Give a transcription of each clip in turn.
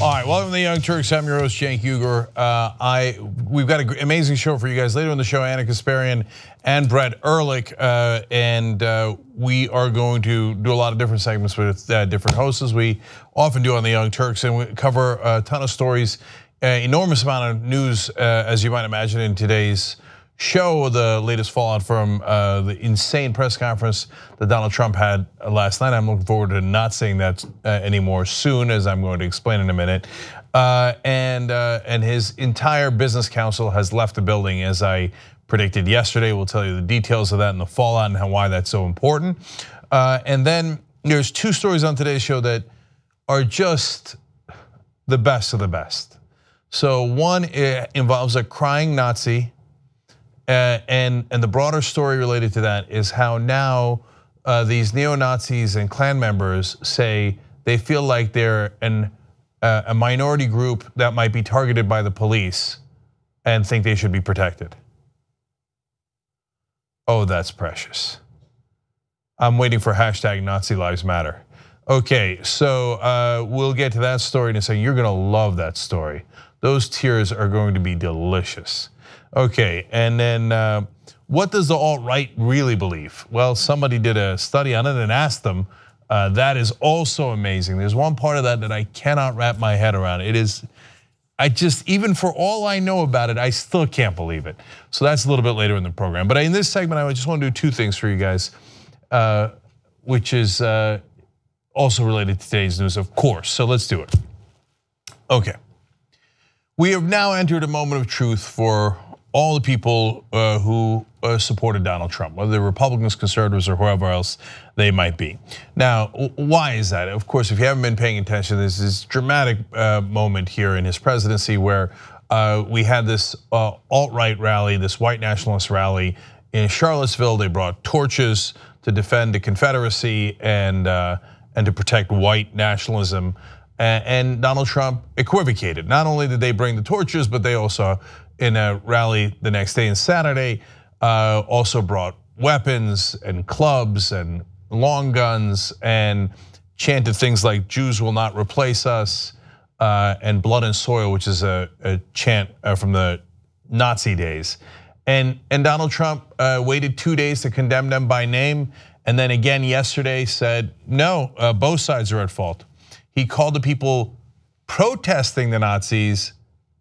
All right, welcome to the Young Turks. I'm your host, Cenk Uygur. We've got an amazing show for you guys. Later in the show, Anna Kasparian and Brett Ehrlich, and we are going to do a lot of different segments with different hosts, as we often do on the Young Turks, and we cover a ton of stories, enormous amount of news, as you might imagine, in today's show. The latest fallout from the insane press conference that Donald Trump had last night. I'm looking forward to not saying that anymore soon, as I'm going to explain in a minute. And his entire business council has left the building, as I predicted yesterday. We'll tell you the details of that and the fallout and why that's so important. And then there's two stories on today's show that are just the best of the best. So one involves a crying Nazi. And the broader story related to that is how now these neo-Nazis and Klan members say they feel like they're a minority group that might be targeted by the police and think they should be protected. Oh, that's precious. I'm waiting for hashtag Nazi Lives Matter. Okay, so we'll get to that story in a second. You're gonna love that story. Those tears are going to be delicious. Okay, and then what does the alt-right really believe? Well, somebody did a study on it and asked them. That is also amazing. There's one part of that I cannot wrap my head around. It is, even for all I know about it, I still can't believe it. So that's a little bit later in the program. But in this segment, I just want to do two things for you guys, which is also related to today's news, of course. So let's do it. Okay. We have now entered a moment of truth for all the people who supported Donald Trump, whether they're Republicans, conservatives, or whoever else they might be. Now, why is that? Of course, if you haven't been paying attention, there's this dramatic moment here in his presidency where we had this alt-right rally, this white nationalist rally in Charlottesville. They brought torches to defend the Confederacy and to protect white nationalism. And Donald Trump equivocated. Not only did they bring the torches, but they also, in a rally the next day and Saturday, also brought weapons and clubs and long guns and chanted things like "Jews will not replace us" and "blood and soil," which is a chant from the Nazi days. And Donald Trump waited 2 days to condemn them by name, and then again yesterday said, no, both sides are at fault. He called the people protesting the Nazis,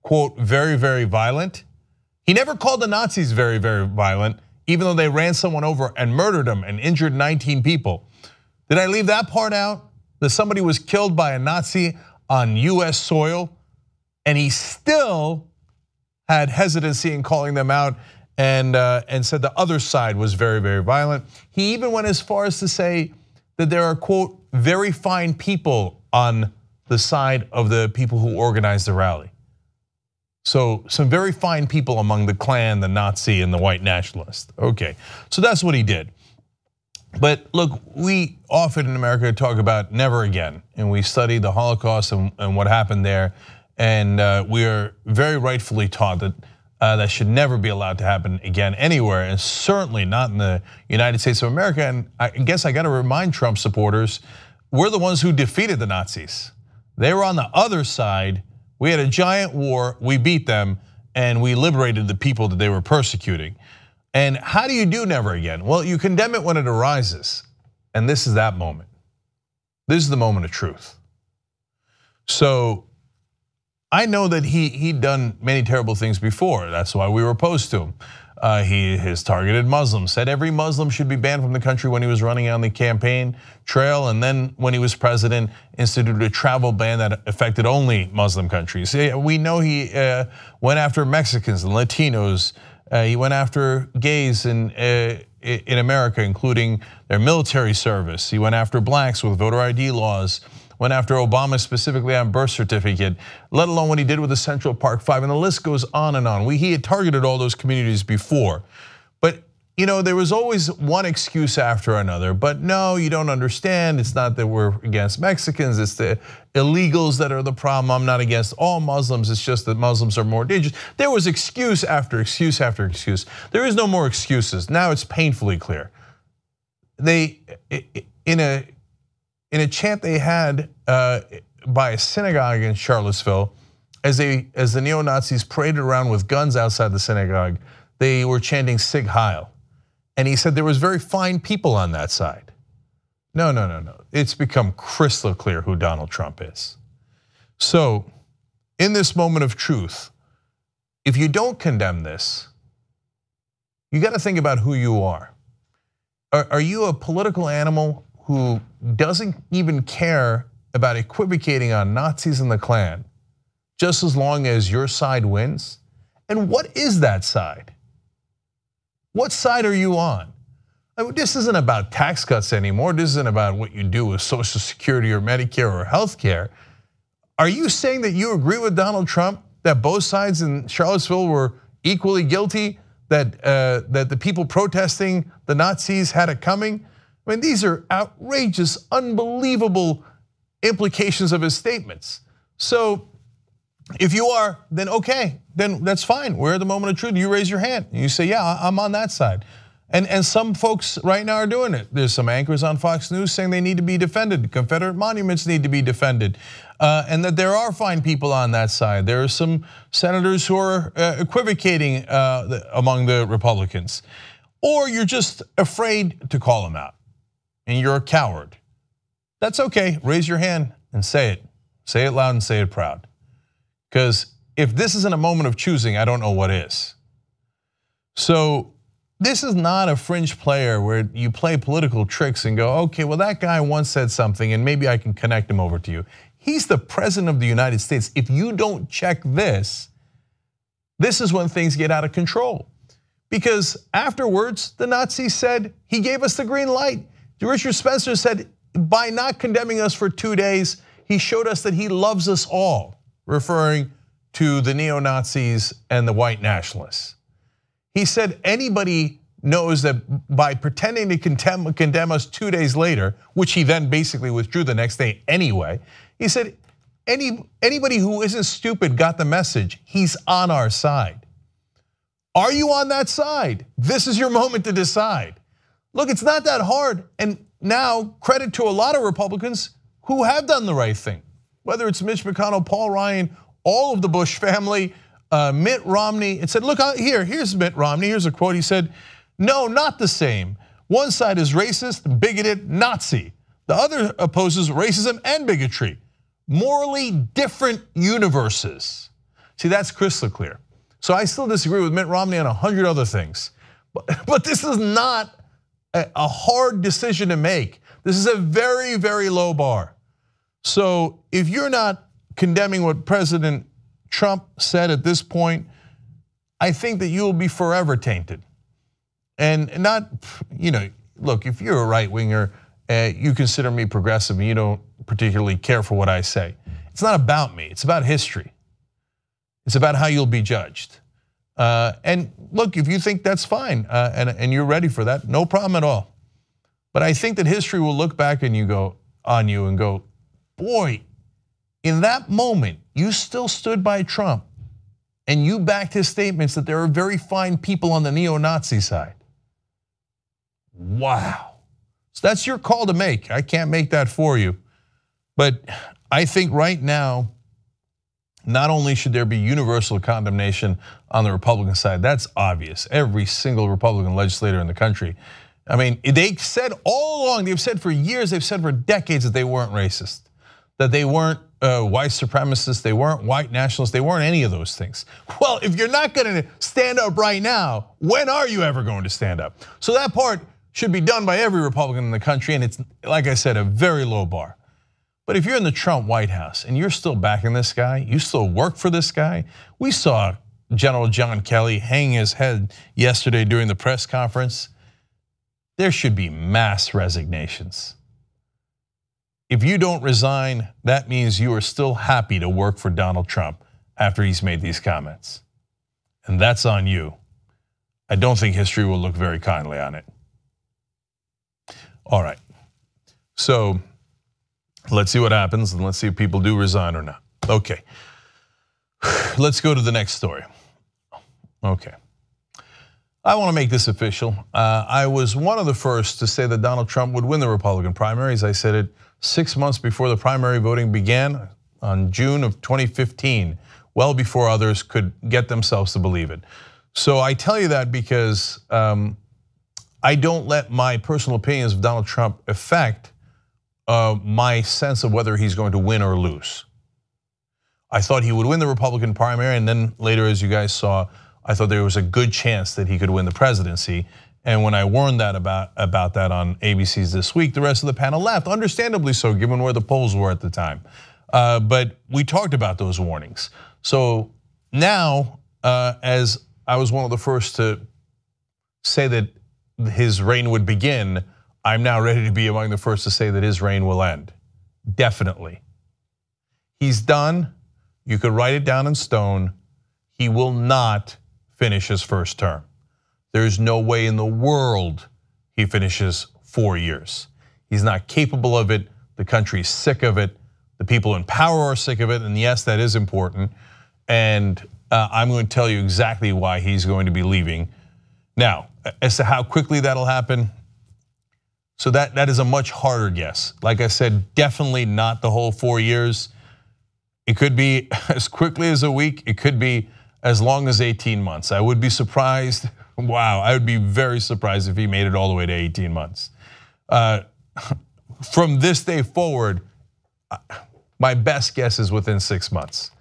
quote, very, very violent. He never called the Nazis very, very violent, even though they ran someone over and murdered them and injured 19 people. Did I leave that part out? That somebody was killed by a Nazi on US soil, and he still had hesitancy in calling them out and said the other side was very, very violent. He even went as far as to say that there are, quote, very fine people on the side of the people who organized the rally. So some very fine people among the Klan, the Nazi, and the white nationalist. Okay, so that's what he did. But look, we often in America talk about never again, and we study the Holocaust and what happened there, and we are very rightfully taught that that should never be allowed to happen again anywhere, and certainly not in the United States of America. And I guess I got to remind Trump supporters, we're the ones who defeated the Nazis. They were on the other side. We had a giant war, we beat them, and we liberated the people that they were persecuting. And how do you do never again? Well, you condemn it when it arises. And this is that moment. This is the moment of truth. So I know that he'd done many terrible things before. That's why we were opposed to him. He has targeted Muslims, said every Muslim should be banned from the country when he was running on the campaign trail, and then when he was president, instituted a travel ban that affected only Muslim countries. We know he went after Mexicans and Latinos. He went after gays in America, including their military service. He went after blacks with voter ID laws. Went after Obama specifically on birth certificate, let alone what he did with the Central Park 5, and the list goes on and on. He had targeted all those communities before. But there was always one excuse after another. But no, you don't understand. It's not that we're against Mexicans, it's the illegals that are the problem. I'm not against all Muslims, it's just that Muslims are more dangerous. There was excuse after excuse after excuse. There is no more excuses. Now it's painfully clear. In a chant they had by a synagogue in Charlottesville. As the neo-Nazis paraded around with guns outside the synagogue, they were chanting Sig Heil. And he said there was very fine people on that side. No. It's become crystal clear who Donald Trump is. So, in this moment of truth, if you don't condemn this, you got to think about who you are. Are you a political animal who doesn't even care about equivocating on Nazis and the Klan, just as long as your side wins? And what is that side? What side are you on? I mean, this isn't about tax cuts anymore. This isn't about what you do with Social Security or Medicare or healthcare. Are you saying that you agree with Donald Trump, that both sides in Charlottesville were equally guilty, that the people protesting the Nazis had it coming? I mean, these are outrageous, unbelievable implications of his statements. So if you are, then okay, then that's fine. We're at the moment of truth. You raise your hand and you say, yeah, I'm on that side. And some folks right now are doing it. There's some anchors on Fox News saying they need to be defended. Confederate monuments need to be defended. And that there are fine people on that side. There are some senators who are equivocating among the Republicans. Or you're just afraid to call them out and you're a coward. That's okay, raise your hand and say it. Say it loud and say it proud. Because if this isn't a moment of choosing, I don't know what is. So this is not a fringe player where you play political tricks and go, okay, well that guy once said something and maybe I can connect him over to you. He's the president of the United States. If you don't check this is when things get out of control. Because afterwards, the Nazis said he gave us the green light. Richard Spencer said, by not condemning us for 2 days, he showed us that he loves us all, referring to the neo-Nazis and the white nationalists. He said anybody knows that by pretending to condemn us 2 days later, which he then basically withdrew the next day anyway, he said anybody who isn't stupid got the message. He's on our side. Are you on that side? This is your moment to decide. Look, it's not that hard. And now credit to a lot of Republicans who have done the right thing. Whether it's Mitch McConnell, Paul Ryan, all of the Bush family, Mitt Romney. It said, look here's Mitt Romney, here's a quote. He said, no, not the same. One side is racist, bigoted, Nazi. The other opposes racism and bigotry. Morally different universes. See, that's crystal clear. So I still disagree with Mitt Romney on 100 other things. But this is not a hard decision to make. This is a very, very low bar. So if you're not condemning what President Trump said at this point, I think that you will be forever tainted. And not, look, if you're a right winger, you consider me progressive and you don't particularly care for what I say. It's not about me, it's about history. It's about how you'll be judged. And look, if you think that's fine and you're ready for that, no problem at all. But I think that history will look back and on you and go, boy, in that moment, you still stood by Trump and you backed his statements that there are very fine people on the neo-Nazi side. Wow. So that's your call to make. I can't make that for you. But I think right now, not only should there be universal condemnation on the Republican side, that's obvious. Every single Republican legislator in the country. I mean, they said all along, they've said for years, they've said for decades that they weren't racist, that they weren't white supremacists, they weren't white nationalists, they weren't any of those things. Well, if you're not gonna stand up right now, when are you ever going to stand up? So that part should be done by every Republican in the country, and it's, like I said, a very low bar. But if you're in the Trump White House and you're still backing this guy, you still work for this guy. We saw General John Kelly hang his head yesterday during the press conference. There should be mass resignations. If you don't resign, that means you are still happy to work for Donald Trump after he's made these comments. And that's on you. I don't think history will look very kindly on it. All right, so let's see what happens and let's see if people do resign or not. Okay, let's go to the next story. Okay, I want to make this official. I was one of the first to say that Donald Trump would win the Republican primaries. I said it 6 months before the primary voting began on June of 2015, well before others could get themselves to believe it. So I tell you that because I don't let my personal opinions of Donald Trump affect my sense of whether he's going to win or lose. I thought he would win the Republican primary, and then later, as you guys saw, I thought there was a good chance that he could win the presidency. And when I warned that about that on ABC's This Week, the rest of the panel laughed, understandably so, given where the polls were at the time. But we talked about those warnings. So now, as I was one of the first to say that his reign would begin, I'm now ready to be among the first to say that his reign will end. Definitely. He's done. You could write it down in stone. He will not finish his first term. There's no way in the world he finishes 4 years. He's not capable of it. The country's sick of it. The people in power are sick of it. And yes, that is important. And I'm going to tell you exactly why he's going to be leaving. Now, as to how quickly that'll happen, so that is a much harder guess. Like I said, definitely not the whole 4 years. It could be as quickly as a week. It could be as long as 18 months. I would be surprised. Wow, I would be very surprised if he made it all the way to 18 months. From this day forward, my best guess is within 6 months.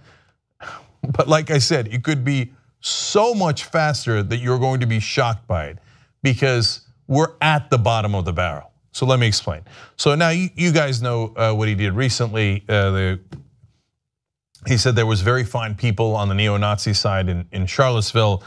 But like I said, it could be so much faster that you're going to be shocked by it because we're at the bottom of the barrel. So let me explain. So now you guys know what he did recently. He said there was very fine people on the neo-Nazi side in Charlottesville.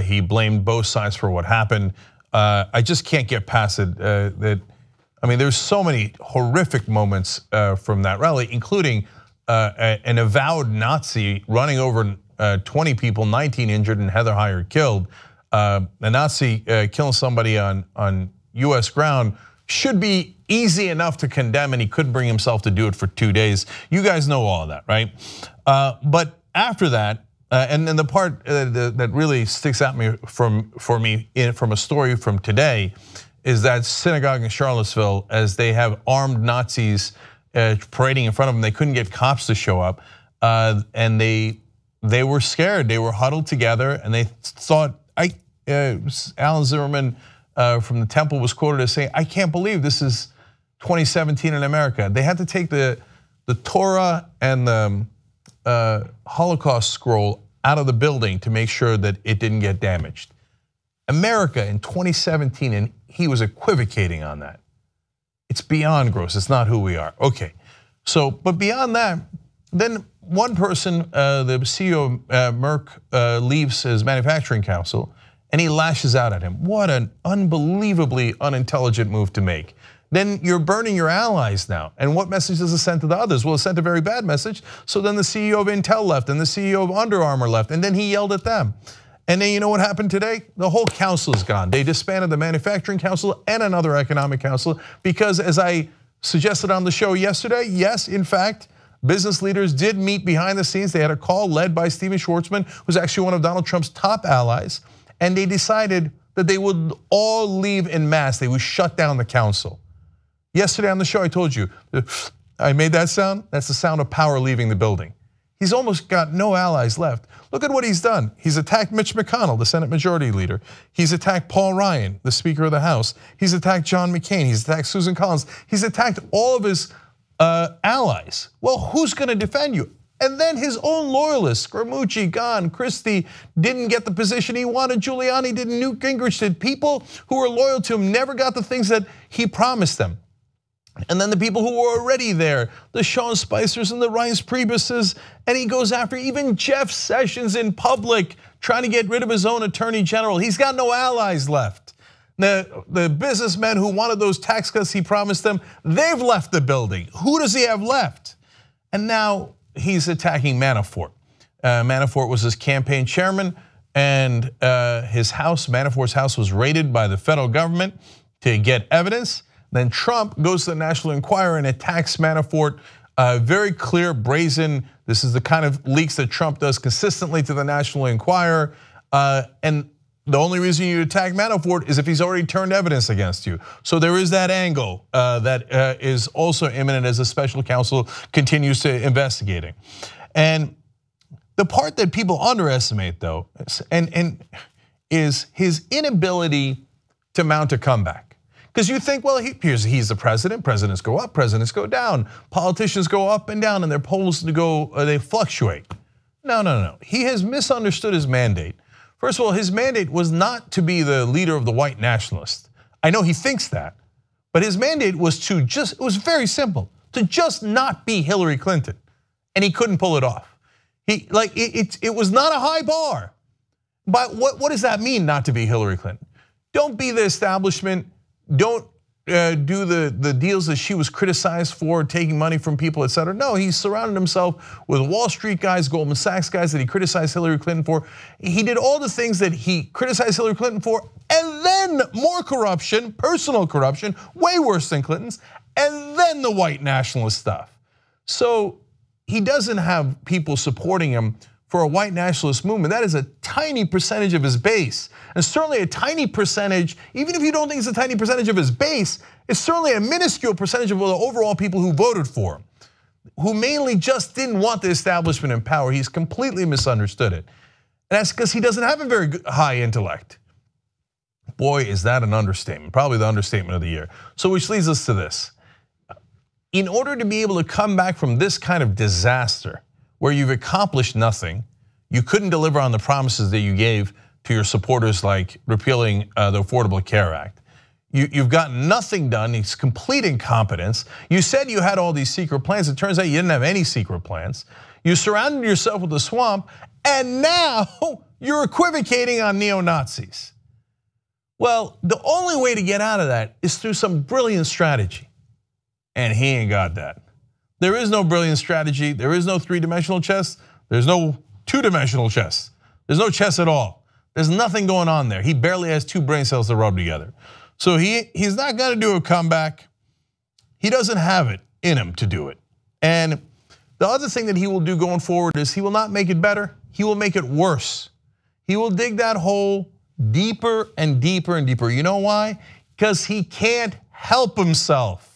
He blamed both sides for what happened. I just can't get past it. I mean, there's so many horrific moments from that rally, including an avowed Nazi running over 20 people, 19 injured, and Heather Heyer killed. A Nazi killing somebody on US ground should be easy enough to condemn, and he couldn't bring himself to do it for 2 days. You guys know all of that, right? But after that, and then the part that really sticks out for me from a story from today is that synagogue in Charlottesville, as they have armed Nazis parading in front of them. They couldn't get cops to show up, and they were scared. They were huddled together, and they thought. Alan Zimmerman from the Temple was quoted as saying, "I can't believe this is 2017 in America." They had to take the Torah and the Holocaust scroll out of the building to make sure that it didn't get damaged. America in 2017, and he was equivocating on that. It's beyond gross. It's not who we are. Okay, so but beyond that, then one person, the CEO of Merck, leaves his manufacturing council, and he lashes out at him. What an unbelievably unintelligent move to make. Then you're burning your allies now. And what message does it send to the others? Well, it sent a very bad message. So then the CEO of Intel left, and the CEO of Under Armour left, and then he yelled at them. And then you know what happened today? The whole council is gone. They disbanded the manufacturing council and another economic council because, as I suggested on the show yesterday, yes, in fact, business leaders did meet behind the scenes. They had a call led by Steven Schwartzman, who's actually one of Donald Trump's top allies, and they decided that they would all leave en masse. They would shut down the council. Yesterday on the show, I told you, I made that sound. That's the sound of power leaving the building. He's almost got no allies left. Look at what he's done. He's attacked Mitch McConnell, the Senate Majority Leader. He's attacked Paul Ryan, the Speaker of the House. He's attacked John McCain. He's attacked Susan Collins. He's attacked all of his allies. Well, who's going to defend you? And then his own loyalists, Scaramucci, Gahn, Christie, didn't get the position he wanted. Giuliani didn't. Newt Gingrich did. People who were loyal to him never got the things that he promised them. And then the people who were already there, the Sean Spicers and the Reince Priebuses, and he goes after even Jeff Sessions in public, trying to get rid of his own attorney general. He's got no allies left. The businessmen who wanted those tax cuts he promised them, they've left the building. Who does he have left? And now he's attacking Manafort. Manafort was his campaign chairman, and his house, Manafort's house, was raided by the federal government to get evidence. Then Trump goes to the National Enquirer and attacks Manafort. Very clear, brazen. This is the kind of leaks that Trump does consistently to the National Enquirer. And the only reason you attack Manafort is if he's already turned evidence against you. So there is that angle that is also imminent as the special counsel continues to investigating. And the part that people underestimate, though, is his inability to mount a comeback. Because you think, well, he's the president. Presidents go up, presidents go down. Politicians go up and down, and their polls they fluctuate. No. He has misunderstood his mandate. First of all, his mandate was not to be the leader of the white nationalists. I know he thinks that, but his mandate was it was very simple, to just not be Hillary Clinton. And he couldn't pull it off. It was not a high bar. But what does that mean, not to be Hillary Clinton? Don't be the establishment. Don't do the deals that she was criticized for, taking money from people, et cetera. No, he surrounded himself with Wall Street guys, Goldman Sachs guys that he criticized Hillary Clinton for. He did all the things that he criticized Hillary Clinton for, and then more corruption, personal corruption, way worse than Clinton's, and then the white nationalist stuff. So he doesn't have people supporting him for a white nationalist movement. That is a tiny percentage of his base. And certainly a tiny percentage, even if you don't think it's a tiny percentage of his base, it's certainly a minuscule percentage of the overall people who voted for him, who mainly just didn't want the establishment in power. He's completely misunderstood it. And that's because he doesn't have a very high intellect. Boy, is that an understatement, probably the understatement of the year. So which leads us to this. In order to be able to come back from this kind of disaster, where you've accomplished nothing, you couldn't deliver on the promises that you gave to your supporters, like repealing the Affordable Care Act. You've gotten nothing done, it's complete incompetence. You said you had all these secret plans, it turns out you didn't have any secret plans. You surrounded yourself with a swamp, and now you're equivocating on neo-Nazis. Well, the only way to get out of that is through some brilliant strategy. And he ain't got that. There is no brilliant strategy. There is no three-dimensional chess. There's no two-dimensional chess. There's no chess at all. There's nothing going on there. He barely has two brain cells to rub together. So he's not gonna do a comeback. He doesn't have it in him to do it. And the other thing that he will do going forward is he will not make it better, he will make it worse. He will dig that hole deeper and deeper and deeper. You know why? Because he can't help himself.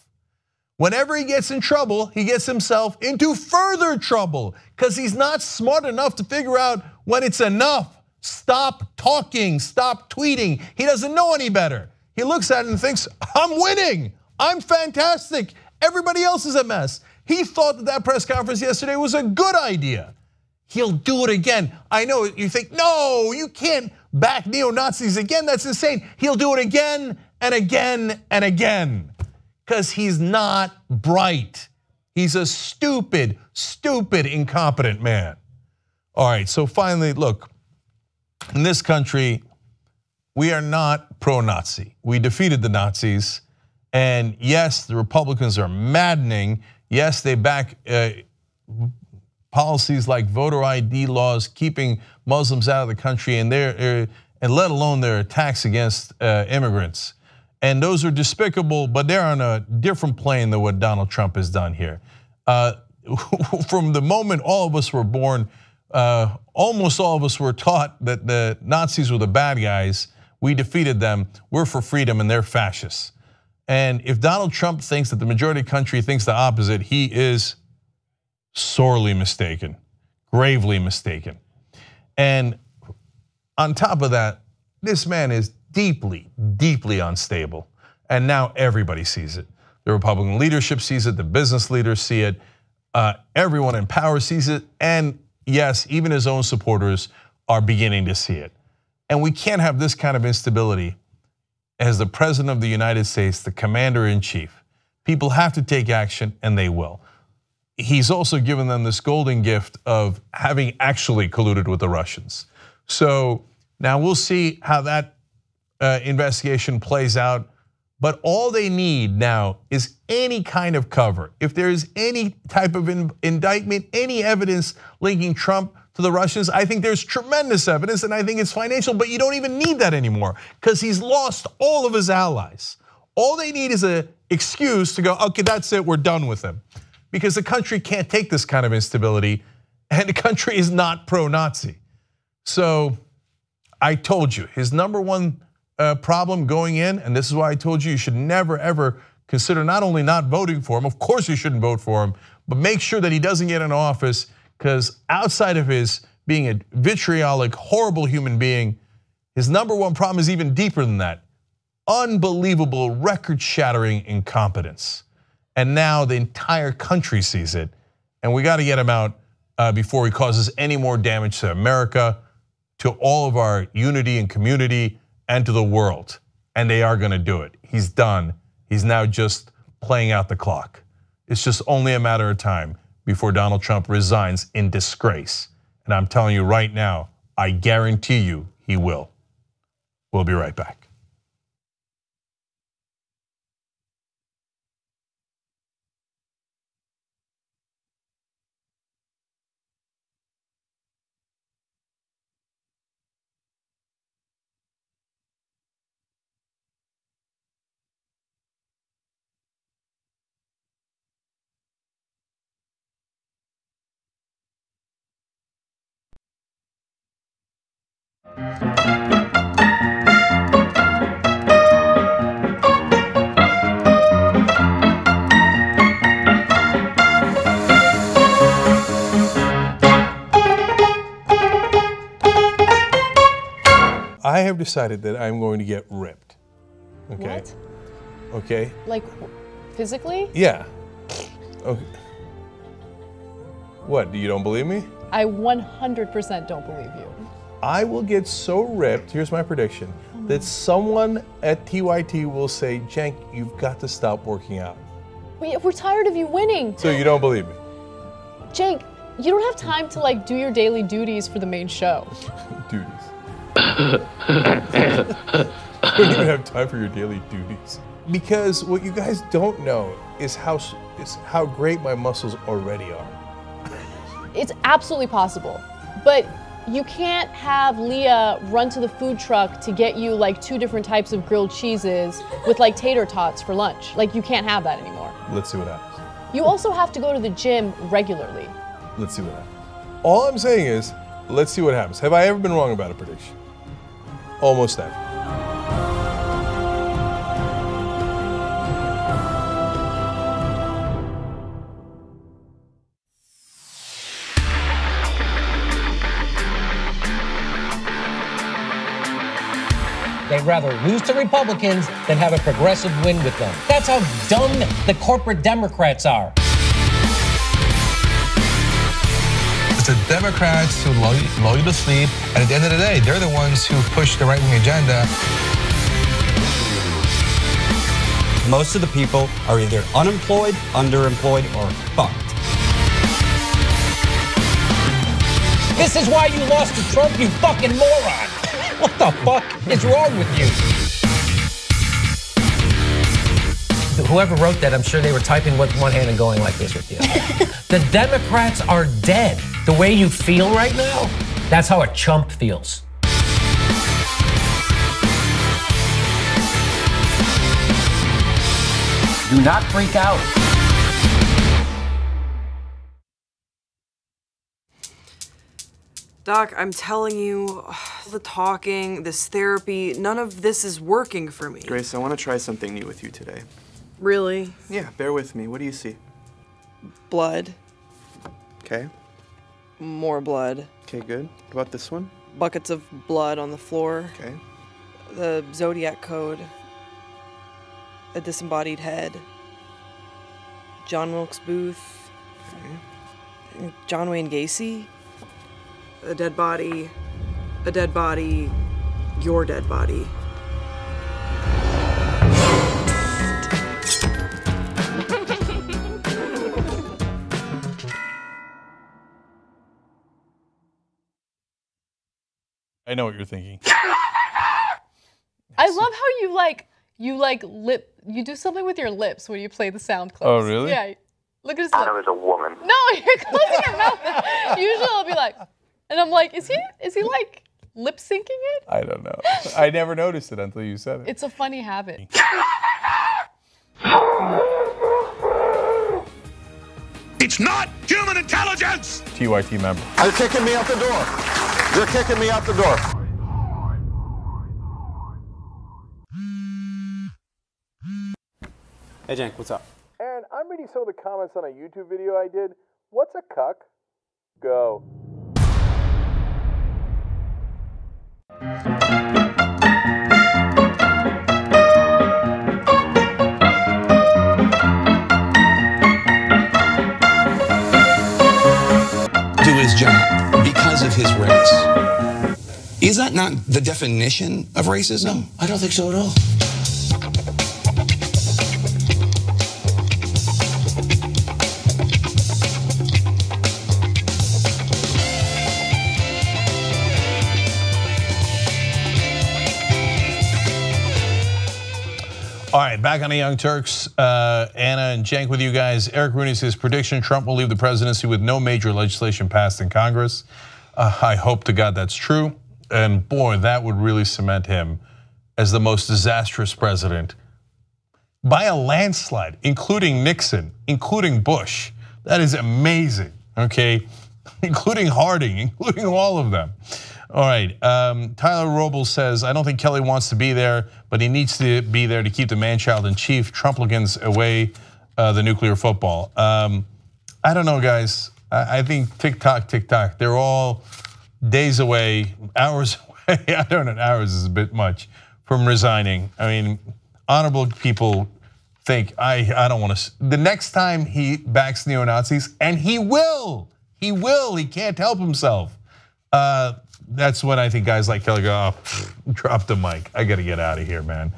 Whenever he gets in trouble, he gets himself into further trouble because he's not smart enough to figure out when it's enough. Stop talking, stop tweeting. He doesn't know any better. He looks at it and thinks, I'm winning, I'm fantastic. Everybody else is a mess. He thought that press conference yesterday was a good idea. He'll do it again. I know you think, no, you can't back neo-Nazis again, that's insane. He'll do it again and again and again. Because he's not bright. He's a stupid, incompetent man. All right, so finally, look, in this country, we are not pro-Nazi. We defeated the Nazis, and yes, the Republicans are maddening. Yes, they back policies like voter ID laws, keeping Muslims out of the country, and let alone their attacks against immigrants. And those are despicable, but they're on a different plane than what Donald Trump has done here. From the moment all of us were born, almost all of us were taught that the Nazis were the bad guys. We defeated them, we're for freedom, and they're fascists. And if Donald Trump thinks that the majority of the country thinks the opposite, he is sorely mistaken, gravely mistaken. And on top of that, this man is deeply, deeply unstable. And now everybody sees it. The Republican leadership sees it, the business leaders see it, everyone in power sees it, and yes, even his own supporters are beginning to see it. And we can't have this kind of instability as the President of the United States, the Commander-in-Chief. People have to take action, and they will. He's also given them this golden gift of having actually colluded with the Russians. So now we'll see how that investigation plays out, but all they need now is any kind of cover. If there is any type of indictment, any evidence linking Trump to the Russians, I think there's tremendous evidence, and I think it's financial, but you don't even need that anymore because he's lost all of his allies. All they need is an excuse to go, okay, that's it, we're done with him. Because the country can't take this kind of instability, and the country is not pro-Nazi. So I told you, his number one problem going in, and this is why I told you should never ever consider not only not voting for him, of course you shouldn't vote for him, but make sure that he doesn't get in office, because outside of his being a vitriolic, horrible human being, his number one problem is even deeper than that. Unbelievable, record-shattering incompetence. And now the entire country sees it, and we got to get him out before he causes any more damage to America, to all of our unity and community, and to the world. And they are going to do it. He's done. He's now just playing out the clock. It's just only a matter of time before Donald Trump resigns in disgrace. And I'm telling you right now, I guarantee you he will. We'll be right back. I have decided that I'm going to get ripped. Okay. What? Okay. Like physically? Yeah. Okay. What, you don't believe me? I 100% don't believe you. I will get so ripped, here's my prediction, that someone at TYT will say, Cenk, you've got to stop working out. We're tired of you winning. So you don't believe me? Cenk, you don't have time to like do your daily duties for the main show. Duties. You don't even have time for your daily duties. Because what you guys don't know is how great my muscles already are. It's absolutely possible, but you can't have Leah run to the food truck to get you like 2 different types of grilled cheeses with like tater tots for lunch. Like you can't have that anymore. Let's see what happens. You also have to go to the gym regularly. Let's see what happens. All I'm saying is, let's see what happens. Have I ever been wrong about a prediction? Almost never. They'd rather lose to Republicans than have a progressive win with them. That's how dumb the corporate Democrats are. It's the Democrats who lull you to sleep, and at the end of the day, they're the ones who push the right-wing agenda. Most of the people are either unemployed, underemployed, or fucked. This is why you lost to Trump, you fucking moron! What the fuck is wrong with you? Whoever wrote that, I'm sure they were typing with one hand and going like this with you. The Democrats are dead. The way you feel right now, that's how a chump feels. Do not freak out. Doc, I'm telling you, the talking, this therapy, none of this is working for me. Grace, I want to try something new with you today. Really? Yeah, bear with me. What do you see? Blood. Okay. More blood. Okay, good. What about this one? Buckets of blood on the floor. Okay. The Zodiac Code. A disembodied head. John Wilkes Booth. Okay. John Wayne Gacy. A dead body. A dead body. Your dead body. I know what you're thinking. I love how you do something with your lips when you play the sound clips. Oh, really? Yeah. Look at his lip. Anna is a woman. No, you're closing your mouth. Usually I'll be like, and I'm like, is he like lip syncing it? I don't know. I never noticed it until you said it. It's a funny habit. It's not human intelligence! TYT member. They're kicking me out the door. They're kicking me out the door. Hey, Cenk, what's up? Aaron, I'm reading some of the comments on a YouTube video I did. What's a cuck? Go. Do his job because of his race. Is that not the definition of racism? No, I don't think so at all. All right, back on the Young Turks. Anna and Cenk with you guys. Eric Rooney says prediction: Trump will leave the presidency with no major legislation passed in Congress. I hope to God that's true. And boy, that would really cement him as the most disastrous president by a landslide, including Nixon, including Bush. That is amazing, okay? Including Harding, including all of them. All right, Tyler Robles says, I don't think Kelly wants to be there, but he needs to be there to keep the man-child in chief, Trumplicans away the nuclear football. I don't know, guys. I think tick-tock, tick-tock. They're all days away, hours away. I don't know, hours is a bit much from resigning. I mean, honorable people think, I don't want to. The next time he backs neo-Nazis, and he will, he can't help himself. That's when I think guys like Kelly go, oh, drop the mic. I got to get out of here, man.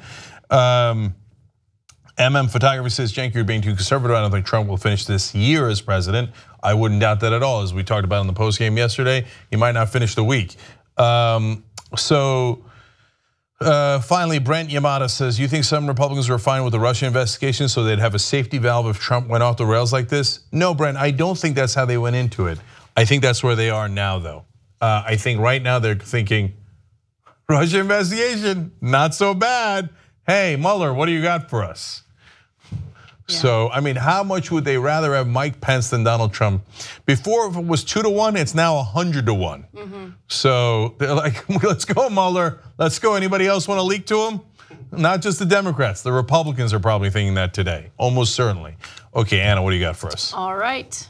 Photography says, Cenk, you're being too conservative. I don't think Trump will finish this year as president. I wouldn't doubt that at all. As we talked about in the postgame yesterday, he might not finish the week. Finally, Brent Yamada says, you think some Republicans were fine with the Russia investigation so they'd have a safety valve if Trump went off the rails like this? No, Brent, I don't think that's how they went into it. I think that's where they are now, though. I think right now they're thinking, Russia investigation, not so bad. Hey, Mueller, what do you got for us? Yeah. So, I mean, how much would they rather have Mike Pence than Donald Trump? Before, if it was 2-1, it's now 100-1. So they're like, let's go, Mueller, let's go. Anybody else want to leak to him? Not just the Democrats, the Republicans are probably thinking that today, almost certainly. Okay, Anna, what do you got for us? All right.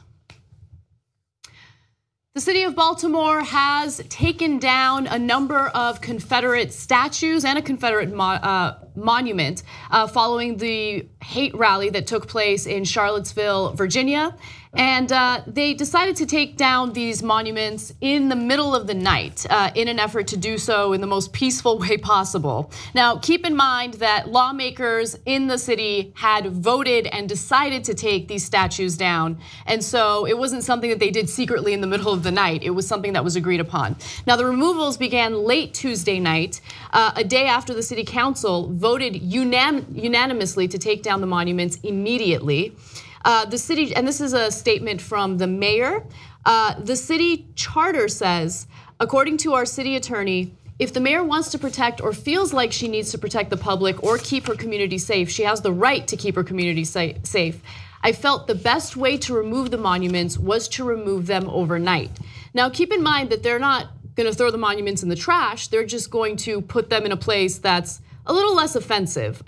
The city of Baltimore has taken down a number of Confederate statues and a Confederate monument following the hate rally that took place in Charlottesville, Virginia. And they decided to take down these monuments in the middle of the night in an effort to do so in the most peaceful way possible. Now, keep in mind that lawmakers in the city had voted and decided to take these statues down. And so it wasn't something that they did secretly in the middle of the night. It was something that was agreed upon. Now, the removals began late Tuesday night, a day after the city council voted unanimously to take down the monuments immediately. The city, and this is a statement from the mayor, the city charter says, according to our city attorney, if the mayor wants to protect or feels like she needs to protect the public or keep her community safe, she has the right to keep her community safe. I felt the best way to remove the monuments was to remove them overnight. Now, keep in mind that they're not going to throw the monuments in the trash. They're just going to put them in a place that's a little less offensive.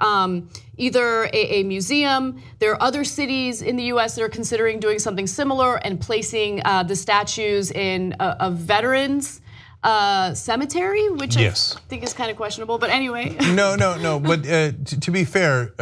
Either a museum, there are other cities in the US that are considering doing something similar and placing the statues in a veterans cemetery, which I think is kind of questionable, but anyway. No, but to be fair,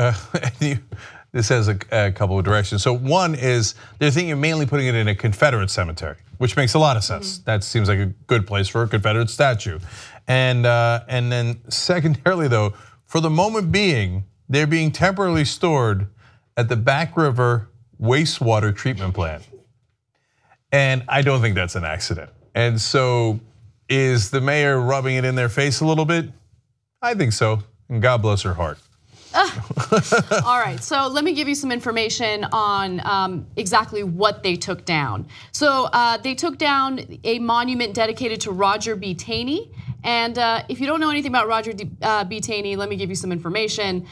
this has a couple of directions. So one is they're thinking of mainly putting it in a Confederate cemetery, which makes a lot of sense. That seems like a good place for a Confederate statue. And then secondarily though, for the moment being, they're being temporarily stored at the Back River wastewater treatment plant. And I don't think that's an accident. And so is the mayor rubbing it in their face a little bit? I think so, and God bless her heart. All right, so let me give you some information on exactly what they took down. So they took down a monument dedicated to Roger B. Taney. And if you don't know anything about Roger B. Taney, let me give you some information.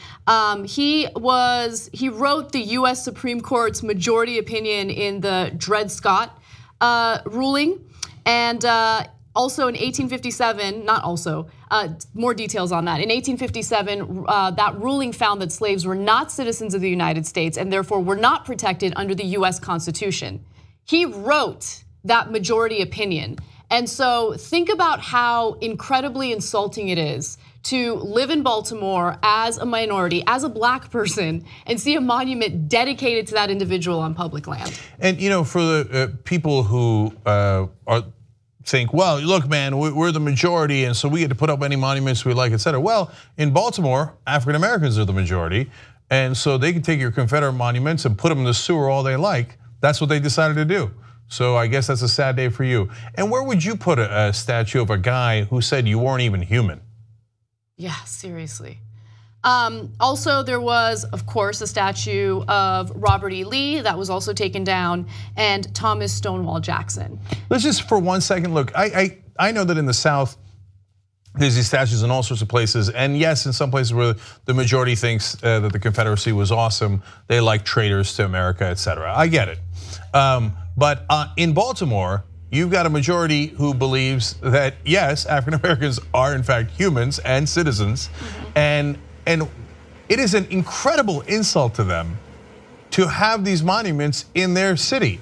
He wrote the US Supreme Court's majority opinion in the Dred Scott ruling. And Also in 1857, not also, more details on that. In 1857, that ruling found that slaves were not citizens of the United States and therefore were not protected under the US Constitution. He wrote that majority opinion. And so think about how incredibly insulting it is to live in Baltimore as a minority, as a black person, and see a monument dedicated to that individual on public land. And for the people who think, well, look, man, we're the majority, and so we get to put up any monuments we like, et cetera. Well, in Baltimore, African Americans are the majority, and so they can take your Confederate monuments and put them in the sewer all they like. That's what they decided to do. So I guess that's a sad day for you. And where would you put a statue of a guy who said you weren't even human? Yeah, seriously. Also, there was, of course, a statue of Robert E. Lee that was also taken down, and Thomas Stonewall Jackson. Let's just for 1 second look. I know that in the South, there's these statues in all sorts of places, and yes, in some places where the majority thinks that the Confederacy was awesome, they like traitors to America, et cetera. I get it. But in Baltimore, you've got a majority who believes that yes, African Americans are in fact humans and citizens, and it is an incredible insult to them to have these monuments in their city.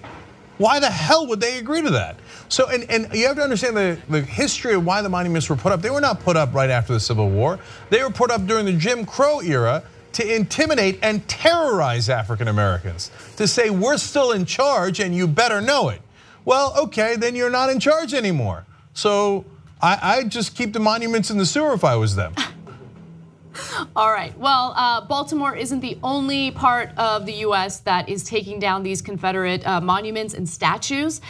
Why the hell would they agree to that? So, and you have to understand the history of why the monuments were put up. They were not put up right after the Civil War. They were put up during the Jim Crow era to intimidate and terrorize African Americans, to say we're still in charge and you better know it. Well, okay, then you're not in charge anymore. So I'd just keep the monuments in the sewer if I was them. All right, well, Baltimore isn't the only part of the US that is taking down these Confederate monuments and statues.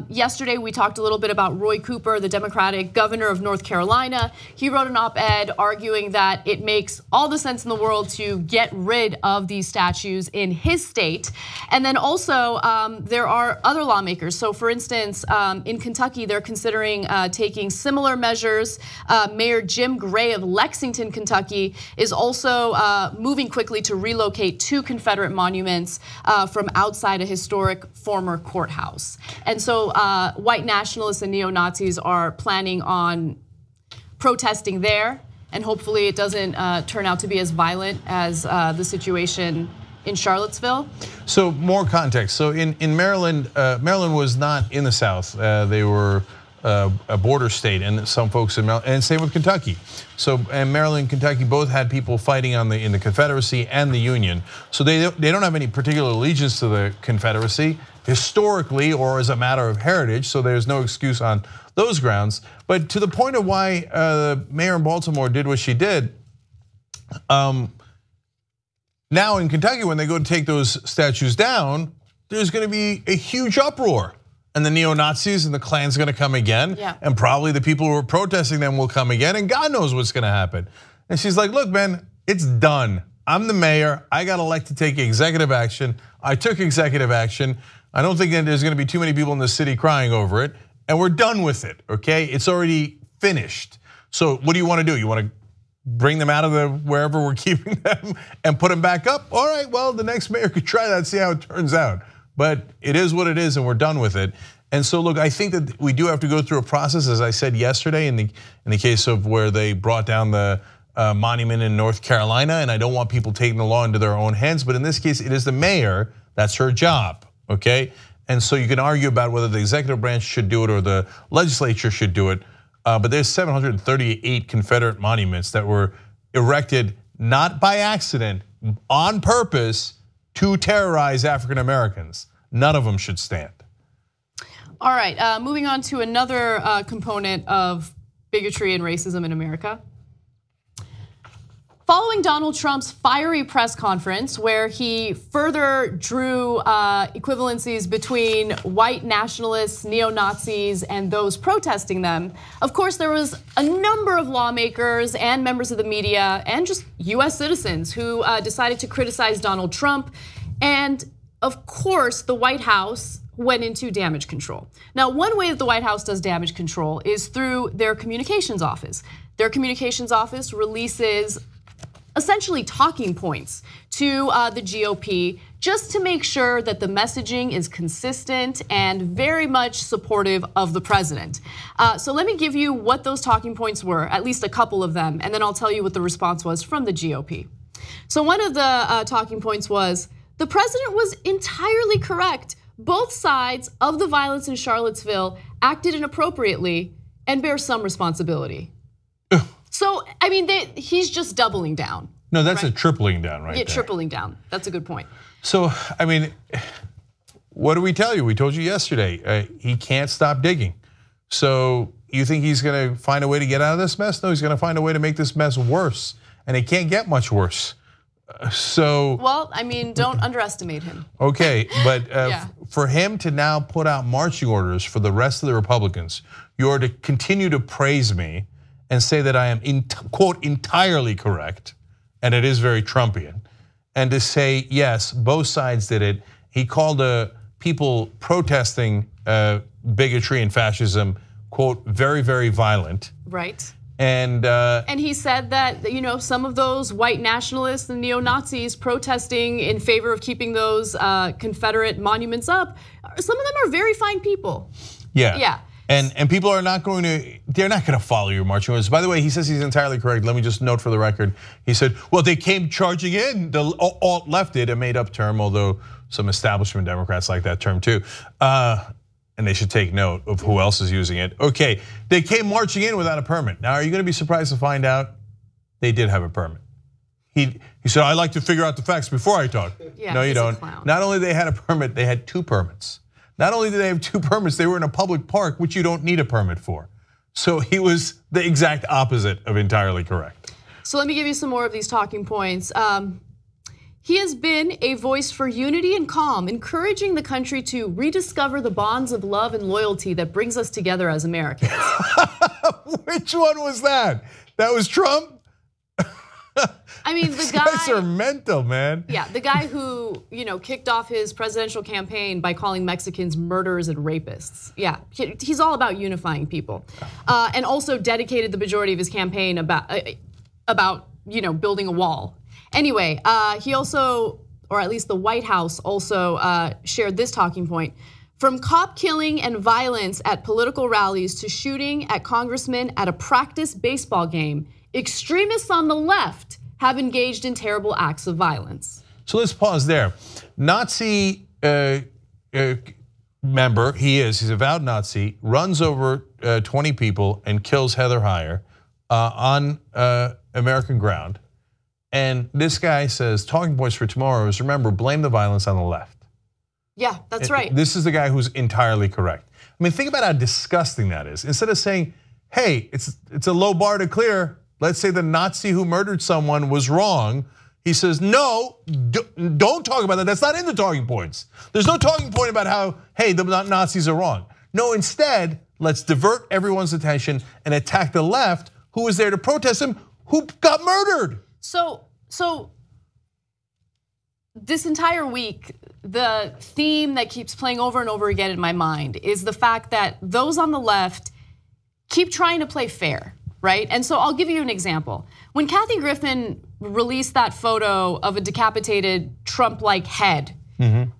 Yesterday, we talked a little bit about Roy Cooper, the Democratic governor of North Carolina. He wrote an op-ed arguing that it makes all the sense in the world to get rid of these statues in his state. And then also, there are other lawmakers. So for instance, in Kentucky, they're considering taking similar measures. Mayor Jim Gray of Lexington, Kentucky, is also moving quickly to relocate 2 Confederate monuments from outside a historic former courthouse. And so white nationalists and neo-Nazis are planning on protesting there, and hopefully it doesn't turn out to be as violent as the situation in Charlottesville. So more context. So in Maryland, Maryland was not in the South. They were a border state, and some folks in Maryland, and same with Kentucky. So and Maryland and Kentucky both had people fighting in the Confederacy and the Union. So they don't have any particular allegiance to the Confederacy historically or as a matter of heritage. So there's no excuse on those grounds. But to the point of why the mayor in Baltimore did what she did, now in Kentucky when they go to take those statues down, there's going to be a huge uproar. And the neo-Nazis and the Klan's gonna come again. Yeah. And probably the people who are protesting them will come again, and God knows what's gonna happen. And she's like, look, man, it's done. I'm the mayor, I got elected to take executive action. I took executive action. I don't think that there's gonna be too many people in the city crying over it, and we're done with it, okay? It's already finished. So what do you wanna do? You wanna bring them out of wherever we're keeping them and put them back up? All right, well, the next mayor could try that, see how it turns out. But it is what it is, and we're done with it. And so, look, I think that we do have to go through a process, as I said yesterday, in the case of where they brought down the monument in North Carolina, and I don't want people taking the law into their own hands. But in this case, it is the mayor. That's her job, okay? And so you can argue about whether the executive branch should do it or the legislature should do it. But there's 738 Confederate monuments that were erected not by accident, on purpose, to terrorize African Americans. None of them should stand. All right, moving on to another component of bigotry and racism in America. Following Donald Trump's fiery press conference where he further drew equivalencies between white nationalists, neo-Nazis, and those protesting them, of course there was a number of lawmakers and members of the media and just US citizens who decided to criticize Donald Trump. And of course, the White House went into damage control. Now, one way that the White House does damage control is through their communications office. Their communications office releases essentially talking points to the GOP just to make sure that the messaging is consistent and very much supportive of the president. So let me give you what those talking points were, at least a couple of them, and then I'll tell you what the response was from the GOP. So one of the talking points was, the president was entirely correct. Both sides of the violence in Charlottesville acted inappropriately and bear some responsibility. So, I mean, he's just doubling down. No, that's a tripling down right there. Yeah, tripling down. That's a good point. So, I mean, what do we tell you? We told you yesterday, he can't stop digging. So you think he's gonna find a way to get out of this mess? No, he's gonna find a way to make this mess worse. And it can't get much worse. Well, I mean, don't underestimate him. Okay, but for him to now put out marching orders for the rest of the Republicans, you are to continue to praise me and say that I am, quote, entirely correct, and it is very Trumpian, and to say, yes, both sides did it. He called people protesting bigotry and fascism, quote, very, very violent. Right. And he said that some of those white nationalists and neo-Nazis protesting in favor of keeping those Confederate monuments up, some of them are very fine people. Yeah. Yeah. And people are not going to follow your marching orders. By the way, he says he's entirely correct. Let me just note for the record. He said, well, they came charging in. The alt-left did, a made-up term, although some establishment Democrats like that term too. And they should take note of who else is using it. Okay, they came marching in without a permit. Now, are you gonna be surprised to find out they did have a permit? He said, I like to figure out the facts before I talk. Yeah, no, you he's a don't. clown. Not only they had a permit, they had 2 permits. Not only did they have 2 permits, they were in a public park, which you don't need a permit for. So he was the exact opposite of entirely correct. So let me give you some more of these talking points. He has been a voice for unity and calm, encouraging the country to rediscover the bonds of love and loyalty that brings us together as Americans. Which one was that? That was Trump? I mean, the These guy. guys are mental, man. Yeah, the guy who kicked off his presidential campaign by calling Mexicans murderers and rapists. Yeah, he's all about unifying people, and also dedicated the majority of his campaign about building a wall. Anyway, he also, or at least the White House also shared this talking point. From cop killing and violence at political rallies to shooting at congressmen at a practice baseball game, extremists on the left have engaged in terrible acts of violence. So let's pause there. Nazi member, he's a vowed Nazi, runs over 20 people and kills Heather Heyer on American ground. And this guy says, talking points for tomorrow is, remember, blame the violence on the left. Yeah, that's right. This is the guy who's entirely correct. I mean, think about how disgusting that is. Instead of saying, hey, it's a low bar to clear. Let's say the Nazi who murdered someone was wrong. He says, no, don't talk about that. That's not in the talking points. There's no talking point about how, hey, the Nazis are wrong. No, instead, let's divert everyone's attention and attack the left who was there to protest him, who got murdered. So this entire week, the theme that keeps playing over and over again in my mind is the fact that those on the left keep trying to play fair, right? And so I'll give you an example. When Kathy Griffin released that photo of a decapitated Trump-like head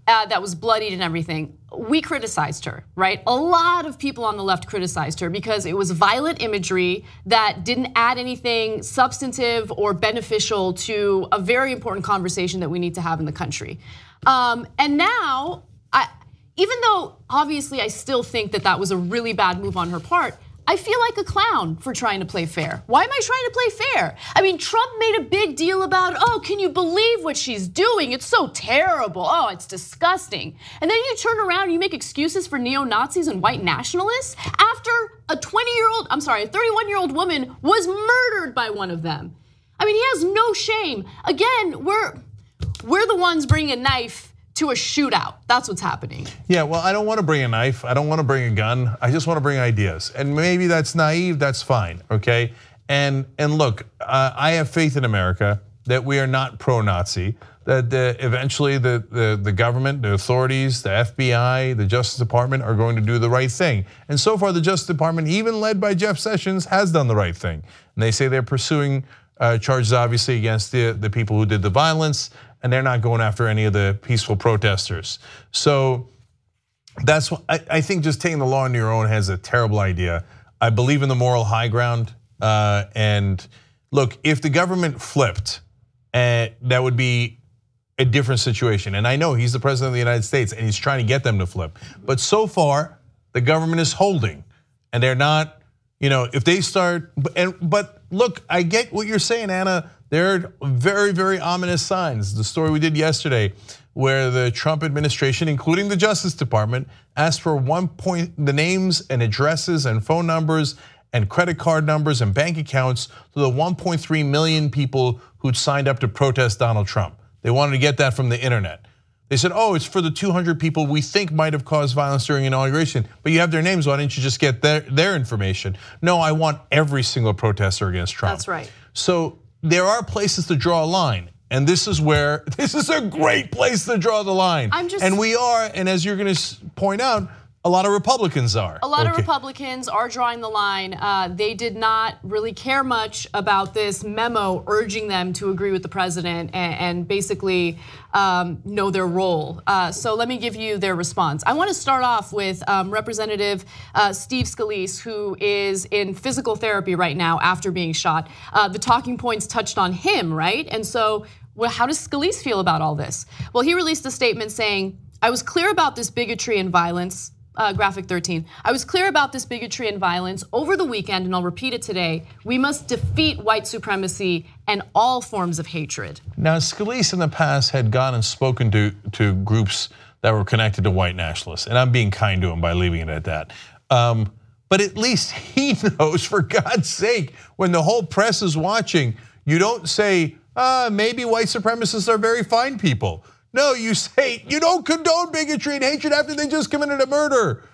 that was bloodied and everything, we criticized her, right? A lot of people on the left criticized her because it was violent imagery that didn't add anything substantive or beneficial to a very important conversation that we need to have in the country. And now, even though obviously I still think that that was a really bad move on her part, I feel like a clown for trying to play fair. Why am I trying to play fair? I mean, Trump made a big deal about, oh, can you believe what she's doing? It's so terrible. Oh, it's disgusting. And then you turn around and you make excuses for neo-Nazis and white nationalists after a 31-year-old woman was murdered by one of them. I mean, he has no shame. Again, we're the ones bringing a knife to a shootout. That's what's happening. Yeah, well, I don't want to bring a knife. I don't want to bring a gun. I just want to bring ideas. And maybe that's naive, that's fine, okay? And look, I have faith in America that we are not pro-Nazi, that eventually the government, the authorities, the FBI, the Justice Department are going to do the right thing. And so far, the Justice Department, even led by Jeff Sessions, has done the right thing. And they say they're pursuing charges obviously against the people who did the violence, and they're not going after any of the peaceful protesters. So that's what I think. Just taking the law into your own hands is a terrible idea. I believe in the moral high ground, and look, if the government flipped, that would be a different situation. And I know he's the president of the United States and he's trying to get them to flip. But so far, the government is holding, and they're not, if they start, but look, I get what you're saying, Anna. There are very, very ominous signs. The story we did yesterday, where the Trump administration, including the Justice Department, asked for the names and addresses and phone numbers and credit card numbers and bank accounts to the 1.3 million people who'd signed up to protest Donald Trump. They wanted to get that from the internet. They said, oh, it's for the 200 people we think might have caused violence during inauguration, but you have their names. Why didn't you just get their information? No, I want every single protester against Trump. That's right. So there are places to draw a line. And this is a great place to draw the line. And we are, and as you're going to point out, a lot of Republicans are. A lot of Republicans are drawing the line. They did not really care much about this memo urging them to agree with the president and basically know their role. So let me give you their response. I want to start off with Representative Steve Scalise, who is in physical therapy right now after being shot. The talking points touched on him, right? And so, well, how does Scalise feel about all this? Well, he released a statement saying, I was clear about this bigotry and violence. Graphic 13. I was clear about this bigotry and violence over the weekend, and I'll repeat it today. We must defeat white supremacy and all forms of hatred. Now, Scalise in the past had gone and spoken to groups that were connected to white nationalists, and I'm being kind to him by leaving it at that. But at least he knows, for God's sake, when the whole press is watching, you don't say, maybe white supremacists are very fine people. No, you say you don't condone bigotry and hatred after they just committed a murder.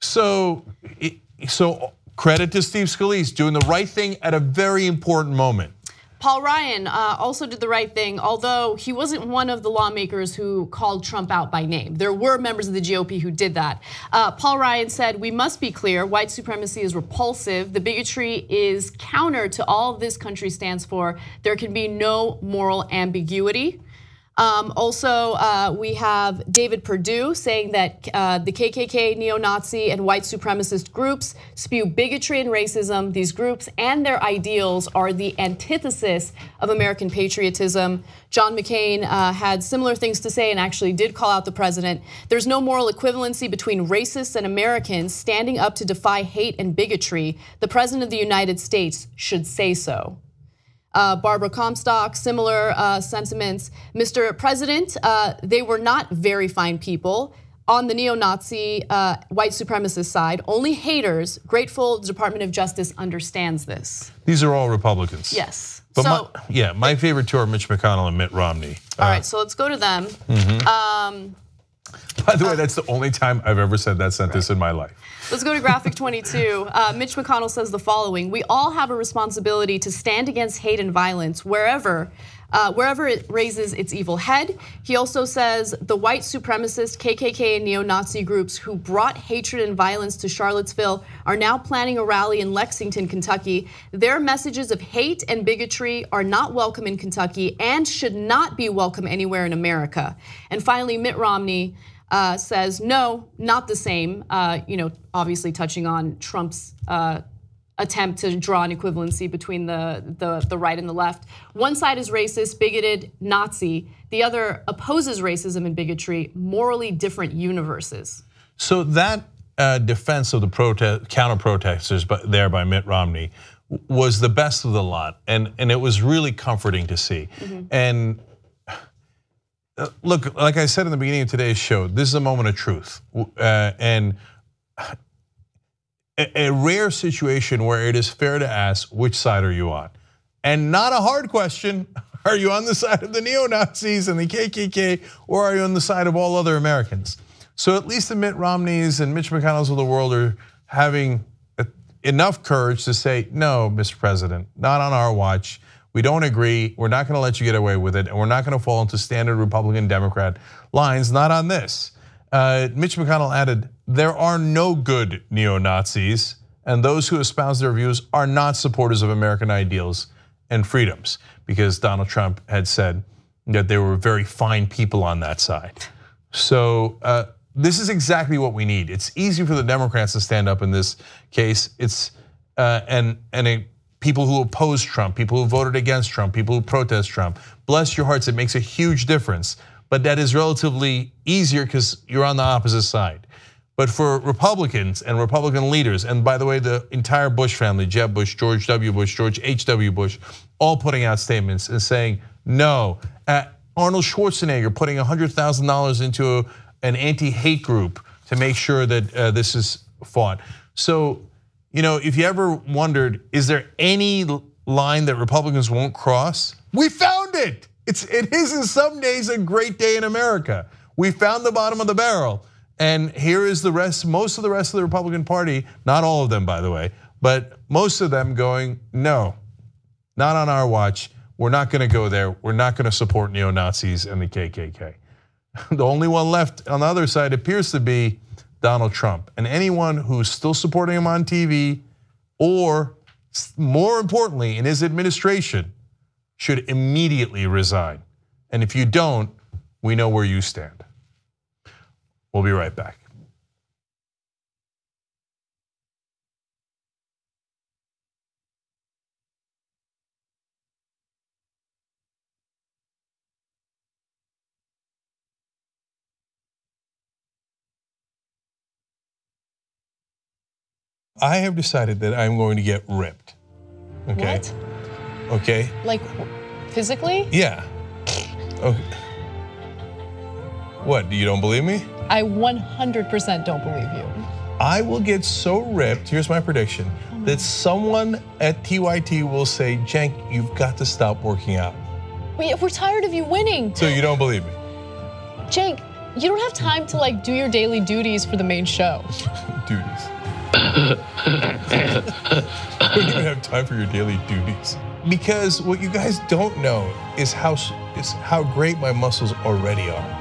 So credit to Steve Scalise doing the right thing at a very important moment. Paul Ryan also did the right thing, although he wasn't one of the lawmakers who called Trump out by name. There were members of the GOP who did that. Paul Ryan said, we must be clear, white supremacy is repulsive. The bigotry is counter to all this country stands for. There can be no moral ambiguity. Also, we have David Perdue saying that the KKK, neo-Nazi, and white supremacist groups spew bigotry and racism. These groups and their ideals are the antithesis of American patriotism. John McCain had similar things to say and actually did call out the president. There's no moral equivalency between racists and Americans standing up to defy hate and bigotry. The president of the United States should say so. Barbara Comstock, similar sentiments. Mr. President, they were not very fine people on the neo-Nazi white supremacist side, only haters. Grateful the Department of Justice understands this. These are all Republicans. Yes. But so, my favorite two are Mitch McConnell and Mitt Romney. All right, so let's go to them. By the way, that's the only time I've ever said that sentence in my life. Let's go to graphic 22. Mitch McConnell says the following: we all have a responsibility to stand against hate and violence wherever it raises its evil head. He also says the white supremacist, KKK, and neo-Nazi groups who brought hatred and violence to Charlottesville are now planning a rally in Lexington, Kentucky. Their messages of hate and bigotry are not welcome in Kentucky and should not be welcome anywhere in America. And finally, Mitt Romney says no, not the same. Obviously touching on Trump's attempt to draw an equivalency between the right and the left. One side is racist, bigoted, Nazi. The other opposes racism and bigotry, morally different universes. So that defense of the counter-protesters by Mitt Romney was the best of the lot, and it was really comforting to see. And look, like I said in the beginning of today's show, this is a moment of truth, and a rare situation where it is fair to ask, which side are you on? And not a hard question. Are you on the side of the neo-Nazis and the KKK, or are you on the side of all other Americans? So at least the Mitt Romneys and Mitch McConnells of the world are having enough courage to say, no, Mr. President, not on our watch. We don't agree. We're not going to let you get away with it, and we're not going to fall into standard Republican Democrat lines, not on this. Mitch McConnell added, there are no good neo-Nazis, and those who espouse their views are not supporters of American ideals and freedoms, because Donald Trump had said that there were very fine people on that side. So this is exactly what we need. It's easy for the Democrats to stand up in this case. It's people who oppose Trump, people who voted against Trump, people who protest Trump. Bless your hearts, it makes a huge difference. But that is relatively easier because you're on the opposite side. But for Republicans and Republican leaders, and by the way, the entire Bush family, Jeb Bush, George W. Bush, George H.W. Bush, all putting out statements and saying no. Arnold Schwarzenegger putting $100,000 into an anti-hate group to make sure that this is fought. So, if you ever wondered, is there any line that Republicans won't cross? We found it. It is in some days a great day in America. We found the bottom of the barrel. And here is the rest, most of the rest of the Republican Party, not all of them, by the way, but most of them going, no, not on our watch. We're not gonna go there. We're not gonna support neo-Nazis and the KKK. The only one left on the other side appears to be Donald Trump. And anyone who's still supporting him on TV, or more importantly, in his administration, should immediately resign. And if you don't, we know where you stand. We'll be right back. I have decided that I'm going to get ripped. Okay. What? Okay. Like physically? Yeah. Okay. What, you don't believe me? I 100% don't believe you. I will get so ripped, here's my prediction, that someone at TYT will say, Cenk, you've got to stop working out. We're tired of you winning. So you don't believe me? Cenk, you don't have time to do your daily duties for the main show. Duties. You don't even have time for your daily duties. Because what you guys don't know is how great my muscles already are.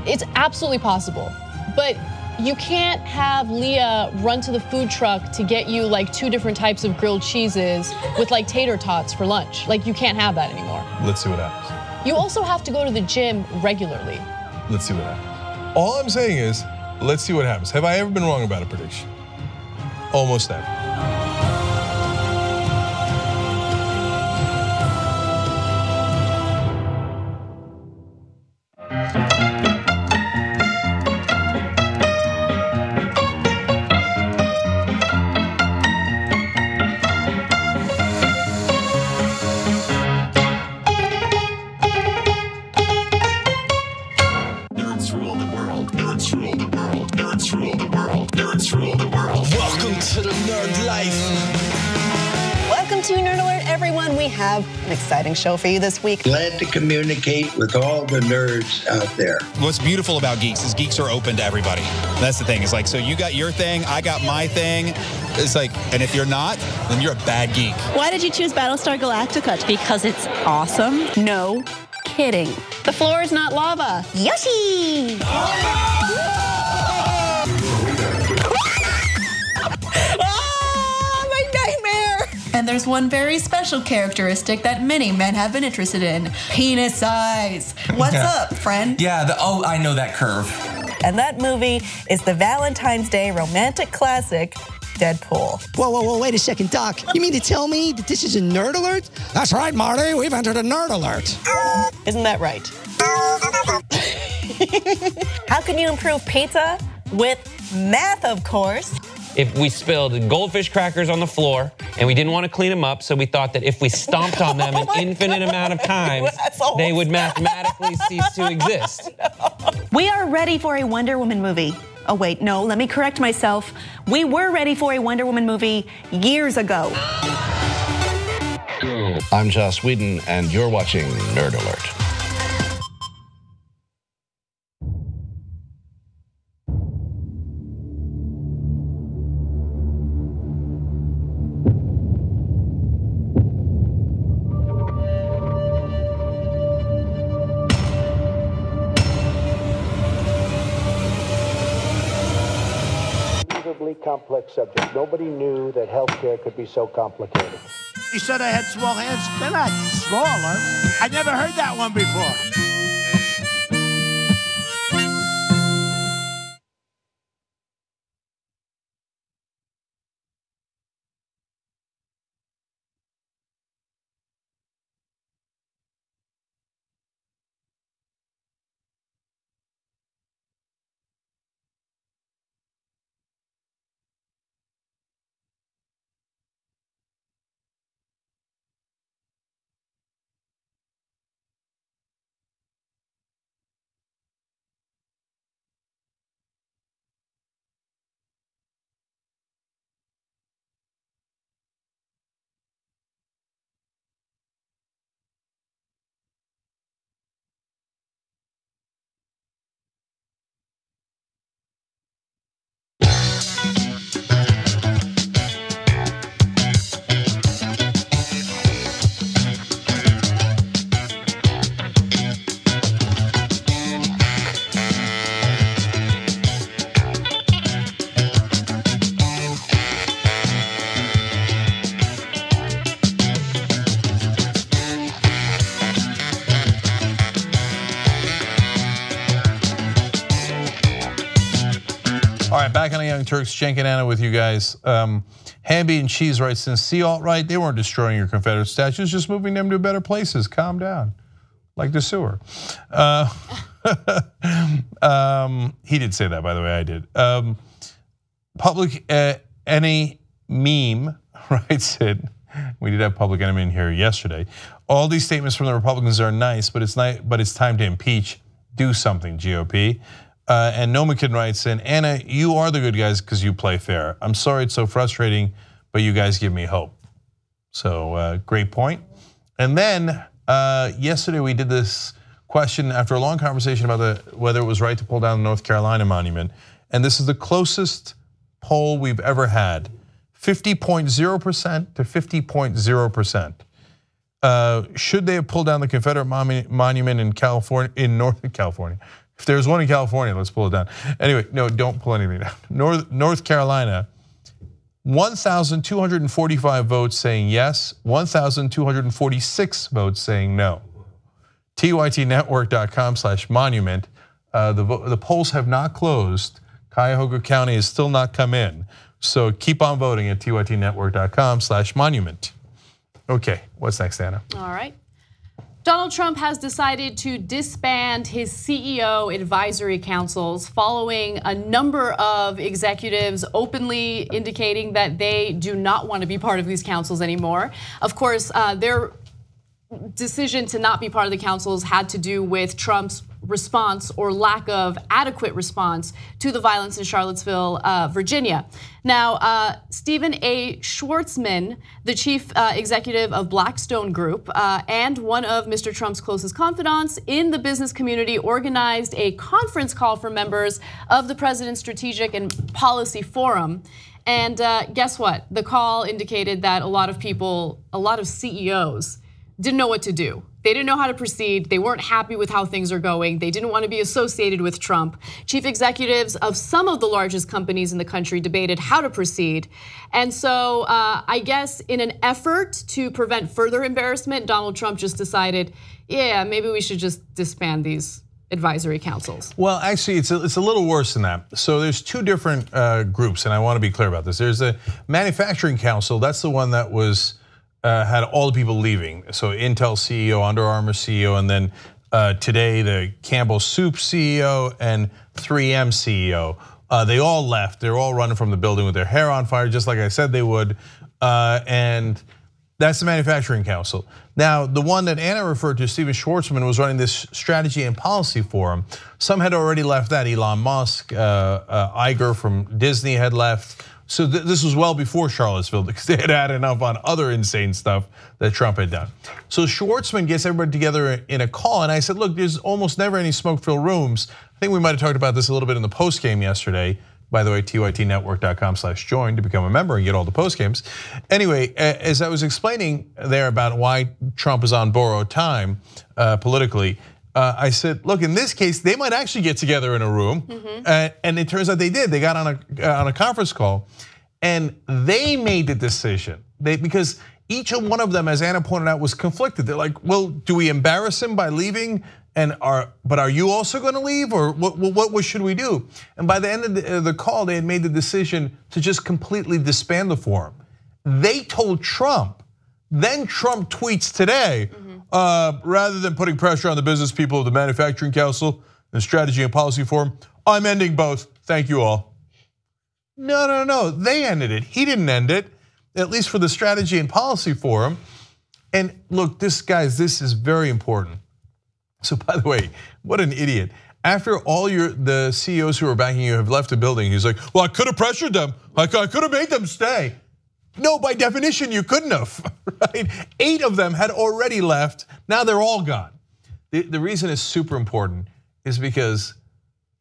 It's absolutely possible, but you can't have Leah run to the food truck to get you 2 different types of grilled cheeses with tater tots for lunch. You can't have that anymore. Let's see what happens. You also have to go to the gym regularly. Let's see what happens. All I'm saying is, let's see what happens. Have I ever been wrong about a prediction? Almost ever. An exciting show for you this week. Glad to communicate with all the nerds out there. What's beautiful about geeks is geeks are open to everybody. That's the thing. It's so you got your thing, I got my thing. It's and if you're not, then you're a bad geek. Why did you choose Battlestar Galactica? Because it's awesome? No kidding. The floor is not lava. Yoshi! And there's one very special characteristic that many men have been interested in: penis size. What's up, friend? Yeah, I know that curve. And that movie is the Valentine's Day romantic classic, Deadpool. Whoa, wait a second, Doc. You mean to tell me that this is a nerd alert? That's right, Marty, we've entered a nerd alert. Isn't that right? How can you improve pizza? With math, of course. If we spilled goldfish crackers on the floor and we didn't want to clean them up, so we thought that if we stomped on them an infinite amount of times, they would mathematically cease to exist. We are ready for a Wonder Woman movie. Oh wait, no, let me correct myself. We were ready for a Wonder Woman movie years ago. I'm Joss Whedon, and you're watching Nerd Alert. Complex subject. Nobody knew that healthcare could be so complicated. He said I had small hands. They're not smaller. I never heard that one before. All right, back on the Young Turks, Cenk and Anna with you guys. Hamby and Cheese writes, since see alt-right, they weren't destroying your Confederate statues, just moving them to better places. Calm down, like the sewer. He did say that, by the way, I did. Public Enemy Meme writes it. We did have Public Enemy in here yesterday. All these statements from the Republicans are nice, but it's time to impeach. Do something, GOP. And Nomakin writes in, Anna, you are the good guys because you play fair. I'm sorry it's so frustrating, but you guys give me hope. So great point. And then yesterday we did this question after a long conversation about whether it was right to pull down the North Carolina monument. And this is the closest poll we've ever had. 50.0% to 50.0%. Should they have pulled down the Confederate monument in California, in Northern California? If there's one in California, let's pull it down. Anyway, no, don't pull anything down. North Carolina, 1,245 votes saying yes, 1,246 votes saying no. TYTnetwork.com/monument. The polls have not closed. Cuyahoga County has still not come in. So keep on voting at TYTnetwork.com/monument. Okay, what's next, Anna? All right. Donald Trump has decided to disband his CEO advisory councils following a number of executives openly indicating that they do not want to be part of these councils anymore. Of course, their decision to not be part of the councils had to do with Trump's response or lack of adequate response to the violence in Charlottesville, Virginia. Now, Stephen A. Schwartzman, the chief executive of Blackstone Group and one of Mr. Trump's closest confidants in the business community, organized a conference call for members of the President's Strategic and Policy Forum. And guess what? The call indicated that a lot of people, a lot of CEOs didn't know what to do. They didn't know how to proceed. They weren't happy with how things are going. They didn't want to be associated with Trump. Chief executives of some of the largest companies in the country debated how to proceed. And so I guess in an effort to prevent further embarrassment, Donald Trump just decided, yeah, maybe we should just disband these advisory councils. Well, actually, it's a little worse than that. So there's two different groups, and I want to be clear about this. There's the manufacturing council. That's the one that was had all the people leaving. So Intel CEO, Under Armour CEO, and then today the Campbell Soup CEO and 3M CEO. They all left. They're all running from the building with their hair on fire, just like I said they would. And that's the manufacturing council. Now, the one that Anna referred to, Stephen Schwartzman, was running this strategy and policy forum. Some had already left that. Elon Musk, Iger from Disney had left. So this was well before Charlottesville because they had had enough on other insane stuff that Trump had done. So Schwartzman gets everybody together in a call, and I said, look, there's almost never any smoke-filled rooms. I think we might have talked about this a little bit in the post game yesterday. By the way, tytnetwork.com/join to become a member and get all the post games. Anyway, as I was explaining there about why Trump is on borrowed time politically, I said, look, in this case, they might actually get together in a room, and it turns out they did. They got on a conference call, and they made the decision. Because each one of them, as Anna pointed out, was conflicted. They're like, well, do we embarrass him by leaving? But are you also going to leave, or what should we do? And by the end of the call, they had made the decision to just completely disband the forum. They told Trump. Then Trump tweets today, rather than putting pressure on the business people of the Manufacturing Council and Strategy and Policy Forum, I'm ending both. Thank you all. No. They ended it. He didn't end it, at least for the Strategy and Policy Forum. And look, this is very important. So by the way, what an idiot. After all the CEOs who are backing you have left the building, he's like, well, I could have pressured them. I could have made them stay. No, by definition, you couldn't have, right? 8 of them had already left. Now they're all gone. The reason it's super important is because,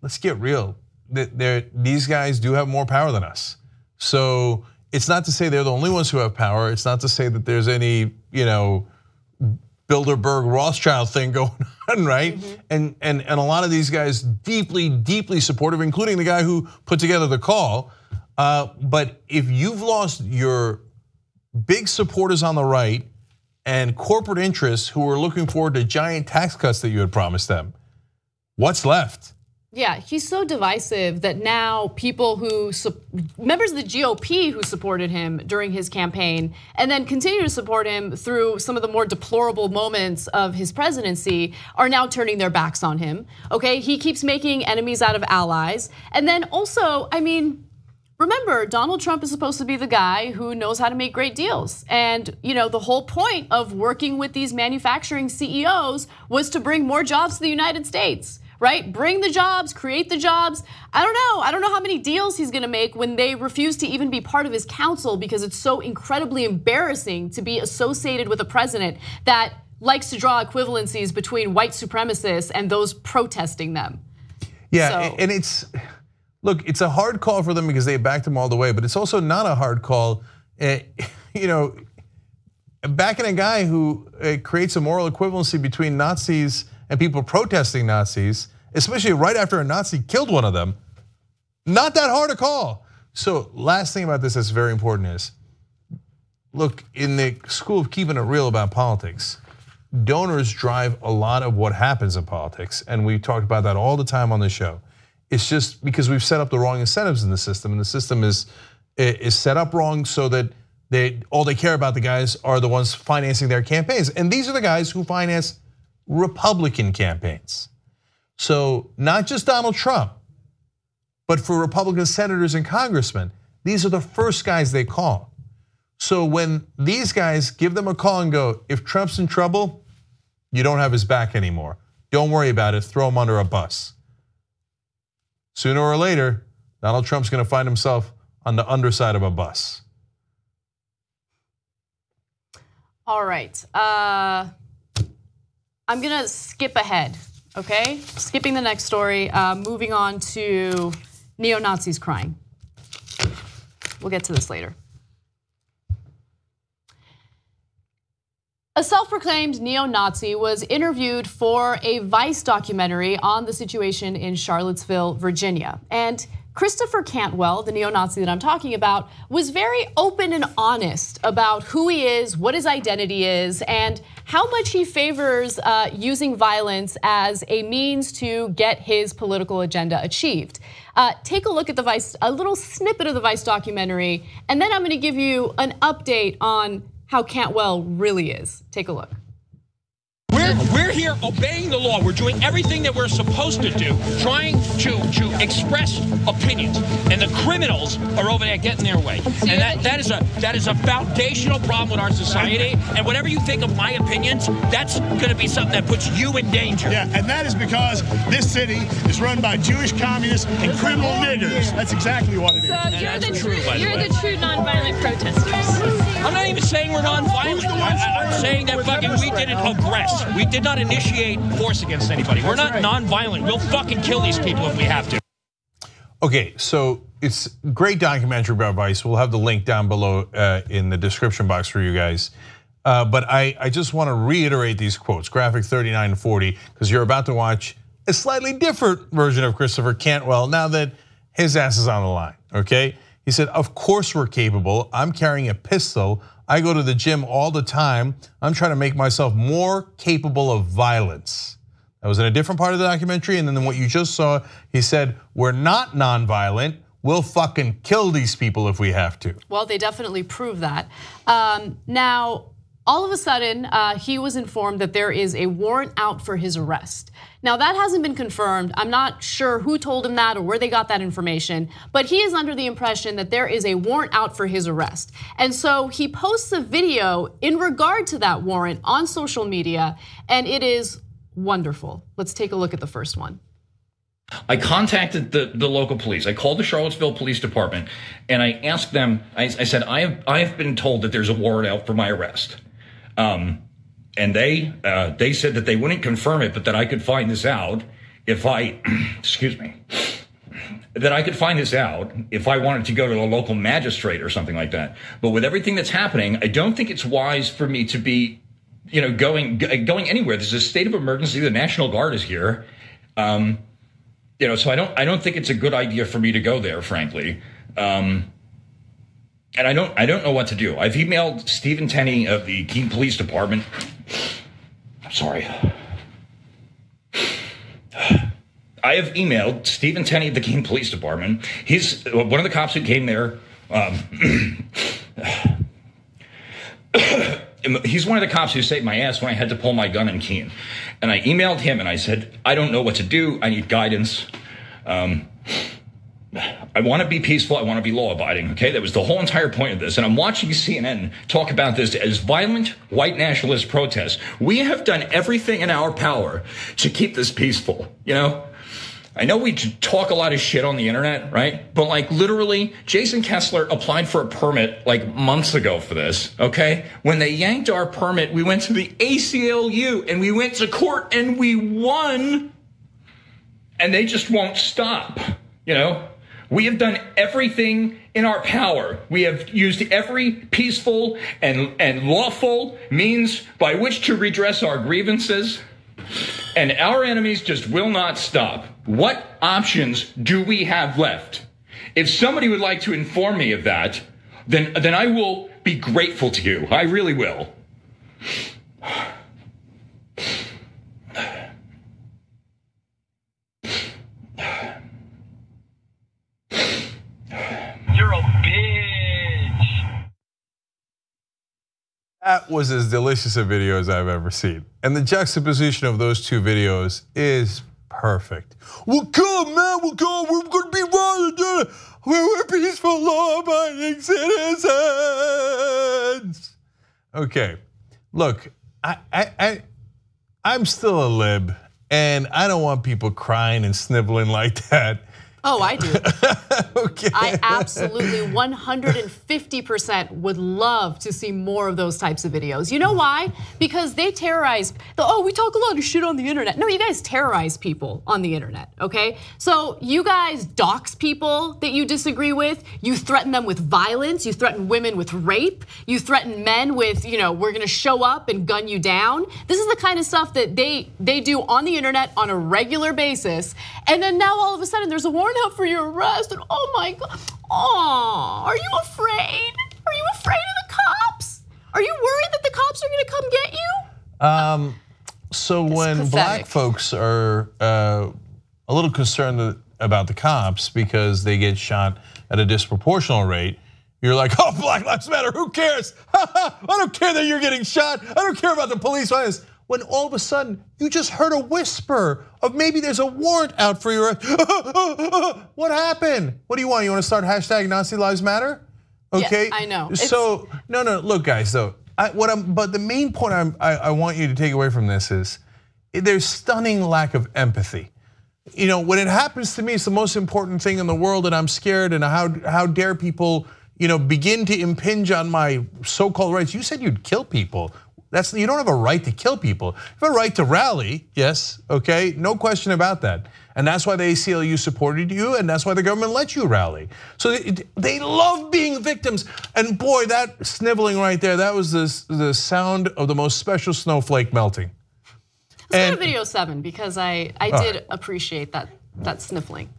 let's get real, these guys do have more power than us. So it's not to say they're the only ones who have power. It's not to say that there's any, Bilderberg Rothschild thing going on, right? And a lot of these guys deeply supportive, including the guy who put together the call. But if you've lost your big supporters on the right and corporate interests who are looking forward to giant tax cuts that you had promised them, what's left? Yeah, he's so divisive that now people members of the GOP who supported him during his campaign and then continue to support him through some of the more deplorable moments of his presidency are now turning their backs on him. Okay, he keeps making enemies out of allies. And then also, remember, Donald Trump is supposed to be the guy who knows how to make great deals. And the whole point of working with these manufacturing CEOs was to bring more jobs to the United States. Right? Bring the jobs, create the jobs. I don't know how many deals he's gonna make when they refuse to even be part of his council because it's so incredibly embarrassing to be associated with a president that likes to draw equivalencies between white supremacists and those protesting them. Yeah, and it's a hard call for them because they backed him all the way, but it's also not a hard call. Backing a guy who creates a moral equivalency between Nazis and people protesting Nazis, especially right after a Nazi killed one of them, not that hard a call. So last thing about this that's very important is, look, in the school of keeping it real about politics, donors drive a lot of what happens in politics, and we talked about that all the time on the show. It's just because we've set up the wrong incentives in the system, and the system is set up wrong so that all they care about, the guys, are the ones financing their campaigns. And these are the guys who finance Republican campaigns. So not just Donald Trump, but for Republican senators and congressmen, these are the first guys they call. So when these guys give them a call and go, if Trump's in trouble, you don't have his back anymore. Don't worry about it, throw him under a bus. Sooner or later, Donald Trump's gonna find himself on the underside of a bus. All right. I'm gonna skip ahead, okay? Skipping the next story, moving on to neo-Nazis crying. We'll get to this later. A self-proclaimed neo-Nazi was interviewed for a Vice documentary on the situation in Charlottesville, Virginia. And Christopher Cantwell, the neo-Nazi that I'm talking about, was very open and honest about who he is, what his identity is, and how much he favors using violence as a means to get his political agenda achieved. Take a look at the Vice, a little snippet of the Vice documentary, and then I'm gonna give you an update on how Cantwell really is. Take a look. We're here obeying the law. We're doing everything that we're supposed to do, trying to express opinions. And the criminals are over there getting their way. And that is a foundational problem with our society. And whatever you think of my opinions, that's going to be something that puts you in danger. Yeah, and that is because this city is run by Jewish communists and criminal niggers. That's exactly what it is. So you're the true nonviolent protesters. I'm not even saying we're nonviolent. I'm saying that we didn't aggress. We did not initiate force against anybody. We're not nonviolent. We'll fucking kill these people if we have to. Okay, so it's a great documentary about Vice. We'll have the link down below in the description box for you guys. But I just want to reiterate these quotes, graphic 39 and 40, because you're about to watch a slightly different version of Christopher Cantwell now that his ass is on the line, okay? He said, of course we're capable. I'm carrying a pistol. I go to the gym all the time. I'm trying to make myself more capable of violence. That was in a different part of the documentary. And then what you just saw, he said, we're not nonviolent. We'll fucking kill these people if we have to. Well, they definitely prove that. Now, all of a sudden, he was informed that there is a warrant out for his arrest. Now, that hasn't been confirmed. I'm not sure who told him that or where they got that information, but he is under the impression that there is a warrant out for his arrest. And so he posts a video in regard to that warrant on social media, and it is wonderful. Let's take a look at the first one. I contacted the local police. I called the Charlottesville Police Department, and I asked them, I said, I have been told that there's a warrant out for my arrest. And they said that they wouldn't confirm it, but that I could find this out if I, excuse me, that I could find this out if I wanted to go to a local magistrate or something like that. But with everything that's happening, I don't think it's wise for me to be, going anywhere. There's a state of emergency. The National Guard is here. So I don't think it's a good idea for me to go there, frankly. And I don't know what to do. I've emailed Stephen Tenney of the Keene Police Department. I'm sorry. I have emailed Stephen Tenney of the Keene Police Department. He's one of the cops who came there. He's one of the cops who saved my ass when I had to pull my gun in Keene. And I emailed him and I said, I don't know what to do. I need guidance. I want to be peaceful. I want to be law-abiding, okay? That was the whole entire point of this. And I'm watching CNN talk about this as violent white nationalist protests. We have done everything in our power to keep this peaceful, I know we talk a lot of shit on the internet, right? But like literally, Jason Kessler applied for a permit like months ago for this, okay? When they yanked our permit, we went to the ACLU and we went to court and we won. And they just won't stop, We have done everything in our power. We have used every peaceful and lawful means by which to redress our grievances. And our enemies just will not stop. What options do we have left? If somebody would like to inform me of that, then I will be grateful to you. I really will. You're a bitch. That was as delicious a video as I've ever seen. And the juxtaposition of those two videos is perfect. We'll come, man, we'll go. We're gonna be violent. We're peaceful, law-abiding citizens. Okay, look, I'm still a lib, and I don't want people crying and sniveling like that. Oh, I do. Okay. I absolutely 150% would love to see more of those types of videos. You know why? Because they terrorize, we talk a lot of shit on the internet. No, you guys terrorize people on the internet, okay? So you guys dox people that you disagree with. You threaten them with violence. You threaten women with rape. You threaten men with, we're gonna show up and gun you down. This is the kind of stuff that they do on the internet on a regular basis. And then now all of a sudden there's a warrant out for your arrest, and oh my God, are you afraid? Are you afraid of the cops? Are you worried that the cops are gonna come get you? So when black folks are a little concerned about the cops because they get shot at a disproportional rate, you're like, oh, Black Lives Matter, who cares? I don't care that you're getting shot. I don't care about the police violence. When all of a sudden, you just heard a whisper of maybe there's a warrant out for your arrest. What happened? What do you want? You want to start hashtag Nazi Lives Matter? Okay, yeah, I know. So no, look, guys. Though, but the main point I want you to take away from this is there's stunning lack of empathy. When it happens to me, it's the most important thing in the world, and I'm scared. And how dare people, begin to impinge on my so-called rights? You said you'd kill people. You don't have a right to kill people. You have a right to rally, yes, okay, no question about that. And that's why the ACLU supported you, and that's why the government let you rally. So they love being victims. And boy, that sniveling right there, that was the sound of the most special snowflake melting. Let's go to video 7 because I did appreciate that sniffling.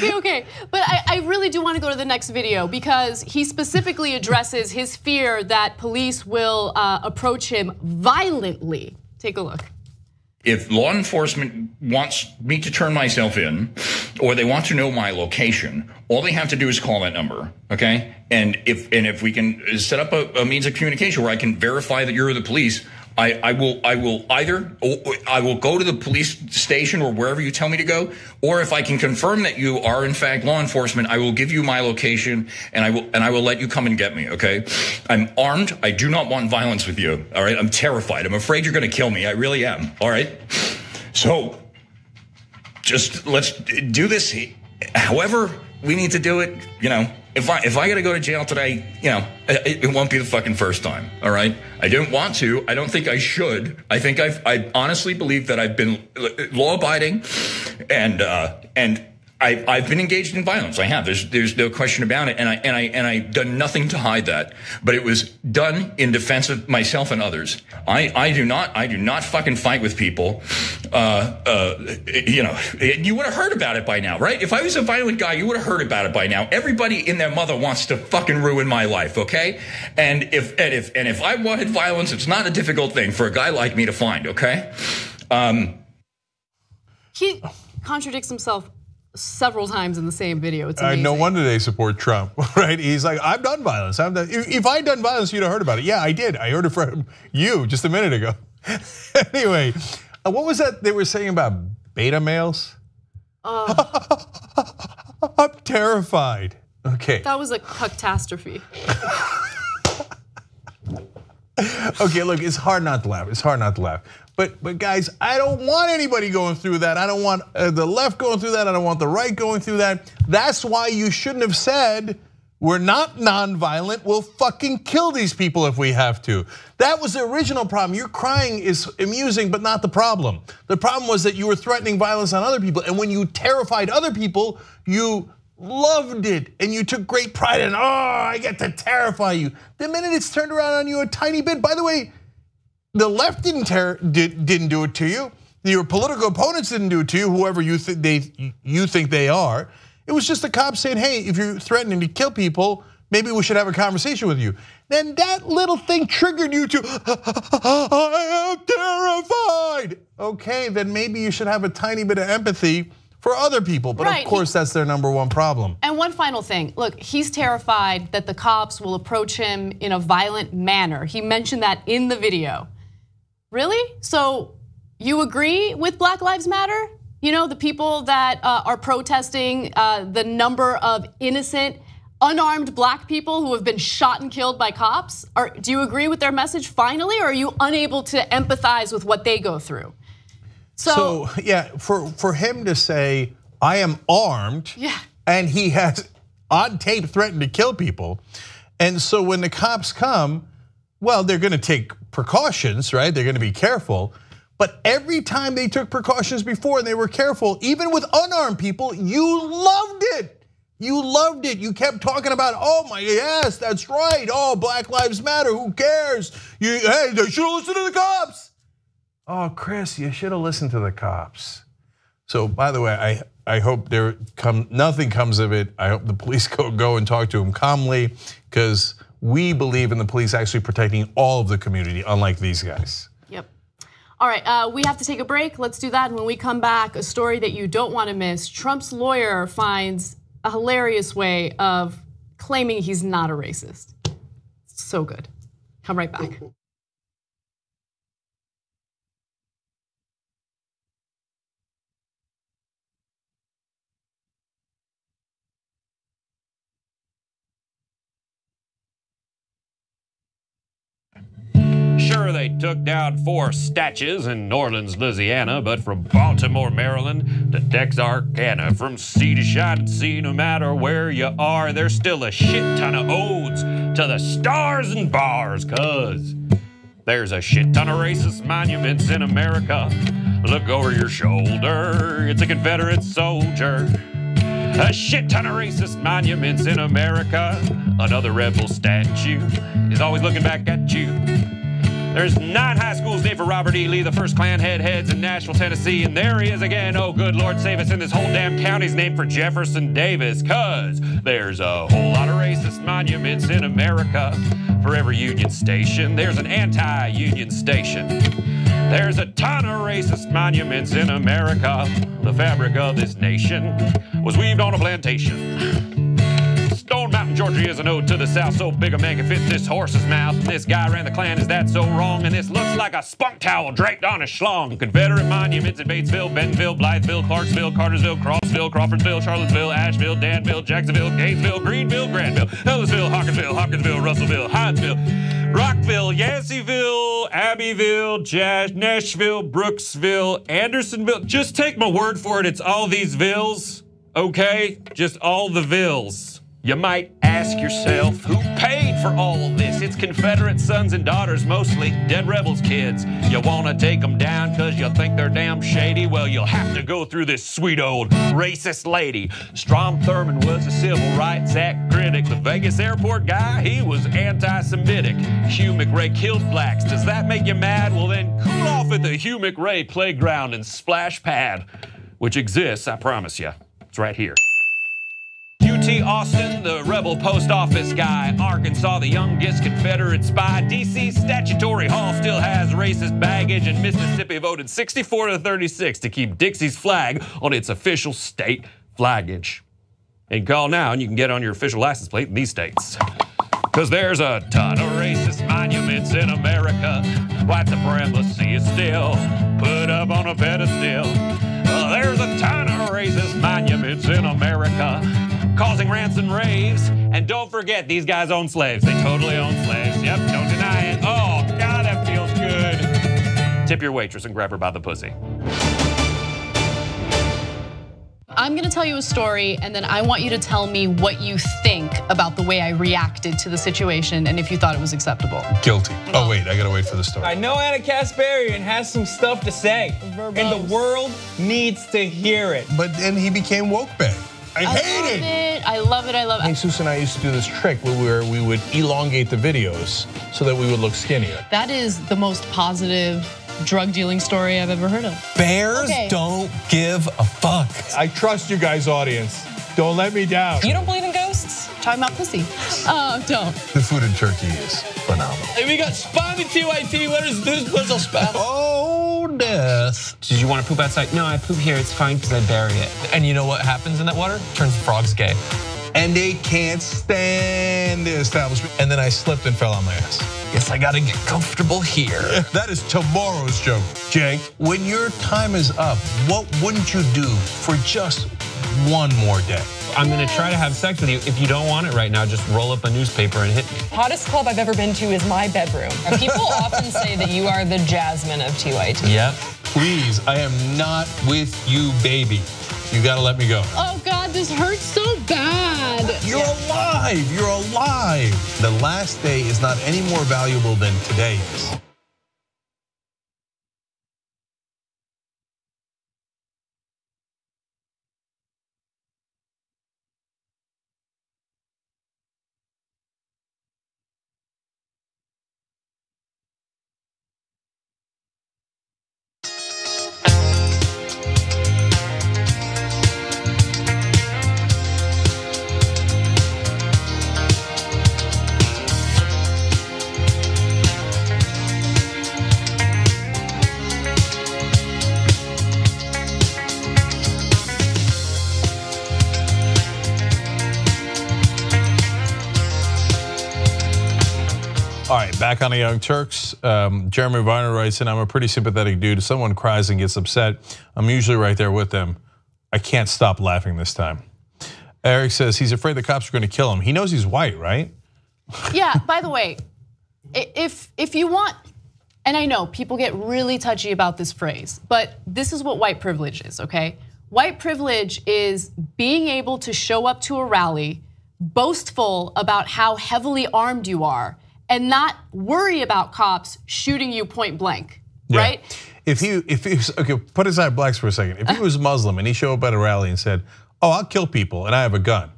Okay. But I really do want to go to the next video because he specifically addresses his fear that police will approach him violently. Take a look. If law enforcement wants me to turn myself in, or they want to know my location, all they have to do is call that number, okay? And if we can set up a means of communication where I can verify that you're the police, I will go to the police station or wherever you tell me to go, or if I can confirm that you are in fact law enforcement, I will give you my location and I will let you come and get me, okay? I'm armed. I do not want violence with you, all right? I'm terrified. I'm afraid you're going to kill me. I really am, all right? So just let's do this however we need to do it, you know. If I got to go to jail today, you know, it won't be the fucking first time, all right? I didn't want to. I don't think I should. I think I honestly believe that I've been law-abiding and I've been engaged in violence. I have. There's no question about it, and I've done nothing to hide that. But it was done in defense of myself and others. I do not fucking fight with people. You know, you would have heard about it by now, right? If I was a violent guy, you would have heard about it by now. Everybody in their mother wants to fucking ruin my life, okay? And if I wanted violence, it's not a difficult thing for a guy like me to find, okay? He contradicts himself several times in the same video. It's amazing. No wonder they support Trump, right? He's like, I've done violence. If I'd done violence, you'd have heard about it. Yeah, I did. I heard it from you just a minute ago. Anyway, what was that they were saying about beta males? I'm terrified. Okay. That was a catastrophe. Okay, look, it's hard not to laugh. It's hard not to laugh. But guys, I don't want anybody going through that. I don't want the left going through that. I don't want the right going through that. That's why you shouldn't have said, we're not nonviolent. We'll fucking kill these people if we have to. That was the original problem. Your crying is amusing, but not the problem. The problem was that you were threatening violence on other people. And when you terrified other people, you loved it. And you took great pride in, oh, I get to terrify you. The minute it's turned around on you a tiny bit, by the way, the left didn't do it to you. Your political opponents didn't do it to you, whoever you think they are. It was just the cops saying, hey, if you're threatening to kill people, maybe we should have a conversation with you. Then that little thing triggered you to, I am terrified. Okay, then maybe you should have a tiny bit of empathy for other people. But right. Of course, that's their #1 problem. And one final thing, look, he's terrified that the cops will approach him in a violent manner. He mentioned that in the video. Really? So you agree with Black Lives Matter? You know, the people that are protesting the number of innocent, unarmed black people who have been shot and killed by cops? Do you agree with their message finally, or are you unable to empathize with what they go through? So yeah, for him to say, I am armed, yeah, and he has on tape threatened to kill people. And so when the cops come, well, they're gonna take precautions, right? They're gonna be careful. But every time they took precautions before and they were careful, even with unarmed people, you loved it. You loved it. You kept talking about, oh my, yes, that's right. Oh, Black Lives Matter, who cares? Hey, they should have listened to the cops. Oh, Chris, you should have listened to the cops. So by the way, I hope nothing comes of it. I hope the police go and talk to him calmly, because we believe in the police actually protecting all of the community, unlike these guys. Yep. All right, we have to take a break. Let's do that. And when we come back, a story that you don't want to miss. Trump's lawyer finds a hilarious way of claiming he's not a racist. So good. Come right back. Sure, they took down 4 statues in New Orleans, Louisiana, but from Baltimore, Maryland to Texarkana, from sea to shining sea, no matter where you are, there's still a shit ton of odes to the stars and bars, cause there's a shit ton of racist monuments in America. Look over your shoulder, it's a Confederate soldier. A shit ton of racist monuments in America. Another rebel statue is always looking back at you. There's 9 high schools named for Robert E. Lee, the first Klan heads in Nashville, Tennessee. And there he is again. Oh, good Lord save us. And this whole damn county's named for Jefferson Davis. Cause there's a whole lot of racist monuments in America. For every Union station, there's an anti-Union station. There's a ton of racist monuments in America. The fabric of this nation was weaved on a plantation. Stone Mountain, Georgia is an ode to the South. So big a man can fit this horse's mouth. And this guy ran the Klan, is that so wrong? And this looks like a spunk towel draped on a schlong. Confederate monuments in Batesville, Bentonville, Blytheville, Clarksville, Cartersville, Crossville, Crawfordsville, Charlottesville, Asheville, Danville, Jacksonville, Gainesville, Greenville, Granville, Ellisville, Hawkinsville, Russellville, Hyattsville, Rockville, Yanceyville, Abbeville, Nashville, Brooksville, Andersonville. Just take my word for it, it's all these villes, okay? Just all the villes. You might ask yourself, who paid for all of this? It's Confederate sons and daughters, mostly dead rebels kids. You want to take them down because you think they're damn shady? Well, you'll have to go through this sweet old racist lady. Strom Thurmond was a Civil Rights Act critic. The Vegas airport guy, he was anti-Semitic. Hugh McRae killed blacks. Does that make you mad? Well, then cool off at the Hugh McRae playground and splash pad, which exists, I promise you. It's right here. UT Austin, the rebel post office guy. Arkansas, the youngest Confederate spy. DC Statutory Hall still has racist baggage. And Mississippi voted 64-36 to keep Dixie's flag on its official state flaggage. And call now and you can get on your official license plate in these states. Cause there's a ton of racist monuments in America. White supremacy is still put up on a pedestal. There's a ton of racist monuments in America, causing rants and raves. And don't forget, these guys own slaves. They totally own slaves. Yep, don't deny it. Oh, God, that feels good. Tip your waitress and grab her by the pussy. I'm gonna tell you a story, and then I want you to tell me what you think about the way I reacted to the situation and if you thought it was acceptable. Guilty. Oh, wait, I gotta wait for the story. I know Anna Kasparian has some stuff to say, and the world needs to hear it. But then he became woke bang. I hate it. I love it. Jesus and I used to do this trick where we would elongate the videos so that we would look skinnier. That is the most positive drug dealing story I've ever heard of. Bears don't give a fuck. I trust you guys, audience. Don't let me down. You don't believe in ghosts? Talking about pussy. Oh, don't. The food in Turkey is phenomenal. Hey, we got spotted TYT. What is this puzzle spot? Oh, death. Did you want to poop outside? No, I poop here. It's fine because I bury it. And you know what happens in that water? Turns the frogs gay. And they can't stand the establishment. And then I slipped and fell on my ass. Guess I gotta get comfortable here. That is tomorrow's joke. Jake, when your time is up, what wouldn't you do for just one more day? I'm gonna try to have sex with you. If you don't want it right now, just roll up a newspaper and hit me. Hottest club I've ever been to is my bedroom. People often say that you are the Jasmine of TYT. Yep. Please, I am not with you, baby. You gotta let me go. Oh God, this hurts so bad. You're alive, you're alive. The last day is not any more valuable than today is. All right, back on the Young Turks. Jeremy Viner writes in, I'm a pretty sympathetic dude. If someone cries and gets upset, I'm usually right there with them. I can't stop laughing this time. Eric says he's afraid the cops are going to kill him. He knows he's white, right? Yeah, by the way, if you want, and I know people get really touchy about this phrase, but this is what white privilege is, okay? White privilege is being able to show up to a rally, boastful about how heavily armed you are, and not worry about cops shooting you point blank, right? If he was, okay, put aside blacks for a second. If he was Muslim and he showed up at a rally and said, oh, I'll kill people and I have a gun.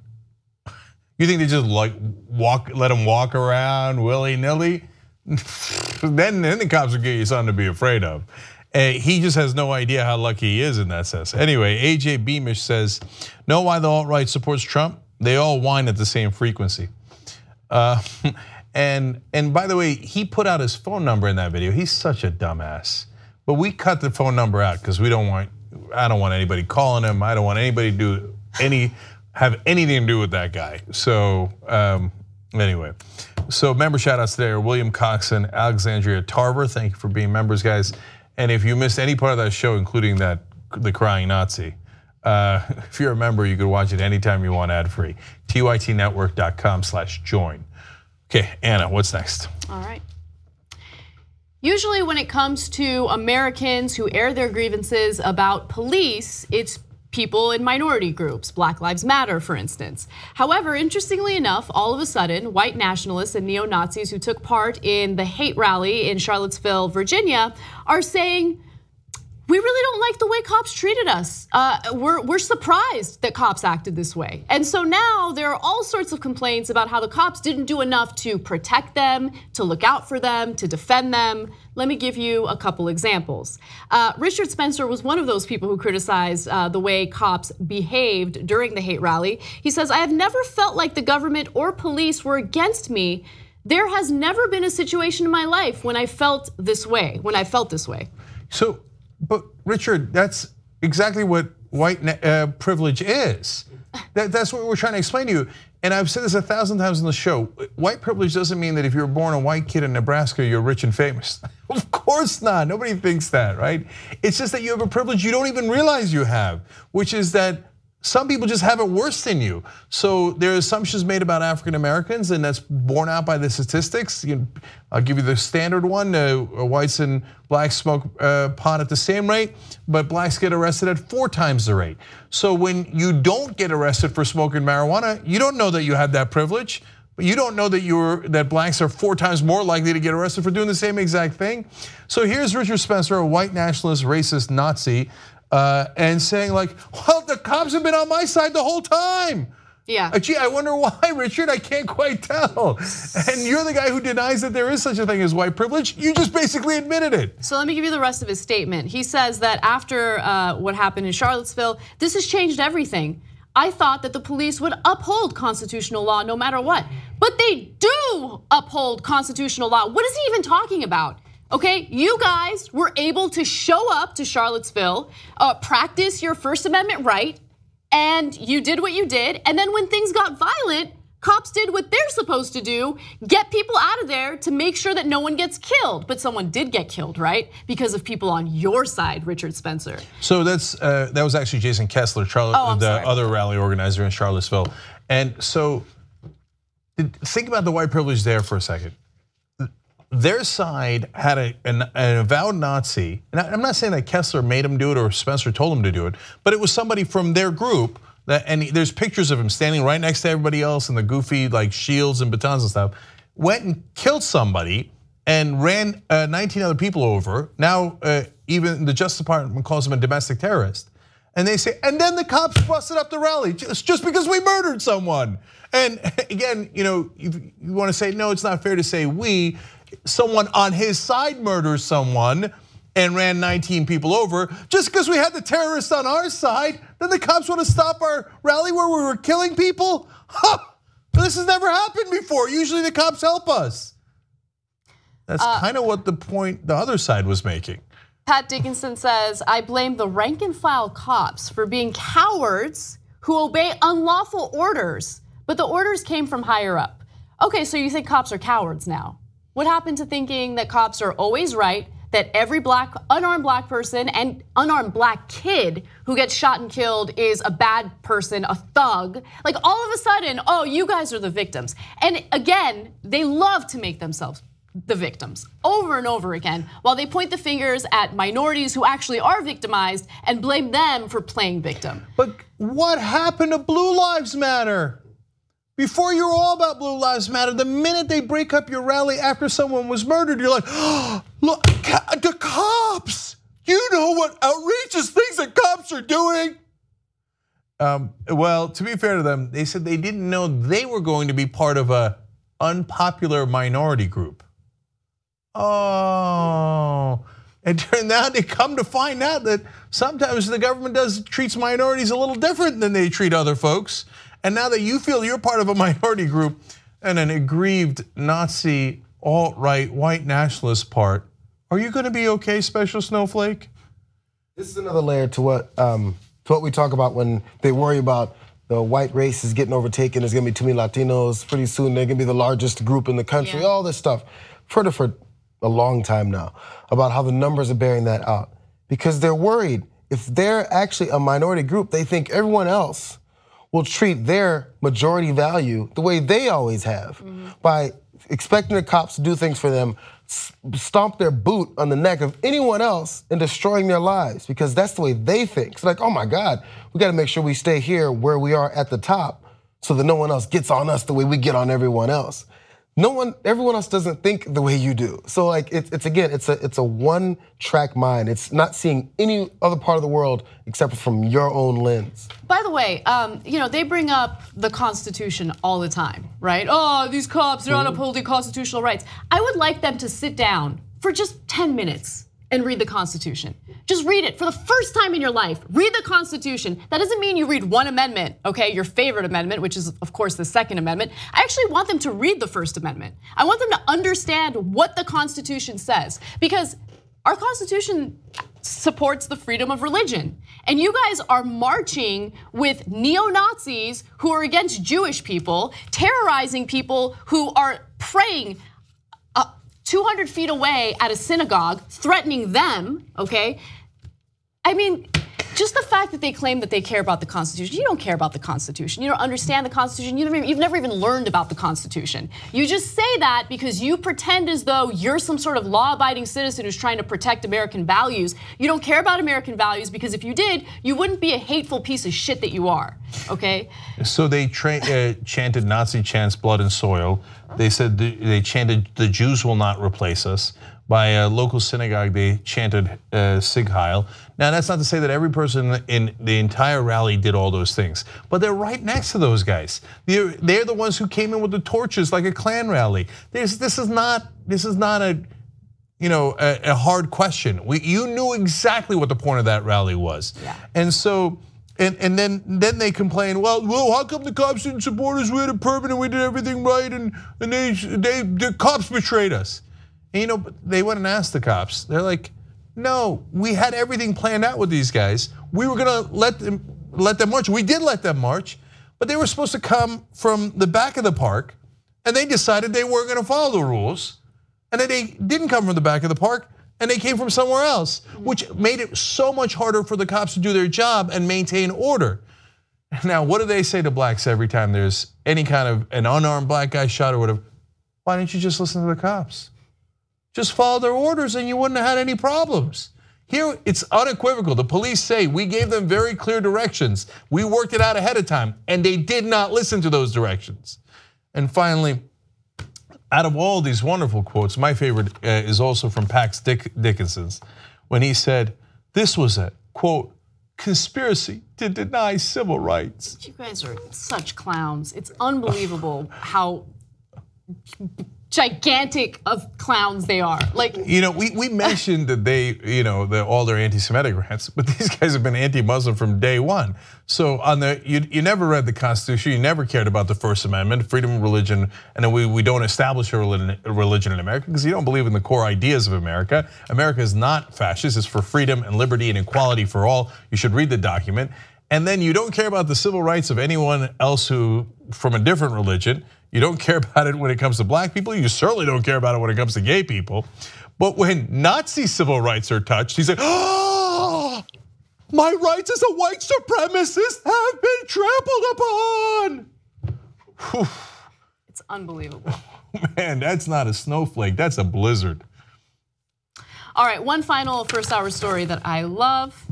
You think they just like let him walk around willy-nilly? then the cops will get you something to be afraid of. He just has no idea how lucky he is in that sense. Anyway, AJ Beamish says, know why the alt-right supports Trump? They all whine at the same frequency. And by the way, he put out his phone number in that video. He's such a dumbass. But we cut the phone number out because I don't want anybody calling him. I don't want anybody to have anything to do with that guy. So anyway, so member shout outs today are William Coxon, Alexandria Tarver. Thank you for being members, guys. And if you missed any part of that show, including the crying Nazi, if you're a member, you can watch it anytime you want ad-free. tytnetwork.com/join. Okay, Anna, what's next? All right. Usually when it comes to Americans who air their grievances about police, it's people in minority groups, Black Lives Matter, for instance. However, interestingly enough, all of a sudden, white nationalists and neo-Nazis who took part in the hate rally in Charlottesville, Virginia, are saying, we really don't like the way cops treated us. We're surprised that cops acted this way. And so now there are all sorts of complaints about how the cops didn't do enough to protect them, to look out for them, to defend them. Let me give you a couple examples. Richard Spencer was one of those people who criticized the way cops behaved during the hate rally. He says, I have never felt like the government or police were against me. There has never been a situation in my life when I felt this way, So, but Richard, that's exactly what white privilege is. That's what we're trying to explain to you. And I've said this 1,000 times on the show. White privilege doesn't mean that if you're born a white kid in Nebraska, you're rich and famous. Of course not, nobody thinks that, right? It's just that you have a privilege you don't even realize you have, which is that some people just have it worse than you. So there are assumptions made about African Americans, and that's borne out by the statistics. I'll give you the standard one, whites and blacks smoke pot at the same rate, but blacks get arrested at 4 times the rate. So when you don't get arrested for smoking marijuana, you don't know that you have that privilege, but you don't know that blacks are 4 times more likely to get arrested for doing the same exact thing. So here's Richard Spencer, a white nationalist, racist Nazi, and saying like, well, the cops have been on my side the whole time. Yeah. Gee, I wonder why, Richard, I can't quite tell. And you're the guy who denies that there is such a thing as white privilege. You just basically admitted it. So let me give you the rest of his statement. He says that after what happened in Charlottesville, this has changed everything. I thought that the police would uphold constitutional law no matter what, but they do uphold constitutional law. What is he even talking about? Okay, you guys were able to show up to Charlottesville, practice your First Amendment right, and you did what you did. And then when things got violent, cops did what they're supposed to do, get people out of there to make sure that no one gets killed. But someone did get killed, right? Because of people on your side, Richard Spencer. So that was actually Jason Kessler, the other rally organizer in Charlottesville. And so think about the white privilege there for a second. Their side had an avowed Nazi, and I'm not saying that Kessler made him do it or Spencer told him to do it, but it was somebody from their group, and there's pictures of him standing right next to everybody else in the goofy like shields and batons and stuff, went and killed somebody and ran 19 other people over. Now even the Justice Department calls him a domestic terrorist. And they say, and then the cops busted up the rally just because we murdered someone. And again, you want to say, no, it's not fair to say someone on his side murders someone and ran 19 people over. Just because we had the terrorists on our side, then the cops want to stop our rally where we were killing people? Huh, this has never happened before. Usually the cops help us. That's kind of what the other side was making. Pat Dickinson says, I blame the rank and file cops for being cowards who obey unlawful orders, but the orders came from higher up. Okay, so you think cops are cowards now. What happened to thinking that cops are always right, that every unarmed black person and unarmed black kid who gets shot and killed is a bad person, a thug? Like all of a sudden, oh, you guys are the victims. And again, they love to make themselves the victims over and over again, while they point the fingers at minorities who actually are victimized and blame them for playing victim. But what happened to Blue Lives Matter? Before you were all about Blue Lives Matter, the minute they break up your rally after someone was murdered, you're like, oh, look, the cops. You know what outrageous things the cops are doing. Well, to be fair to them, they said they didn't know they were going to be part of an unpopular minority group. Oh, and now they come to find out that sometimes the government treats minorities a little different than they treat other folks. And now that you feel you're part of a minority group and an aggrieved Nazi, alt-right, white nationalist part, are you going to be okay, Special Snowflake? This is another layer to what we talk about when they worry about the white race is getting overtaken. There's going to be too many Latinos. Pretty soon they're going to be the largest group in the country. Yeah. All this stuff. I've heard it for a long time now about how the numbers are bearing that out because they're worried if they're actually a minority group, they think everyone else will treat their majority value the way they always have by expecting the cops to do things for them, stomp their boot on the neck of anyone else and destroying their lives because that's the way they think. It's like, oh my God, we got to make sure we stay here where we are at the top so that no one else gets on us the way we get on everyone else. Everyone else doesn't think the way you do. So like it's a one-track mind. It's not seeing any other part of the world except from your own lens. By the way, they bring up the Constitution all the time, right? Oh, these cops, they're not upholding constitutional rights. I would like them to sit down for just 10 minutes and read the Constitution. Just read it for the first time in your life. Read the Constitution. That doesn't mean you read one amendment, okay, your favorite amendment, which is of course the Second Amendment. I actually want them to read the First Amendment. I want them to understand what the Constitution says because our Constitution supports the freedom of religion. And you guys are marching with neo-Nazis who are against Jewish people, terrorizing people who are praying 200 feet away at a synagogue, threatening them, okay? I mean, just the fact that they claim that they care about the Constitution. You don't care about the Constitution. You don't understand the Constitution. You've never even learned about the Constitution. You just say that because you pretend as though you're some sort of law-abiding citizen who's trying to protect American values. You don't care about American values because if you did, you wouldn't be a hateful piece of shit that you are, okay? So they chanted Nazi chants, blood and soil. They said they chanted, the Jews will not replace us. By a local synagogue, they chanted Sig Heil. Now, that's not to say that every person in the entire rally did all those things, but they're right next to those guys. They're the ones who came in with the torches like a Klan rally. This is not a hard question. You knew exactly what the point of that rally was, and so. And then they complain, well, how come the cops didn't support us? We had a permit and we did everything right, and the cops betrayed us. And but they went and asked the cops. They're like, no, we had everything planned out with these guys. We were gonna let them march. We did let them march, but they were supposed to come from the back of the park, and they decided they weren't gonna follow the rules, and then they didn't come from the back of the park. And they came from somewhere else, which made it so much harder for the cops to do their job and maintain order. Now, what do they say to blacks every time there's any kind of an unarmed black guy shot or whatever? Why didn't you just listen to the cops? Just follow their orders and you wouldn't have had any problems. Here, it's unequivocal. The police say we gave them very clear directions. We worked it out ahead of time, and they did not listen to those directions. And finally, out of all these wonderful quotes, my favorite is also from Pax Dickinson's, when he said, this was a, quote, conspiracy to deny civil rights. You guys are such clowns. It's unbelievable how gigantic of clowns they are. Like, we mentioned that they, all their anti-Semitic rants, but these guys have been anti-Muslim from day one. So you never read the Constitution, you never cared about the First Amendment, freedom of religion, and then we don't establish a religion in America because you don't believe in the core ideas of America. America is not fascist, it's for freedom and liberty and equality for all. You should read the document. And then you don't care about the civil rights of anyone else who from a different religion. You don't care about it when it comes to black people. You certainly don't care about it when it comes to gay people. But when Nazi civil rights are touched, he's like, oh, my rights as a white supremacist have been trampled upon. Whew. It's unbelievable. Man, that's not a snowflake, that's a blizzard. All right, one final first hour story that I love.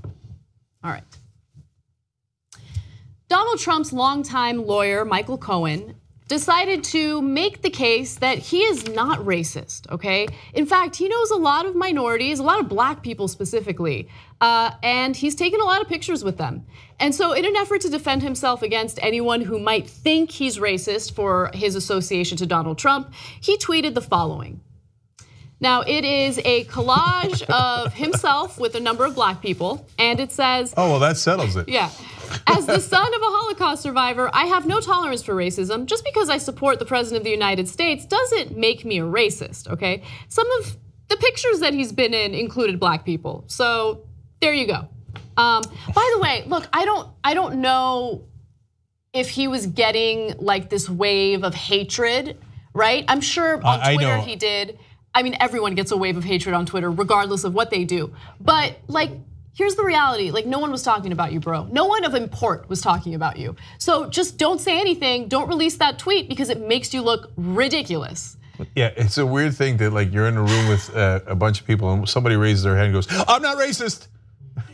All right. Donald Trump's longtime lawyer, Michael Cohen, decided to make the case that he is not racist, okay? In fact, he knows a lot of minorities, a lot of black people specifically, and he's taken a lot of pictures with them. And so in an effort to defend himself against anyone who might think he's racist for his association to Donald Trump, he tweeted the following. Now, it is a collage of himself with a number of black people, and it says, oh, well, that settles it. Yeah. As the son of a Holocaust survivor, I have no tolerance for racism. Just because I support the President of the United States doesn't make me a racist, okay? Some of the pictures that he's been in included black people. So there you go. By the way, look, I don't know if he was getting like this wave of hatred, right? I'm sure on Twitter he did. I mean, everyone gets a wave of hatred on Twitter, regardless of what they do. But like, here's the reality. Like, no one was talking about you, bro. No one of import was talking about you. So just don't say anything. Don't release that tweet because it makes you look ridiculous. Yeah, it's a weird thing that like you're in a room with a bunch of people and somebody raises their hand and goes, "I'm not racist."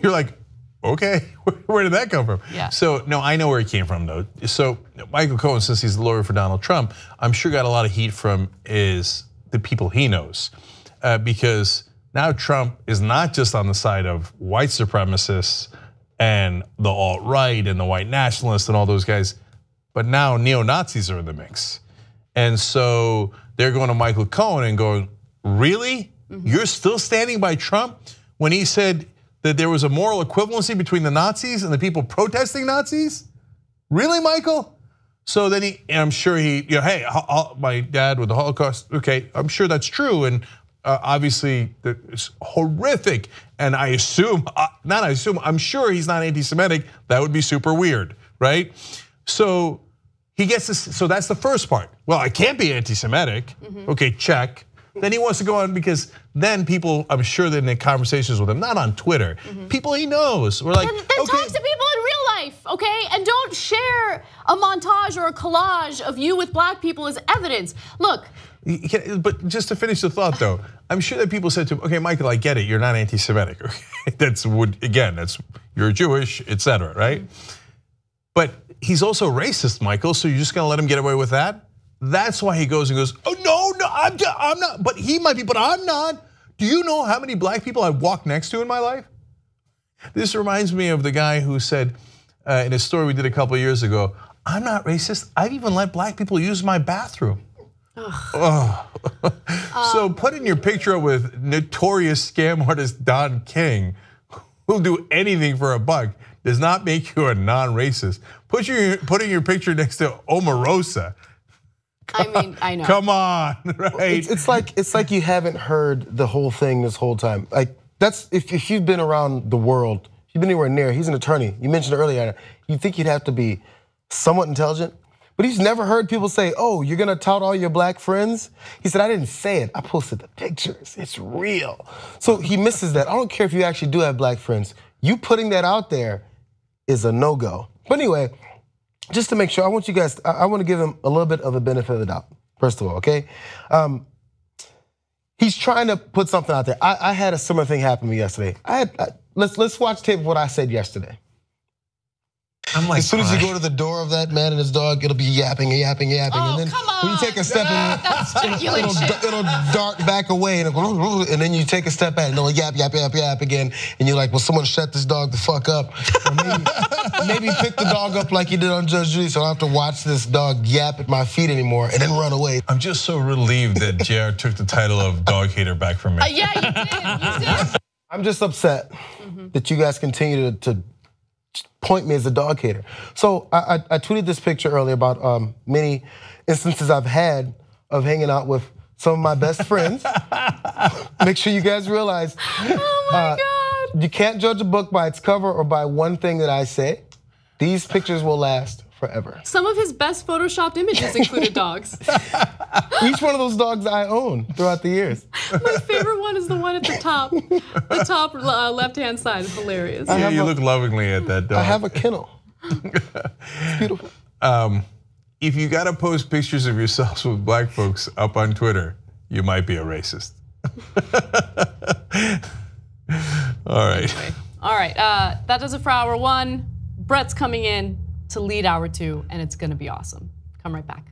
You're like, okay, where did that come from? Yeah. So no, I know where it came from though. So Michael Cohen, since he's the lawyer for Donald Trump, I'm sure got a lot of heat from the people he knows, because now Trump is not just on the side of white supremacists and the alt-right and the white nationalists and all those guys, but now neo-Nazis are in the mix. And so they're going to Michael Cohen and going, really? You're still standing by Trump when he said that there was a moral equivalency between the Nazis and the people protesting Nazis? Really, Michael? So then and I'm sure hey, my dad with the Holocaust, okay, I'm sure that's true. And obviously it's horrific. And I'm sure he's not anti-Semitic. That would be super weird, right? So he gets this, so that's the first part. Well, I can't be anti-Semitic. Okay, check. Then he wants to go on because then people, I'm sure that in the conversations with him, not on Twitter, people he knows were like, then talk to people in real life, okay? And don't share a montage or a collage of you with black people as evidence. Look. But just to finish the thought though, I'm sure that people said to him, okay, Michael, I get it, you're not anti-Semitic. Okay? You're Jewish, etc., right? But he's also racist, Michael, so you're just gonna let him get away with that? That's why he goes and goes, oh no, I'm not, but he might be, but I'm not. Do you know how many black people I've walked next to in my life? This reminds me of the guy who said in a story we did a couple of years ago, I'm not racist, I've even let black people use my bathroom. So putting your picture up with notorious scam artist Don King, who'll do anything for a buck, does not make you a non-racist. Putting your picture next to Omarosa. I mean, I know. Come on, right? It's like you haven't heard the whole thing this whole time. Like that's if you've been around the world, if you've been anywhere near. He's an attorney. You mentioned earlier. You think you'd have to be somewhat intelligent, but he's never heard people say, "Oh, you're gonna tout all your black friends." He said, "I didn't say it. I posted the pictures. It's real." So he misses that. I don't care if you actually do have black friends. You putting that out there is a no-go. But anyway. Just to make sure, I want to give him a little bit of a benefit of the doubt, first of all, okay? He's trying to put something out there. I had a similar thing happen to me yesterday. Let's watch tape of what I said yesterday. I'm like, as soon as you go to the door of that man and his dog, it'll be yapping, Oh, and then when you take a step it'll dart back away, and then you take a step back, and it'll yap again, and you're like, well, someone shut this dog the fuck up. Or maybe pick the dog up like you did on Judge Judy, so I don't have to watch this dog yap at my feet anymore, and then run away. I'm just so relieved that JR took the title of dog hater back from me. Yeah, you did. I'm just upset that you guys continue to point me as a dog hater. So I tweeted this picture earlier about many instances I've had of hanging out with some of my best friends. Make sure you guys realize, oh my God. You can't judge a book by its cover or by one thing that I say. These pictures will last forever. Some of his best photoshopped images included dogs. Each one of those dogs I own throughout the years. My favorite one is the one at the top. The top left-hand side is hilarious. Yeah, you look lovingly at that dog. I have a kennel. It's beautiful. If you gotta post pictures of yourselves with black folks up on Twitter, you might be a racist. All right. Anyway. All right, that does it for hour one. Brett's coming in to lead hour two, and it's gonna be awesome. Come right back.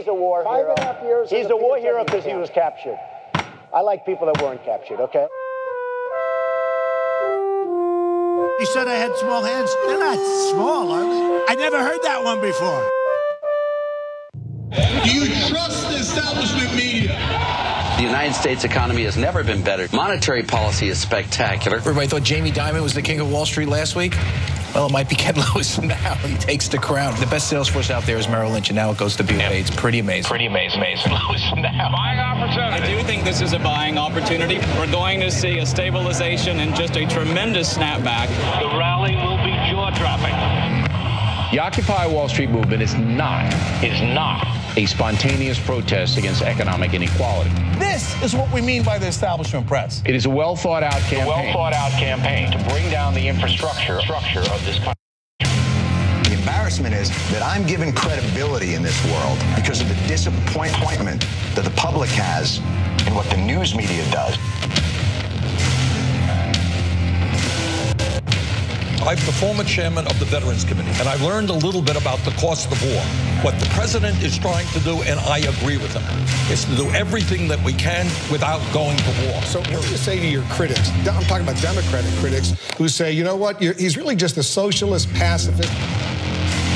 He's a war hero. 5.5 years. He's a war hero because he was captured. I like people that weren't captured, okay? He said I had small hands. They're not small, are they? I never heard that one before. Do you trust the establishment media? The United States economy has never been better. Monetary policy is spectacular. Everybody thought Jamie Dimon was the king of Wall Street last week. Well, it might be Ken Lewis now. He takes the crown. The best sales force out there is Merrill Lynch, and now it goes to BofA. It's pretty amazing. Pretty amazing. Lewis now. Buying opportunity. I do think this is a buying opportunity. We're going to see a stabilization and just a tremendous snapback. The rally will be jaw-dropping. The Occupy Wall Street movement is not a spontaneous protest against economic inequality. This is what we mean by the establishment press. It is a well-thought-out campaign. A well-thought-out campaign to bring down the infrastructure of this country. The embarrassment is that I'm given credibility in this world because of the disappointment that the public has in what the news media does. I'm the former chairman of the Veterans Committee, and I learned a little bit about the cost of war. What the president is trying to do, and I agree with him, is to do everything that we can without going to war. So what do you say to your critics? I'm talking about Democratic critics who say, you know what, he's really just a socialist pacifist.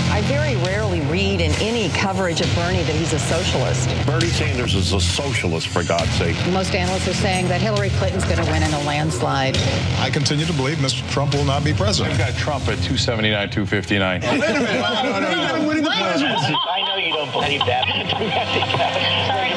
I very rarely read in any coverage of Bernie that he's a socialist. Bernie Sanders is a socialist, for God's sake. Most analysts are saying that Hillary Clinton's going to win in a landslide. I continue to believe Mr. Trump will not be president. We've got Trump at 279, 259. Wait a minute. I'm winning the presidency. I know you don't believe that. Sorry,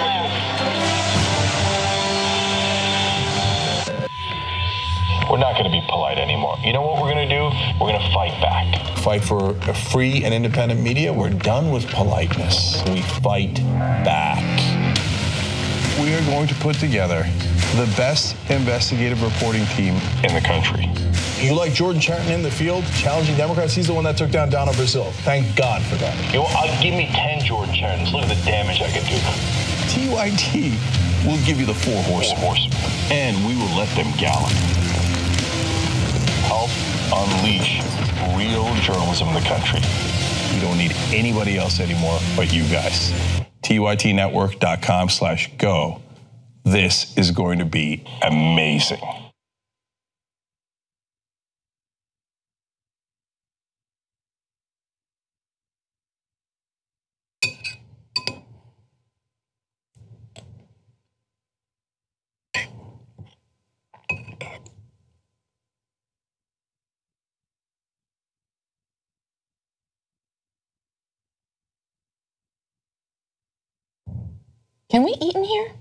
we're not going to be polite anymore. You know what we're going to do? We're going to fight back. Fight for a free and independent media. We're done with politeness. We fight back. We are going to put together the best investigative reporting team in the country. You like Jordan Chariton in the field, challenging Democrats? He's the one that took down Donald Brazil. Thank God for that. You know, give me 10 Jordan Charitons. Look at the damage I could do. TYT will give you the 4 horsemen. And we will let them gallop. Help unleash real journalism in the country. We don't need anybody else anymore but you guys. TYTnetwork.com/go. This is going to be amazing. Can we eat in here?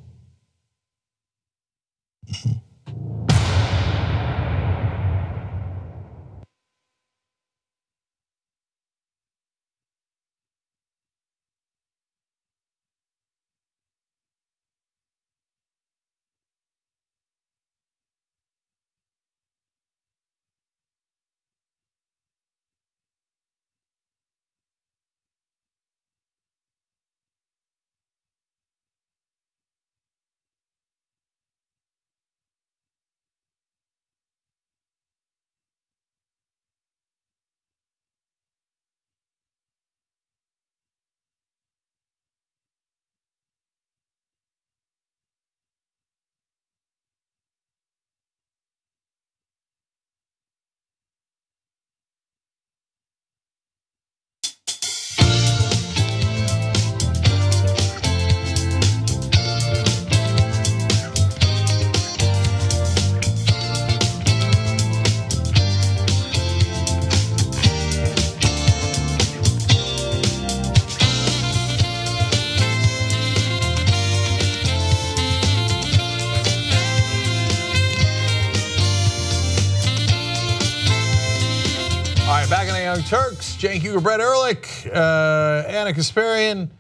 Back in the Young Turks, Cenk Uygur, Brett Ehrlich, Anna Kasparian.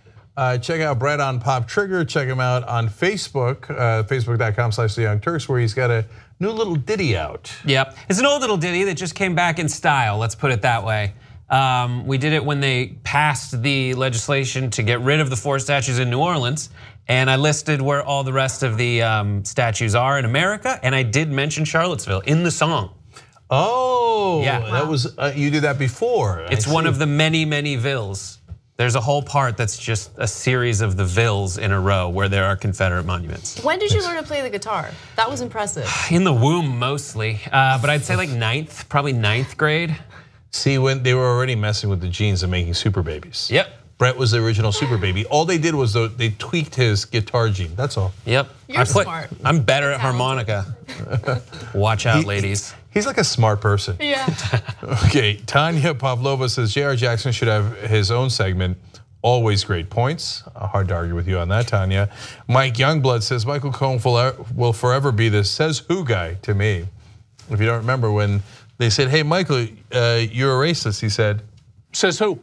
Check out Brett on Pop Trigger. Check him out on Facebook, facebook.com/The Young Turks, where he's got a new little ditty out. Yep, it's an old little ditty that just came back in style, let's put it that way. We did it when they passed the legislation to get rid of the 4 statues in New Orleans. And I listed where all the rest of the statues are in America. And I did mention Charlottesville in the song. Oh, yeah. That was, you did that before. It's one of the many, many villes. There's a whole part that's just a series of the vills in a row where there are Confederate monuments. When did you learn to play the guitar? That was impressive. In the womb mostly, but I'd say like probably ninth grade. See, when they were already messing with the genes and making super babies. Yep. Brett was the original super baby. All they did was they tweaked his guitar gene. That's all. Yep. You're smart. I'm better at harmonica. Watch out, ladies. He's like a smart person. Yeah. Okay, Tanya Pavlova says J.R. Jackson should have his own segment. Always great points. Hard to argue with you on that, Tanya. Mike Youngblood says Michael Cohen will forever be the says who guy to me. If you don't remember when they said, hey, Michael, you're a racist, he said, says who?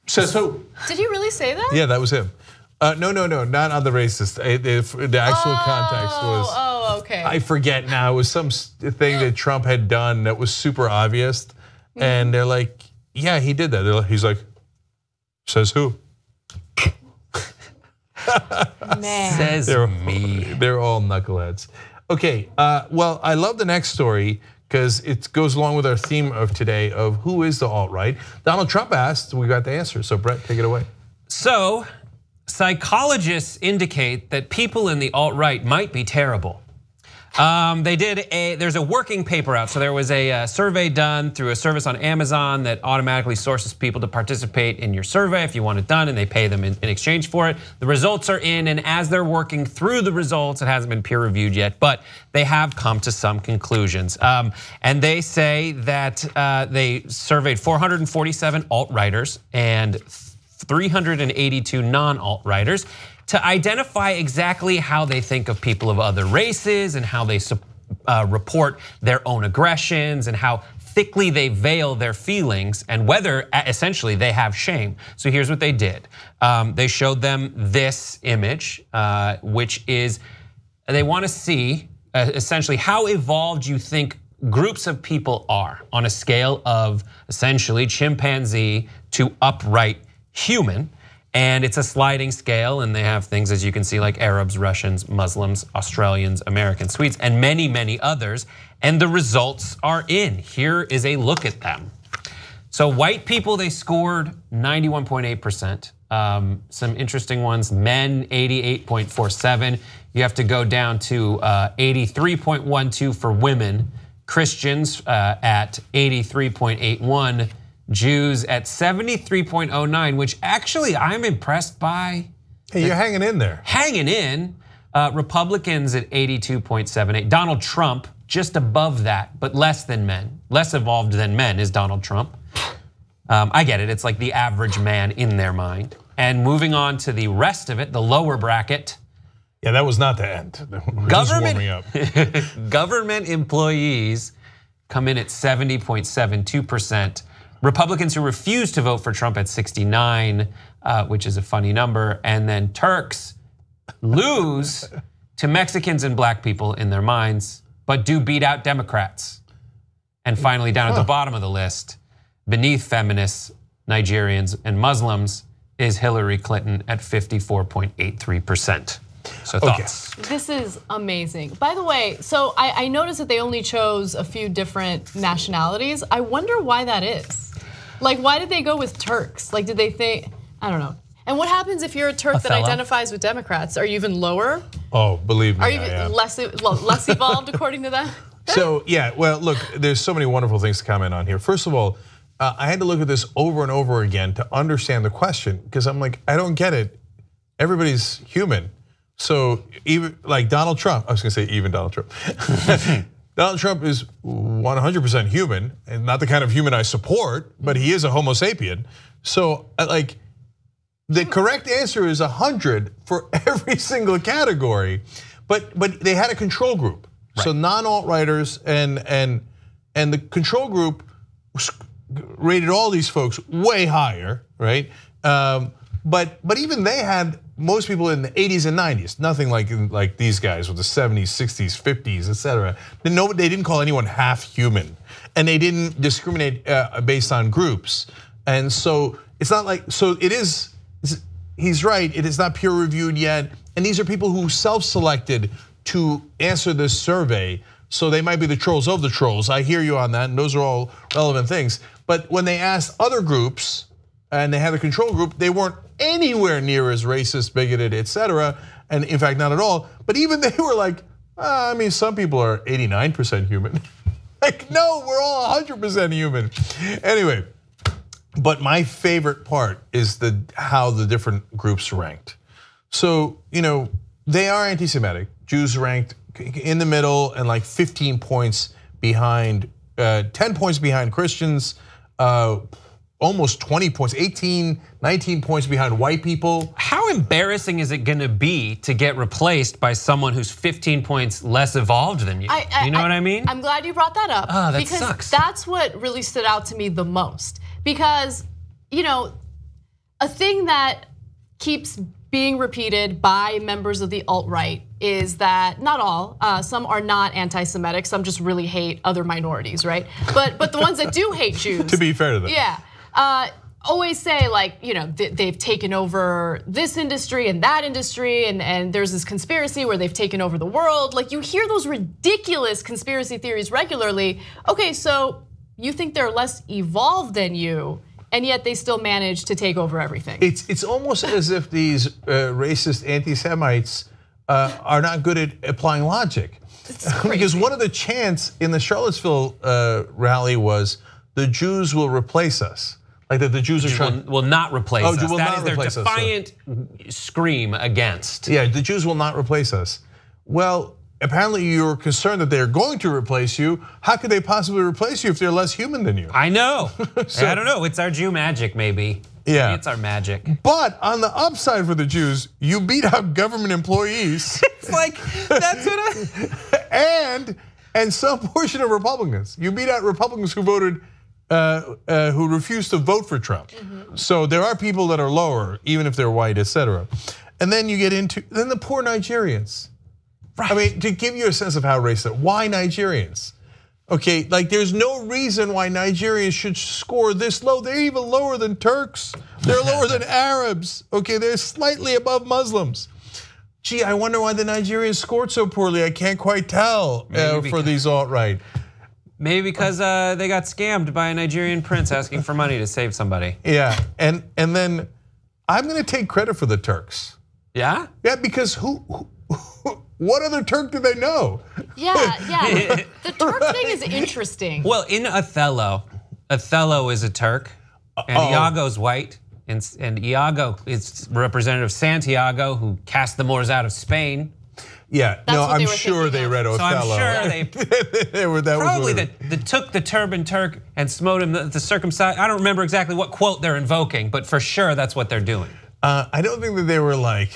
Says who? Did he really say that? Yeah, that was him. No, not on the racist. The actual context was. Oh, okay. I forget now. It was some thing that Trump had done that was super obvious, and they're like, "Yeah, he did that." He's like, "Says who?" Man. Says me. They're all knuckleheads. Okay, well, I love the next story because it goes along with our theme of today of who is the alt-right. Donald Trump asked, we got the answer. So Brett, take it away. So, psychologists indicate that people in the alt-right might be terrible. There's a working paper out. So there was a survey done through a service on Amazon that automatically sources people to participate in your survey if you want it done, and they pay them in exchange for it. The results are in, and as they're working through the results, it hasn't been peer reviewed yet, but they have come to some conclusions. And they say that they surveyed 447 alt-righters and 382 non-alt-righters to identify exactly how they think of people of other races and how they report their own aggressions and how thickly they veil their feelings and whether essentially they have shame. So here's what they did. They showed them this image, which is they want to see essentially how evolved you think groups of people are on a scale of essentially chimpanzee to upright human. And it's a sliding scale, and they have things, as you can see, like Arabs, Russians, Muslims, Australians, Americans, Swedes, and many, many others. And the results are in. Here is a look at them. So white people, they scored 91.8%. Some interesting ones, men 88.47. You have to go down to 83.12 for women. Christians at 83.81. Jews at 73.09, which actually I'm impressed by. Hey, you're hanging in there. Hanging in. Republicans at 82.78. Donald Trump just above that, but less than men. Less evolved than men is Donald Trump. I get it, it's like the average man in their mind. And moving on to the rest of it, the lower bracket. Yeah, that was not the end. We're just warming up. Government employees come in at 70.72%. Republicans who refuse to vote for Trump at 69, which is a funny number. And then Turks lose to Mexicans and black people in their minds, but do beat out Democrats. And finally, down at the bottom of the list, beneath feminists, Nigerians, and Muslims, is Hillary Clinton at 54.83%. So thoughts? This is amazing. By the way, so I noticed that they only chose a few different nationalities. I wonder why that is. Like, why did they go with Turks? Like, did they think, I don't know. And what happens if you're a Turk that identifies with Democrats? Are you even lower? Oh, believe me, Are you less evolved according to that? So yeah, well, look, there's so many wonderful things to comment on here. First of all, I had to look at this over and over again to understand the question because I'm like, I don't get it. Everybody's human. So even like Donald Trump, I was gonna say even Donald Trump. Donald Trump is 100% human, and not the kind of human I support, but he is a Homo sapien. So like, the correct answer is 100 for every single category, but they had a control group. Right. So non-alt-righters and the control group rated all these folks way higher, right? But even they had most people in the 80s and 90s, nothing like these guys with the 70s, 60s, 50s, etc. They didn't call anyone half human, and they didn't discriminate based on groups. And so it's not like, so it is, he's right, it is not peer reviewed yet. And these are people who self-selected to answer this survey. So they might be the trolls of the trolls. I hear you on that, and those are all relevant things. But when they asked other groups, and they had a control group, they weren't anywhere near as racist, bigoted, etc. And in fact, not at all. But even they were like, I mean, some people are 89% human. Like, no, we're all 100% human. Anyway, but my favorite part is how the different groups ranked. So, they are anti-Semitic. Jews ranked in the middle and like 15 points behind, 10 points behind Christians, almost 20 points, 18, 19 points behind white people. How embarrassing is it gonna be to get replaced by someone who's 15 points less evolved than you? You know what I mean? I'm glad you brought that up. Oh, that because sucks. That's what really stood out to me the most. Because, a thing that keeps being repeated by members of the alt-right is that, not all, some are not anti-Semitic, some just really hate other minorities, right? But the ones that do hate Jews. To be fair to them. Yeah. Always say like, they've taken over this industry and that industry, and there's this conspiracy where they've taken over the world. Like, you hear those ridiculous conspiracy theories regularly. Okay, so you think they're less evolved than you, and yet they still manage to take over everything. It's almost as if these racist anti-Semites are not good at applying logic. Because one of the chants in the Charlottesville rally was, the Jews will replace us. Like that the Jews are trying. Will not replace us. Will that not is their replace defiant scream against. Yeah, the Jews will not replace us. Well, apparently you're concerned that they're going to replace you. How could they possibly replace you if they're less human than you? I know. I don't know. It's our Jew magic, maybe. Yeah, it's our magic. But on the upside for the Jews, you beat out government employees. It's like that's what and some portion of Republicans. You beat out Republicans who voted. Who refused to vote for Trump. So there are people that are lower, even if they're white, etc. And then you get into the poor Nigerians. Right. I mean, to give you a sense of how racist, why Nigerians? Okay, like there's no reason why Nigerians should score this low. They're even lower than Turks. They're lower than Arabs. Okay, they're slightly above Muslims. Gee, I wonder why the Nigerians scored so poorly. I can't quite tell for these alt-right. Maybe because they got scammed by a Nigerian prince asking for money to save somebody. Yeah, and then I'm gonna take credit for the Turks. Yeah? Yeah, because what other Turk do they know? Yeah. The Turk thing is interesting. Well, in Othello is a Turk, and Iago's white, and Iago is representative of Santiago, who cast the Moors out of Spain. Yeah, no, I'm sure they read Othello. So I'm sure they probably that took the turban Turk and smote him the circumcised. I don't remember exactly what quote they're invoking, but for sure that's what they're doing. I don't think that they were like,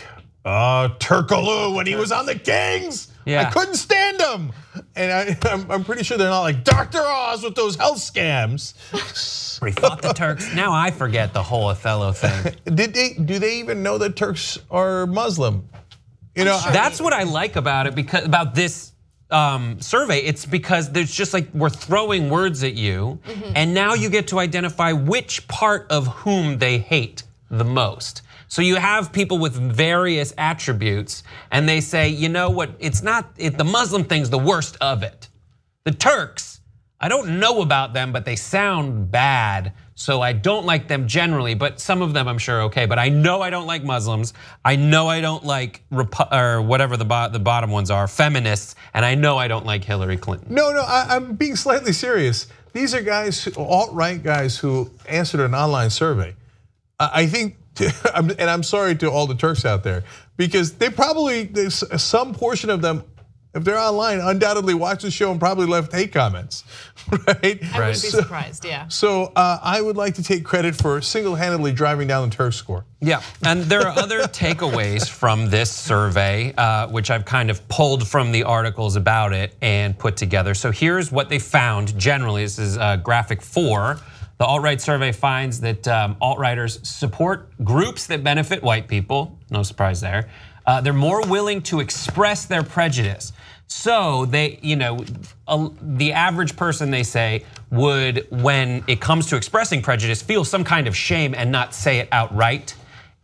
Turkaloo when he was on the Kings. Yeah. I couldn't stand him. And I'm pretty sure they're not like Dr. Oz with those health scams. We fought the Turks. Now I forget the whole Othello thing. Do they even know that Turks are Muslim? That's what I like about it, because about this survey. It's because there's just like we're throwing words at you, and now you get to identify which part of whom they hate the most. So you have people with various attributes, and they say, you know what? It's not the Muslim thing's the worst of it. The Turks, I don't know about them, but they sound bad. So I don't like them generally, but some of them I'm sure okay. But I know I don't like Muslims. I know I don't like or whatever the bottom ones are, feminists, and I know I don't like Hillary Clinton. No, I'm being slightly serious. These are guys, alt-right guys, who answered an online survey. I think, and I'm sorry to all the Turks out there, because there's some portion of them, if they're online, undoubtedly watched the show and probably left hate comments, right? I wouldn't be surprised, yeah. So I would like to take credit for single-handedly driving down the Turks score. Yeah, and there are other takeaways from this survey, which I've kind of pulled from the articles about it and put together. So here's what they found generally. This is graphic 4. The alt-right survey finds that alt-righters support groups that benefit white people. No surprise there. They're more willing to express their prejudice. So they, the average person, they say, would, when it comes to expressing prejudice, feel some kind of shame and not say it outright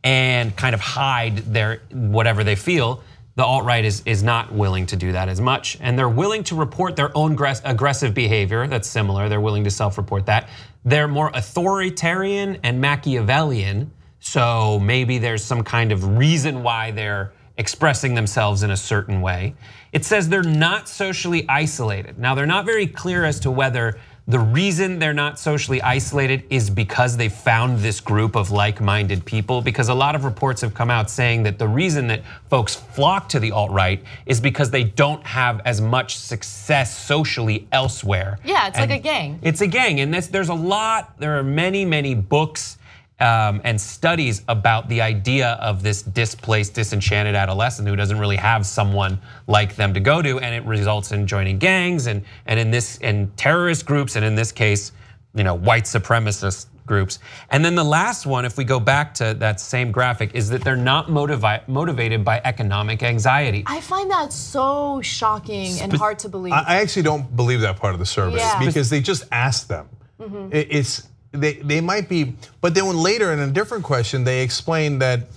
and kind of hide their whatever they feel. The alt-right is not willing to do that as much, and they're willing to report their own aggressive behavior that's similar. They're willing to self-report that. They're more authoritarian and Machiavellian, so maybe there's some kind of reason why they're expressing themselves in a certain way. It says they're not socially isolated. Now, they're not very clear as to whether the reason they're not socially isolated is because they found this group of like-minded people, because a lot of reports have come out saying that the reason that folks flock to the alt-right is because they don't have as much success socially elsewhere. Yeah, it's like a gang. It's a gang, and there are many books and studies about the idea of this displaced, disenchanted adolescent who doesn't really have someone like them to go to, and it results in joining gangs and in terrorist groups, and in this case, white supremacist groups. And then the last one, if we go back to that same graphic, is that they're not motivated by economic anxiety. I find that so shocking and hard to believe. I actually don't believe that part of the survey because they just asked them. They might be, but then when later in a different question, they explain that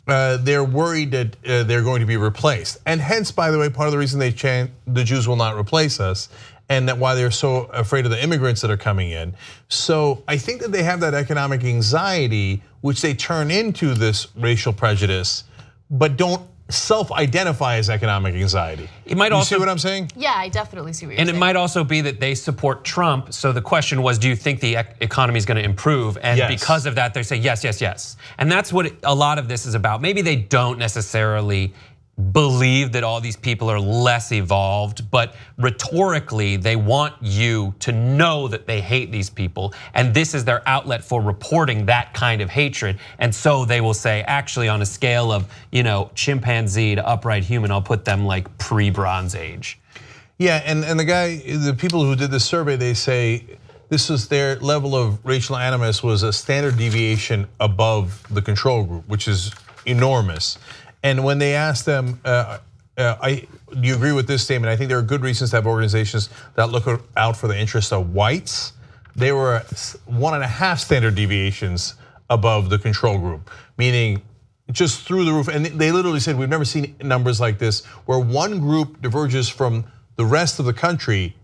they're worried that they're going to be replaced. And hence, by the way, part of the reason they chant the Jews will not replace us, and that why they're so afraid of the immigrants that are coming in. So I think that they have that economic anxiety, which they turn into this racial prejudice, but don't self-identify as economic anxiety. It might also, you see what I'm saying? Yeah, I definitely see what you're saying. And it might also be that they support Trump. So the question was, do you think the economy is going to improve? And because of that, they say yes, yes, yes. And that's what a lot of this is about. Maybe they don't necessarily believe that all these people are less evolved, but rhetorically, they want you to know that they hate these people, and this is their outlet for reporting that kind of hatred. And so they will say, actually, on a scale of chimpanzee to upright human, I'll put them like pre-Bronze Age. Yeah, and the people who did this survey, they say this was their level of racial animus was a standard deviation above the control group, which is enormous. And when they asked them, do you agree with this statement? I think there are good reasons to have organizations that look out for the interests of whites. They were 1.5 standard deviations above the control group, meaning just through the roof. And they literally said, we've never seen numbers like this, where one group diverges from the rest of the country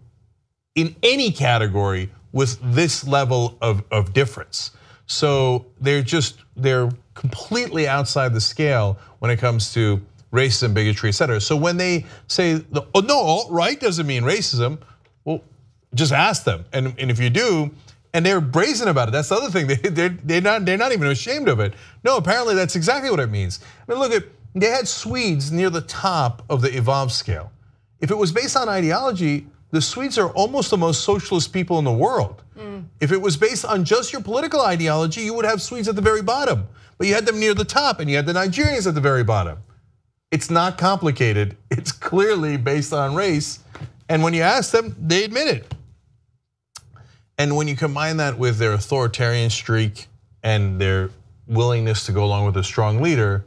in any category with this level of difference. So they're completely outside the scale when it comes to racism, bigotry, et cetera. So when they say, oh no, alt-right doesn't mean racism, well, just ask them. And if you do, and they're brazen about it, that's the other thing, they're not even ashamed of it. No, apparently that's exactly what it means. I mean, look, they had Swedes near the top of the evolved scale. If it was based on ideology, the Swedes are almost the most socialist people in the world. If it was based on just your political ideology, you would have Swedes at the very bottom. But you had them near the top, and you had the Nigerians at the very bottom. It's not complicated. It's clearly based on race. And when you ask them, they admit it. And when you combine that with their authoritarian streak and their willingness to go along with a strong leader,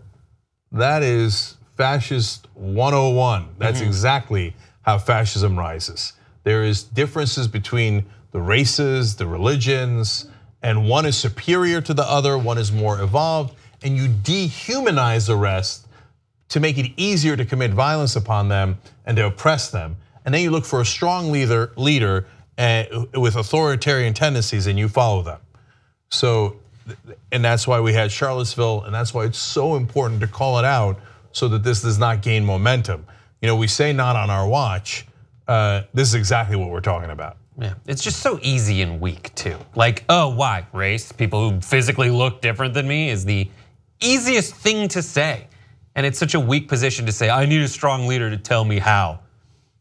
that is fascist 101. That's exactly how fascism rises. There is differences between the races, the religions, and one is superior to the other, one is more evolved, and you dehumanize the rest to make it easier to commit violence upon them and to oppress them. And then you look for a strong leader with authoritarian tendencies and you follow them. So, and that's why we had Charlottesville, and that's why it's so important to call it out so that this does not gain momentum. We say not on our watch. This is exactly what we're talking about. Yeah, it's just so easy and weak too. Like, oh, why? Race, people who physically look different than me is the easiest thing to say. And it's such a weak position to say, I need a strong leader to tell me how.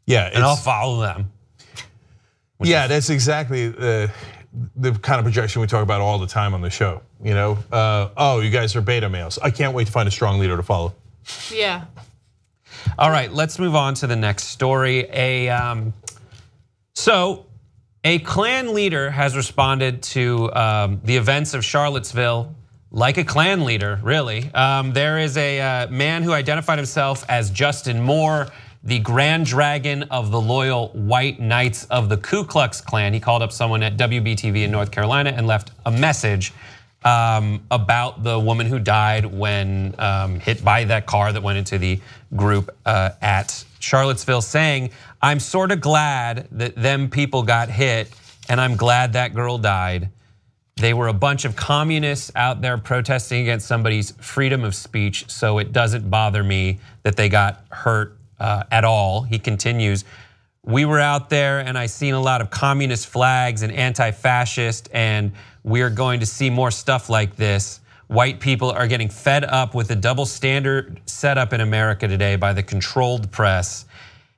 Yeah, and I'll follow them. Yeah, that's exactly the kind of projection we talk about all the time on the show. Oh, you guys are beta males. I can't wait to find a strong leader to follow. Yeah. All right, let's move on to the next story. A Klan leader has responded to the events of Charlottesville like a Klan leader, really. There is a man who identified himself as Justin Moore, the Grand Dragon of the Loyal White Knights of the Ku Klux Klan. He called up someone at WBTV in North Carolina and left a message. about the woman who died when hit by that car that went into the group at Charlottesville, saying, "I'm sort of glad that them people got hit, and I'm glad that girl died. They were a bunch of communists out there protesting against somebody's freedom of speech, so it doesn't bother me that they got hurt at all." He continues, "We were out there and I seen a lot of communist flags and anti-fascist, and we're going to see more stuff like this. White people are getting fed up with the double standard set up in America today by the controlled press."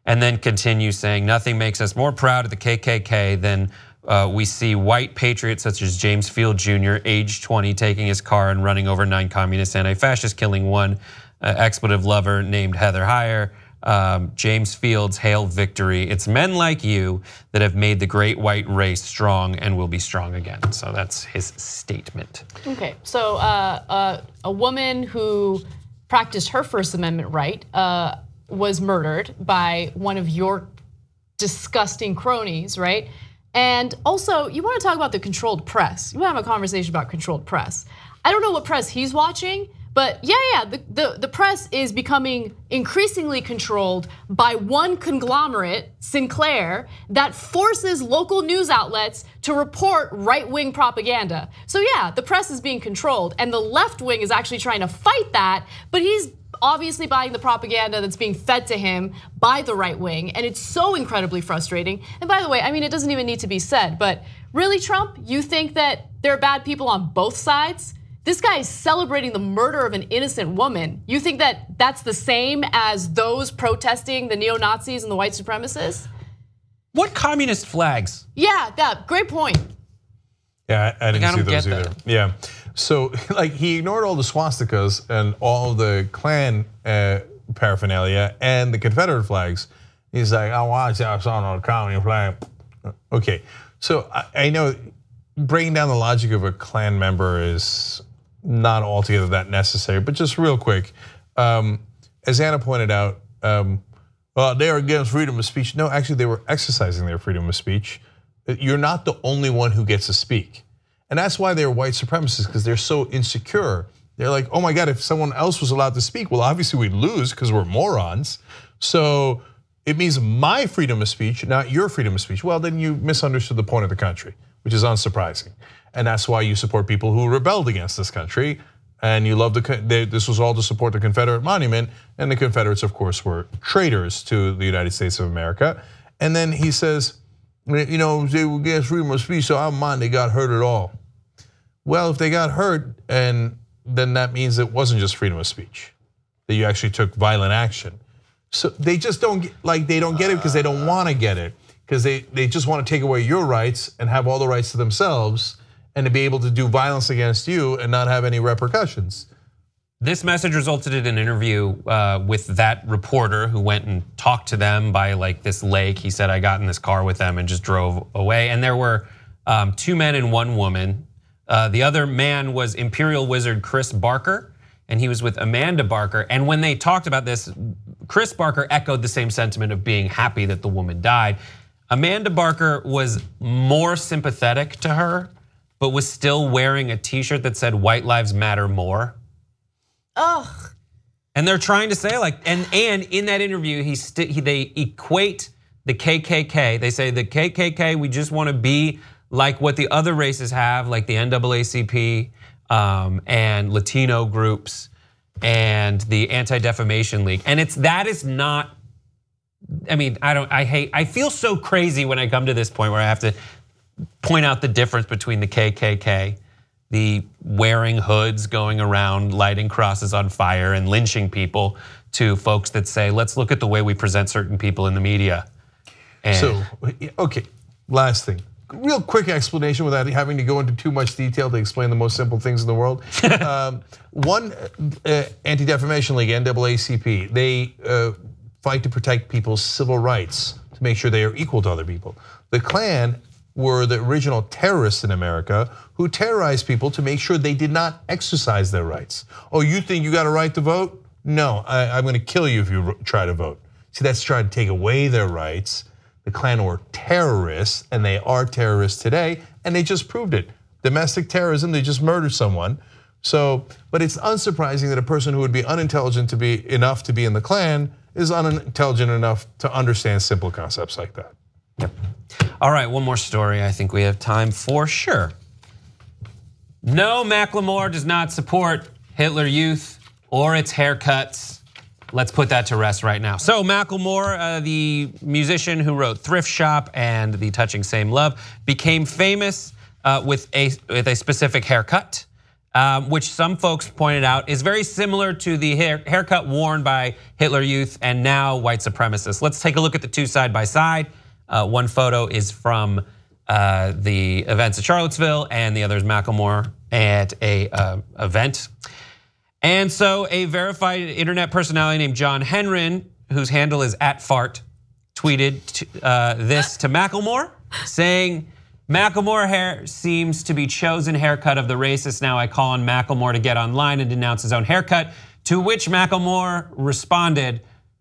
And then continues saying, "Nothing makes us more proud of the KKK than we see white patriots such as James Field Jr., age 20, taking his car and running over 9 communist anti-fascists, killing one expletive lover named Heather Heyer. James Field's hail victory. It's men like you that have made the great white race strong and will be strong again." So that's his statement. Okay, so a woman who practiced her First Amendment right was murdered by one of your disgusting cronies, right? And also, you want to talk about the controlled press. You want to have a conversation about controlled press. I don't know what press he's watching, but yeah, the press is becoming increasingly controlled by one conglomerate, Sinclair, that forces local news outlets to report right-wing propaganda. So yeah, the press is being controlled, and the left wing is actually trying to fight that, but he's obviously buying the propaganda that's being fed to him by the right wing, and it's so incredibly frustrating. And by the way, I mean, it doesn't even need to be said, but really, Trump, you think that there are bad people on both sides? This guy is celebrating the murder of an innocent woman. You think that that's the same as those protesting the neo-Nazis and the white supremacists? What communist flags? Yeah, great point. Yeah, I didn't see those either. That. Yeah, so like he ignored all the swastikas and all the Klan paraphernalia and the Confederate flags. He's like, "I watched that song on the communist flag." Okay, so I know breaking down the logic of a Klan member is not altogether that necessary, but just real quick, as Anna pointed out, they're against freedom of speech. No, actually, they were exercising their freedom of speech. You're not the only one who gets to speak. And that's why they're white supremacists, because they're so insecure. They're like, oh my God, if someone else was allowed to speak, well, obviously we'd lose because we're morons. So it means my freedom of speech, not your freedom of speech. Well, then you misunderstood the point of the country, which is unsurprising. And that's why you support people who rebelled against this country. And you love this was all to support the Confederate monument. And the Confederates, of course, were traitors to the United States of America. And then he says, you know, they were against freedom of speech, so I don't mind they got hurt at all. Well, if they got hurt, and then that means it wasn't just freedom of speech, that you actually took violent action. So they just don't they don't get it because they don't want to get it, because they just want to take away your rights and have all the rights to themselves, and to be able to do violence against you and not have any repercussions. This message resulted in an interview with that reporter who went and talked to them by like this lake. He said, "I got in this car with them and just drove away." And there were 2 men and 1 woman. The other man was Imperial Wizard Chris Barker, and he was with Amanda Barker. And when they talked about this, Chris Barker echoed the same sentiment of being happy that the woman died. Amanda Barker was more sympathetic to her, but was still wearing a t-shirt that said "White Lives Matter More." Ugh. And they're trying to say like, and in that interview, they equate the KKK. They say the KKK, we just want to be like what the other races have, like the NAACP and Latino groups and the Anti-Defamation League. And that is not. I mean, I feel so crazy when I come to this point where I have to point out the difference between the KKK, the wearing hoods, going around lighting crosses on fire and lynching people, to folks that say, let's look at the way we present certain people in the media. So, okay, last thing. Real quick explanation without having to go into too much detail to explain the most simple things in the world. One, Anti-Defamation League, NAACP, they fight to protect people's civil rights, to make sure they are equal to other people. The Klan were the original terrorists in America who terrorized people to make sure they did not exercise their rights. Oh, you think you got a right to vote? No, I'm gonna kill you if you try to vote. See, that's trying to take away their rights. The Klan were terrorists, and they are terrorists today, and they just proved it. domestic terrorism. They just murdered someone. So, but it's unsurprising that a person who would be unintelligent enough to be in the Klan is unintelligent enough to understand simple concepts like that. Yep. All right, one more story I think we have time for, sure. No, Macklemore does not support Hitler Youth or its haircuts. Let's put that to rest right now. So Macklemore, the musician who wrote Thrift Shop and the touching Same Love, became famous with a specific haircut, which some folks pointed out is very similar to the haircut worn by Hitler Youth and now white supremacists. Let's take a look at the two side by side. One photo is from the events at Charlottesville, and the other is Macklemore at a event. And so a verified internet personality named John Henrin, whose handle is @fart, tweeted this to Macklemore, saying, Macklemore hair seems to be chosen haircut of the racist. Now I call on Macklemore to get online and denounce his own haircut, to which Macklemore responded,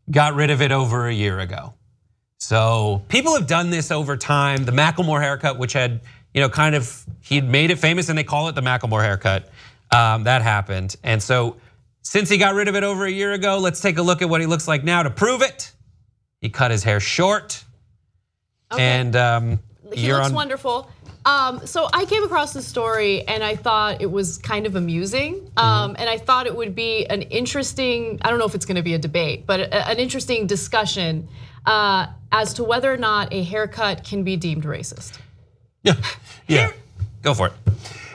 got rid of it over a year ago. So people have done this over time. The Macklemore haircut, which had, kind of, he'd made it famous and they call it the Macklemore haircut. That happened. And so since he got rid of it over a year ago, let's take a look at what he looks like now to prove it. He cut his hair short. Okay. And he looks wonderful. So I came across this story and I thought it was kind of amusing. And I thought it would be an interesting, I don't know if it's gonna be a debate, but an interesting discussion as to whether or not a haircut can be deemed racist. Yeah. Go for it.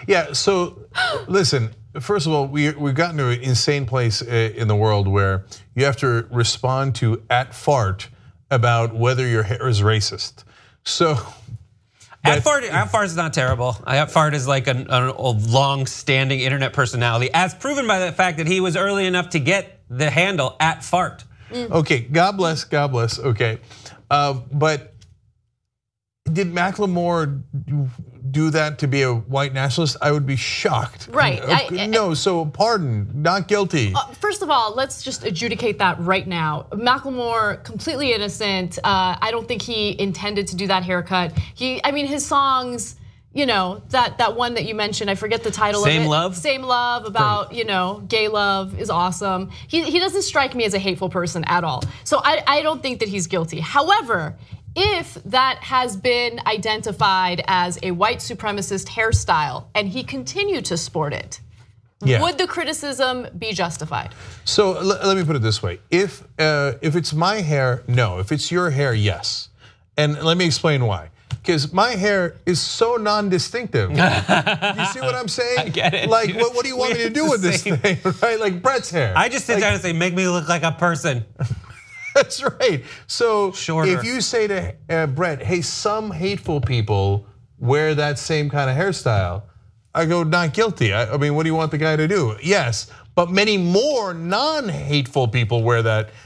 Yeah, so listen, first of all, we've gotten to an insane place in the world where you have to respond to @fart about whether your hair is racist. So @fart is not terrible. @fart is like a long-standing internet personality, as proven by the fact that he was early enough to get the handle @fart. Okay, God bless, okay. But did Macklemore do that to be a white nationalist? I would be shocked. Right. No, so pardon, not guilty. First of all, let's just adjudicate that right now. Macklemore, completely innocent. I don't think he intended to do that haircut. His songs, that one that you mentioned, I forget the title of it. Same Love? Same Love, about, gay love is awesome. He doesn't strike me as a hateful person at all. So I don't think that he's guilty. However, if that has been identified as a white supremacist hairstyle and he continued to sport it, would the criticism be justified? So let me put it this way. If it's my hair, no. If it's your hair, yes. And let me explain why. Because my hair is so non-distinctive. You see what I'm saying? I get it. Like, what do you want me to do with this thing, right? Like Brett's hair. I just sit down and say, make me look like a person. That's right. So Shorter. If you say to Brett, hey, some hateful people wear that same kind of hairstyle, I go, not guilty. I mean, what do you want the guy to do? Yes, but many more non-hateful people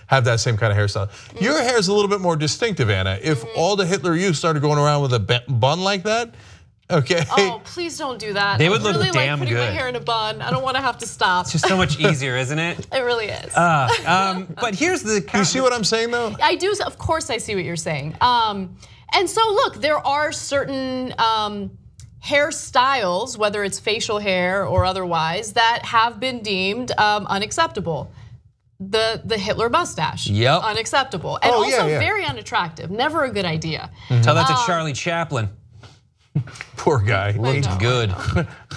have that same kind of hairstyle. Your hair is a little bit more distinctive, Anna. If all the Hitler Youth started going around with a bun like that, okay. Oh, please don't do that. They would look really damn like putting good. my hair in a bun. I don't want to have to stop. It's just so much easier, isn't it? It really is. But here's the. You see what I'm saying, though? I do. Of course, I see what you're saying. And so, look, there are certain hairstyles, whether it's facial hair or otherwise, that have been deemed unacceptable. The Hitler mustache, unacceptable, and also very unattractive. Never a good idea. Tell that to Charlie Chaplin. Poor guy. Looked good.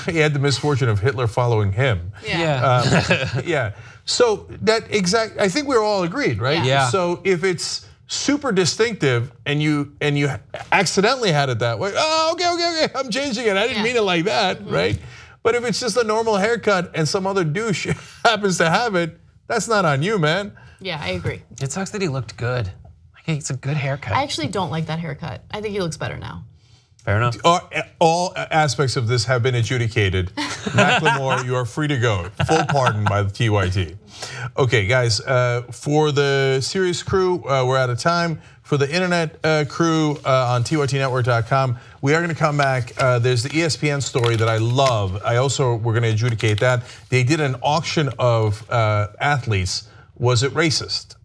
He had the misfortune of Hitler following him. Yeah. So I think we're all agreed, right? Yeah. So if it's super distinctive and you accidentally had it that way, oh, okay, I'm changing it. I didn't mean it like that, right? But if it's just a normal haircut and some other douche happens to have it, that's not on you, man. Yeah, I agree. It sucks that he looked good. It's a good haircut. I actually don't like that haircut. I think he looks better now. Fair enough. All aspects of this have been adjudicated. Macklemore, you are free to go. Full pardon by the TYT. Okay, guys, for the serious crew, we're out of time. For the internet crew on tytnetwork.com, we are gonna come back. There's the ESPN story that I love. We're gonna adjudicate that. They did an auction of athletes. Was it racist?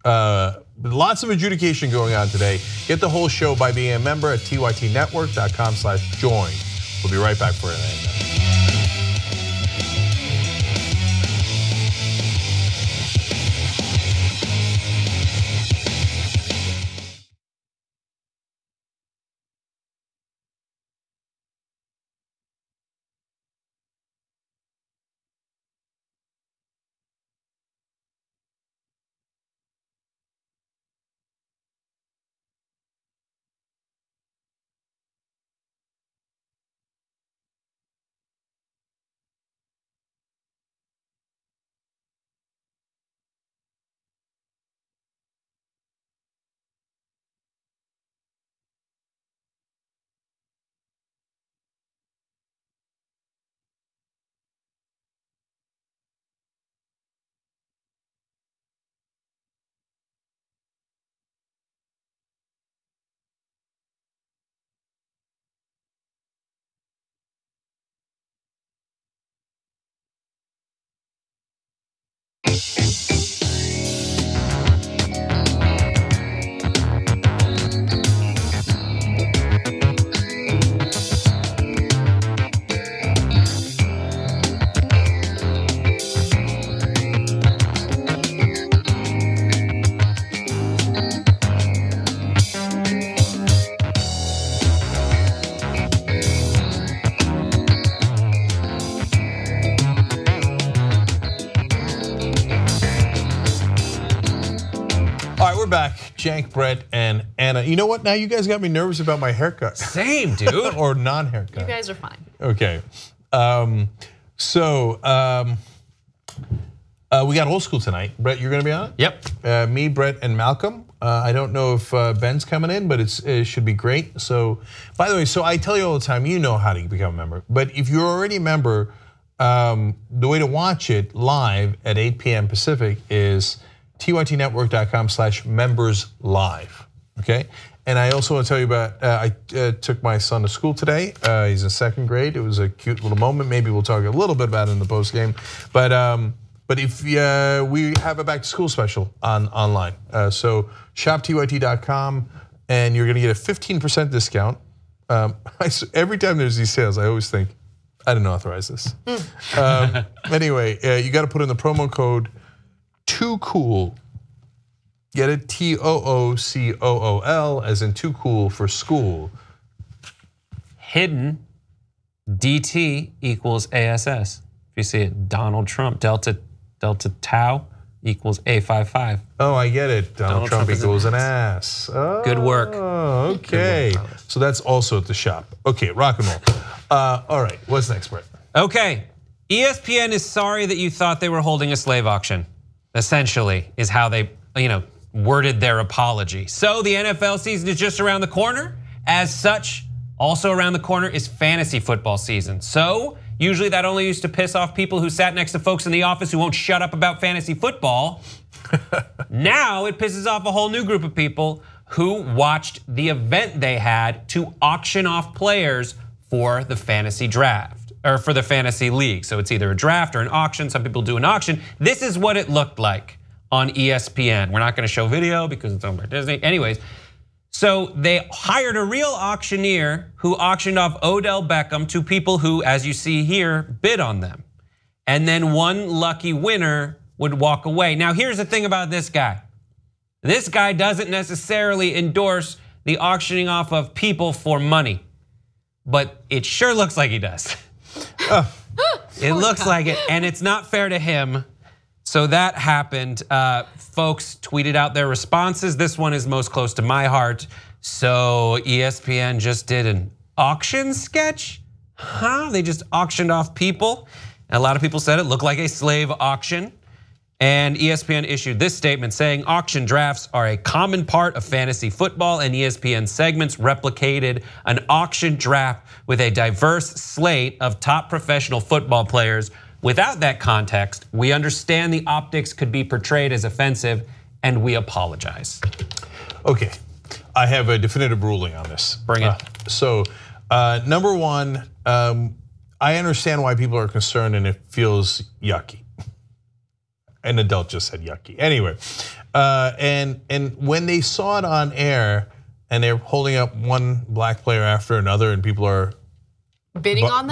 Lots of adjudication going on today. Get the whole show by being a member at tytnetwork.com/join. We'll be right back for an end. we're back. Cenk, Brett, and Anna. You know what? Now you guys got me nervous about my haircut. Same, dude. Or non-haircut. You guys are fine. Okay. We got old school tonight. Brett, you're going to be on it? Yep. Me, Brett, and Malcolm. I don't know if Ben's coming in, but it should be great. So, by the way, so I tell you all the time, you know how to become a member. But if you're already a member, the way to watch it live at 8 p.m. Pacific is tytnetwork.com/members-live, okay? And I also want to tell you about, I took my son to school today. He's in 2nd grade. It was a cute little moment. Maybe we'll talk a little bit about it in the post game. But if we have a back to school special online. So shop tyt.com and you're gonna get a 15% discount. Every time there's these sales, I always think, I didn't authorize this. Anyway, you gotta put in the promo code Too Cool. Get it, TOOCOOL, as in too cool for school. Hidden DT equals ASS. If you see it, Donald Trump, Delta Tau equals A55. Oh, I get it. Donald Trump equals an ass. Oh, good work. Okay, good work. So that's also at the shop. Okay, rock and roll. All right, what's next, Brett? Okay, ESPN is sorry that you thought they were holding a slave auction. Essentially, is how they, worded their apology. So the NFL season is just around the corner. As such, also around the corner is fantasy football season. So usually that only used to piss off people who sat next to folks in the office who won't shut up about fantasy football. Now it pisses off a whole new group of people who watched the event they had to auction off players for the fantasy draft, or for the fantasy league. So it's either a draft or an auction. Some people do an auction. This is what it looked like on ESPN. We're not gonna show video because it's owned by Disney. Anyways, so they hired a real auctioneer who auctioned off Odell Beckham to people who, as you see here, bid on them. And then one lucky winner would walk away. Now here's the thing about this guy. This guy doesn't necessarily endorse the auctioning off of people for money, but it sure looks like he does. It looks like it, and it's not fair to him. So that happened. Folks tweeted out their responses. This one is most close to my heart. So ESPN just did an auction sketch? Huh? They just auctioned off people. And a lot of people said it looked like a slave auction. And ESPN issued this statement saying auction drafts are a common part of fantasy football, and ESPN segments replicated an auction draft with a diverse slate of top professional football players. Without that context, we understand the optics could be portrayed as offensive, and we apologize. Okay, I have a definitive ruling on this. Bring it. So, number one, I understand why people are concerned and it feels yucky. An adult just said yucky. Anyway, and when they saw it on air and they're holding up one black player after another and people are bidding on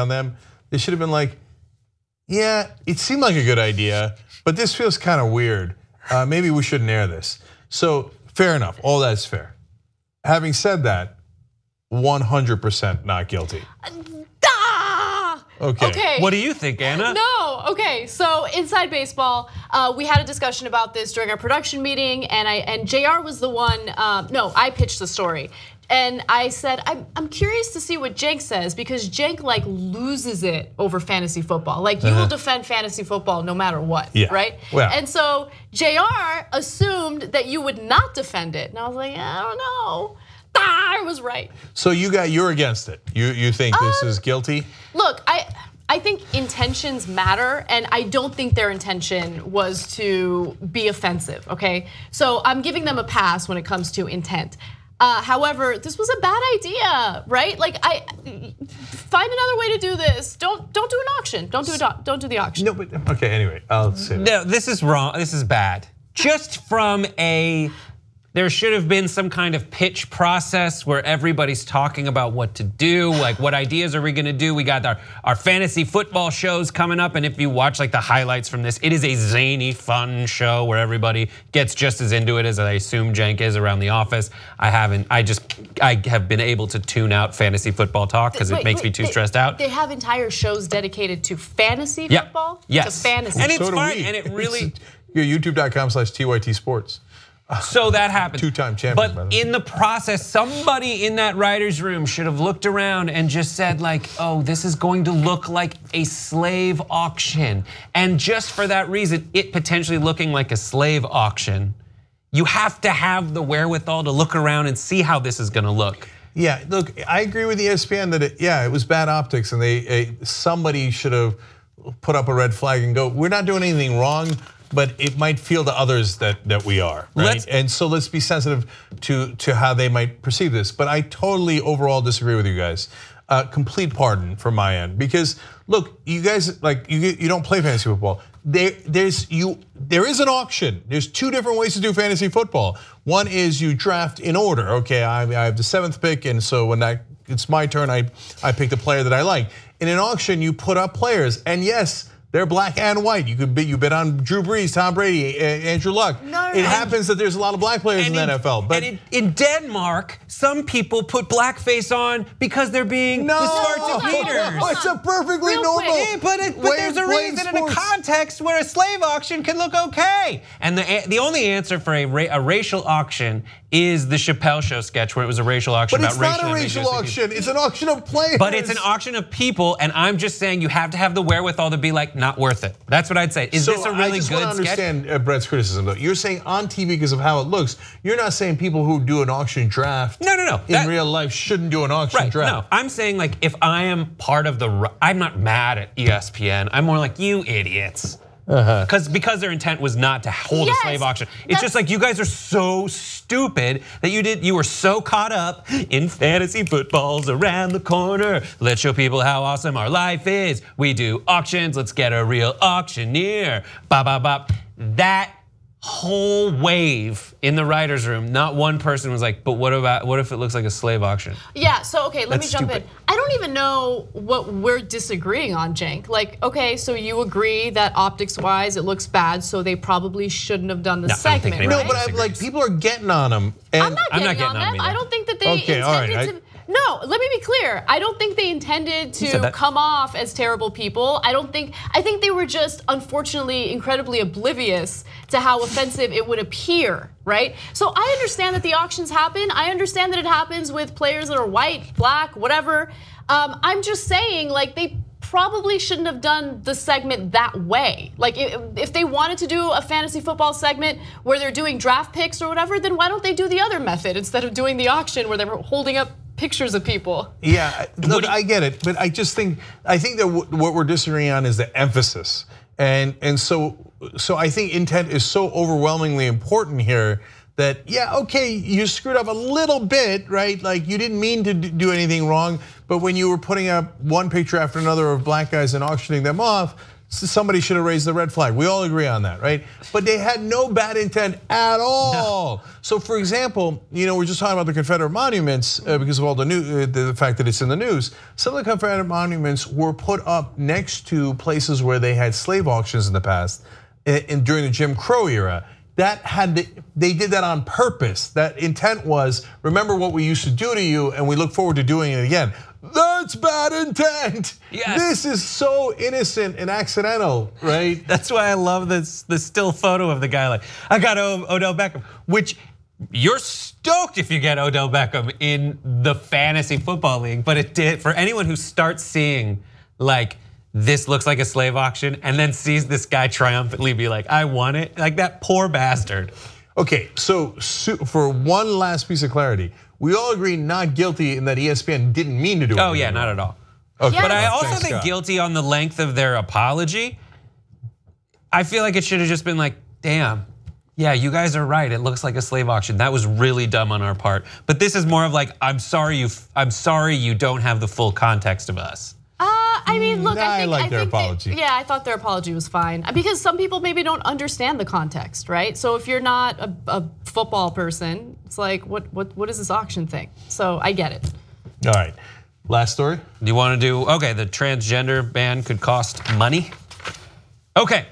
them, they should have been like, yeah, it seemed like a good idea, but this feels kind of weird. Maybe we shouldn't air this. So fair enough, all that's fair. Having said that, 100% not guilty. Okay. What do you think, Anna? No, okay, so inside baseball, we had a discussion about this during our production meeting, and JR was the one, no, I pitched the story. And I said, I'm curious to see what Cenk says, because Cenk like loses it over fantasy football. Like you will defend fantasy football no matter what, right? Well. And so JR assumed that you would not defend it. And I was like, I don't know. I was right. So you're against it. You think this is guilty? Look, I think intentions matter, and I don't think their intention was to be offensive, okay? So I'm giving them a pass when it comes to intent. However, this was a bad idea, right? Like, find another way to do this. Don't do an auction. Don't do the auction. No, but okay. Anyway, I'll say that. No, this is wrong. This is bad. Just from there should have been some kind of pitch process where everybody's talking about what to do, like what ideas are we gonna do? We got our fantasy football shows coming up, and if you watch like the highlights from this, it is a zany, fun show where everybody gets just as into it as I assume Cenk is around the office. I have been able to tune out fantasy football talk because it makes me too stressed out. They have entire shows dedicated to fantasy football? Yes. To fantasy. And it's fine, and it really. YouTube.com/TYT Sports. So that happened. Two-time champion. But in the process, somebody in that writer's room should have looked around and just said like, oh, this is going to look like a slave auction. And just for that reason, it potentially looking like a slave auction, you have to have the wherewithal to look around and see how this is gonna look. Yeah, look, I agree with ESPN that it was bad optics, and somebody should have put up a red flag and go, we're not doing anything wrong, but it might feel to others that we are, right? And so let's be sensitive to how they might perceive this. But I totally overall disagree with you guys. Complete pardon from my end, because look, you guys you don't play fantasy football. There is an auction. There's two different ways to do fantasy football. One is you draft in order. Okay, I have the 7th pick, and so when it's my turn, I pick the player that I like. In an auction, you put up players, and yes, they're black and white. You bid on Drew Brees, Tom Brady, Andrew Luck. No, it happens that there's a lot of black players in the NFL. But in Denmark, some people put blackface on because they're being the smart defeaters. It's a perfectly normal. But there's a reason in a context where a slave auction can look okay. And the only answer for a racial auction is the Chappelle Show sketch where it was a racial auction about racial. But it's not a racial auction. It's an auction of players. But it's an auction of people, and I'm just saying you have to have the wherewithal to be like, not worth it. That's what I'd say. Is this a really good sketch? I just want to understand Brett's criticism though. You're saying on TV because of how it looks. You're not saying people who do an auction draft in real life shouldn't do an auction draft. No, I'm saying like if I am part of I'm not mad at ESPN. I'm more like you idiots. Because their intent was not to hold a slave auction. It's just like you guys are so stupid that you were so caught up in fantasy football's around the corner. Let's show people how awesome our life is. We do auctions, let's get a real auctioneer. Bop, bop, bop. That whole wave in the writer's room, not one person was like, but what if it looks like a slave auction? Yeah, so okay, let me jump in. I don't even know what we're disagreeing on, Cenk. Like, okay, so you agree that optics-wise it looks bad, so they probably shouldn't have done the segment, right? No, but like people are getting on them. I'm not getting on them. I don't think that they intended to. No, let me be clear. I don't think they intended to come off as terrible people. I think they were just unfortunately incredibly oblivious to how offensive it would appear, right? So I understand that the auctions happen. I understand that it happens with players that are white, black, whatever. I'm just saying like they probably shouldn't have done the segment that way. Like if they wanted to do a fantasy football segment where they're doing draft picks or whatever, then why don't they do the other method instead of doing the auction where they're holding up pictures of people? Yeah, look, I get it, but I think that what we're disagreeing on is the emphasis, and so I think intent is so overwhelmingly important here that okay, you screwed up a little bit, right? Like you didn't mean to do anything wrong, but when you were putting up one picture after another of black guys and auctioning them off, somebody should have raised the red flag. We all agree on that, right? But they had no bad intent at all. No. So for example, we're just talking about the Confederate monuments because of all the fact that it's in the news. Some of the Confederate monuments were put up next to places where they had slave auctions in the past and during the Jim Crow era. They did that on purpose. That intent was, remember what we used to do to you and we look forward to doing it again. That's bad intent. Yes. This is so innocent and accidental, right? That's why I love this still photo of the guy like, I got Odell Beckham, which you're stoked if you get Odell Beckham in the fantasy football league, but it did for anyone who starts seeing like, this looks like a slave auction and then sees this guy triumphantly be like, I won it, like that poor bastard. Okay, so for one last piece of clarity, we all agree not guilty in that ESPN didn't mean to do it. Oh yeah, not at all. Okay. But I also think guilty on the length of their apology. I feel like it should have just been like, damn, yeah, you guys are right. It looks like a slave auction. That was really dumb on our part. But this is more of like, I'm sorry you don't have the full context of us. I mean, look, I like their apology. I thought their apology was fine because some people maybe don't understand the context, right? So if you're not a football person, it's like, what is this auction thing? So I get it. All right, last story. Do you want to do, okay, the transgender ban could cost money. Okay.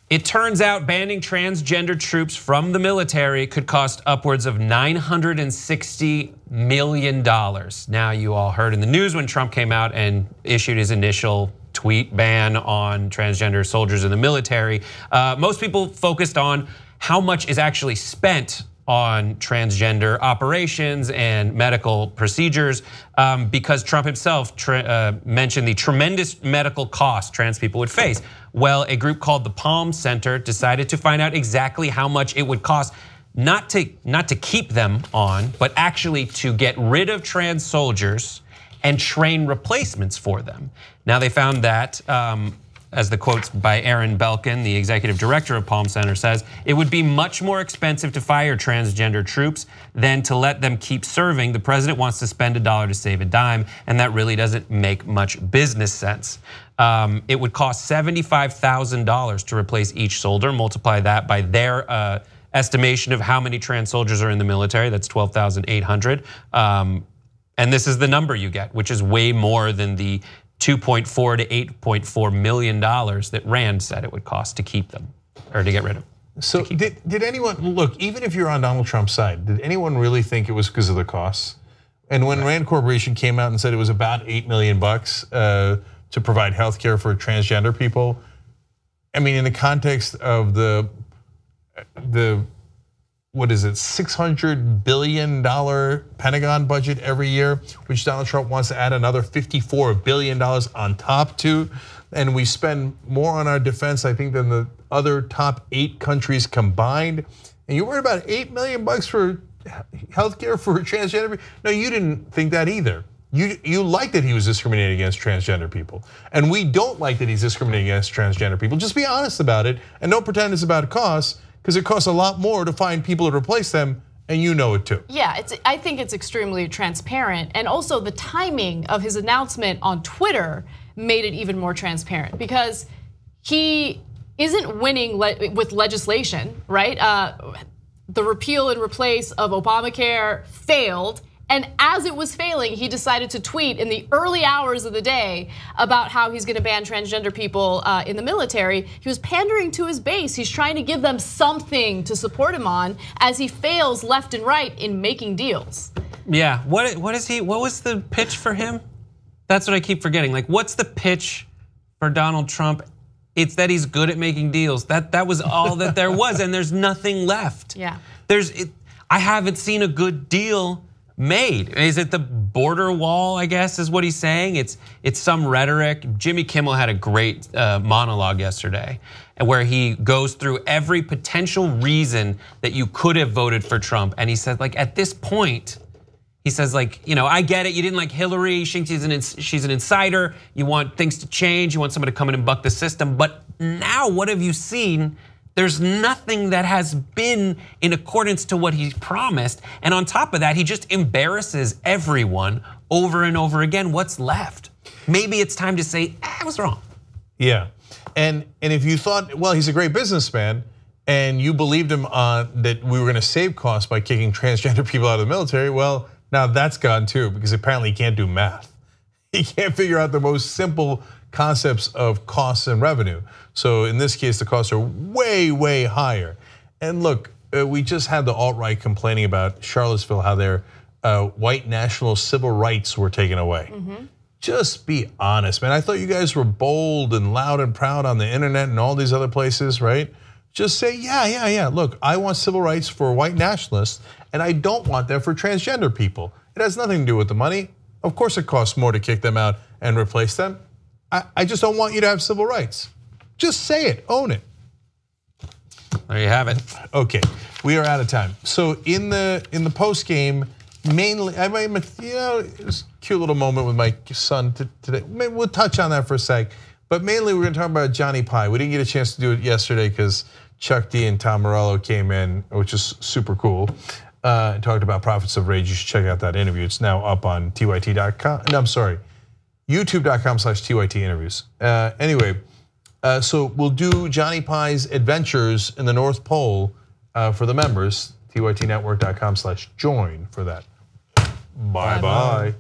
It turns out banning transgender troops from the military could cost upwards of $960 million. Now, you all heard in the news when Trump came out and issued his initial tweet ban on transgender soldiers in the military. Most people focused on how much is actually spent on transgender operations and medical procedures, because Trump himself mentioned the tremendous medical costs trans people would face. Well, a group called the Palm Center decided to find out exactly how much it would cost, not to keep them on, but actually to get rid of trans soldiers and train replacements for them. Now they found that, as the quotes by Aaron Belkin, the executive director of Palm Center, says, it would be much more expensive to fire transgender troops than to let them keep serving. The president wants to spend $1 to save a dime, and that really doesn't make much business sense. It would cost $75,000 to replace each soldier. Multiply that by their estimation of how many trans soldiers are in the military. That's 12,800. And this is the number you get, which is way more than the $2.4 to $8.4 million that Rand said it would cost to keep them, or to get rid of them. So did anyone, look, even if you're on Donald Trump's side, did anyone really think it was because of the costs? And when Rand Corporation came out and said it was about $8 million to provide health care for transgender people, I mean, in the context of the what is it, $600 billion Pentagon budget every year, which Donald Trump wants to add another $54 billion on top to. And we spend more on our defense, I think, than the other top 8 countries combined. And you're worried about $8 million for healthcare for transgender people? No, you didn't think that either. You like that he was discriminating against transgender people. And we don't like that he's discriminating against transgender people. Just be honest about it and don't pretend it's about costs, because it costs a lot more to find people to replace them, and you know it too. Yeah, I think it's extremely transparent, and also the timing of his announcement on Twitter made it even more transparent, because he isn't winning with legislation, right? The repeal and replace of Obamacare failed. And as it was failing, he decided to tweet in the early hours of the day about how he's gonna ban transgender people in the military. He was pandering to his base. He's trying to give them something to support him on as he fails left and right in making deals. Yeah, what was the pitch for him? That's what I keep forgetting. Like, what's the pitch for Donald Trump? It's that he's good at making deals. That was all that there was, and there's nothing left. Yeah. I haven't seen a good deal made. Is it the border wall, I guess, is what he's saying? It's some rhetoric. Jimmy Kimmel had a great monologue yesterday where he goes through every potential reason that you could have voted for Trump. And he said, like, at this point, he says, like, I get it, you didn't like Hillary, she's an insider, you want things to change, you want somebody to come in and buck the system, but now what have you seen? There's nothing that has been in accordance to what he promised. And on top of that, he just embarrasses everyone over and over again. What's left? Maybe it's time to say, I was wrong. Yeah, and if you thought, well, he's a great businessman, and you believed him on that we were gonna save costs by kicking transgender people out of the military, well, now that's gone too, because apparently he can't do math. He can't figure out the most simple concepts of costs and revenue. So in this case, the costs are way, way higher. And look, we just had the alt-right complaining about Charlottesville, how their white national civil rights were taken away. Just be honest, man. I thought you guys were bold and loud and proud on the internet and all these other places, right? Just say, yeah. Look, I want civil rights for white nationalists, and I don't want them for transgender people. It has nothing to do with the money. Of course it costs more to kick them out and replace them. I just don't want you to have civil rights. Just say it, own it. There you have it. Okay, we are out of time. So in the post game, mainly, I mean, it's a cute little moment with my son today. Maybe we'll touch on that for a sec. But mainly, we're going to talk about Johnny Pie. We didn't get a chance to do it yesterday because Chuck D and Tom Morello came in, which is super cool. And talked about Prophets of Rage. You should check out that interview. It's now up on tyt.com. No, I'm sorry, youtube.com/tyt interviews. Anyway, so we'll do Johnny Pie's adventures in the North Pole for the members. tytnetwork.com/join for that. Bye-bye.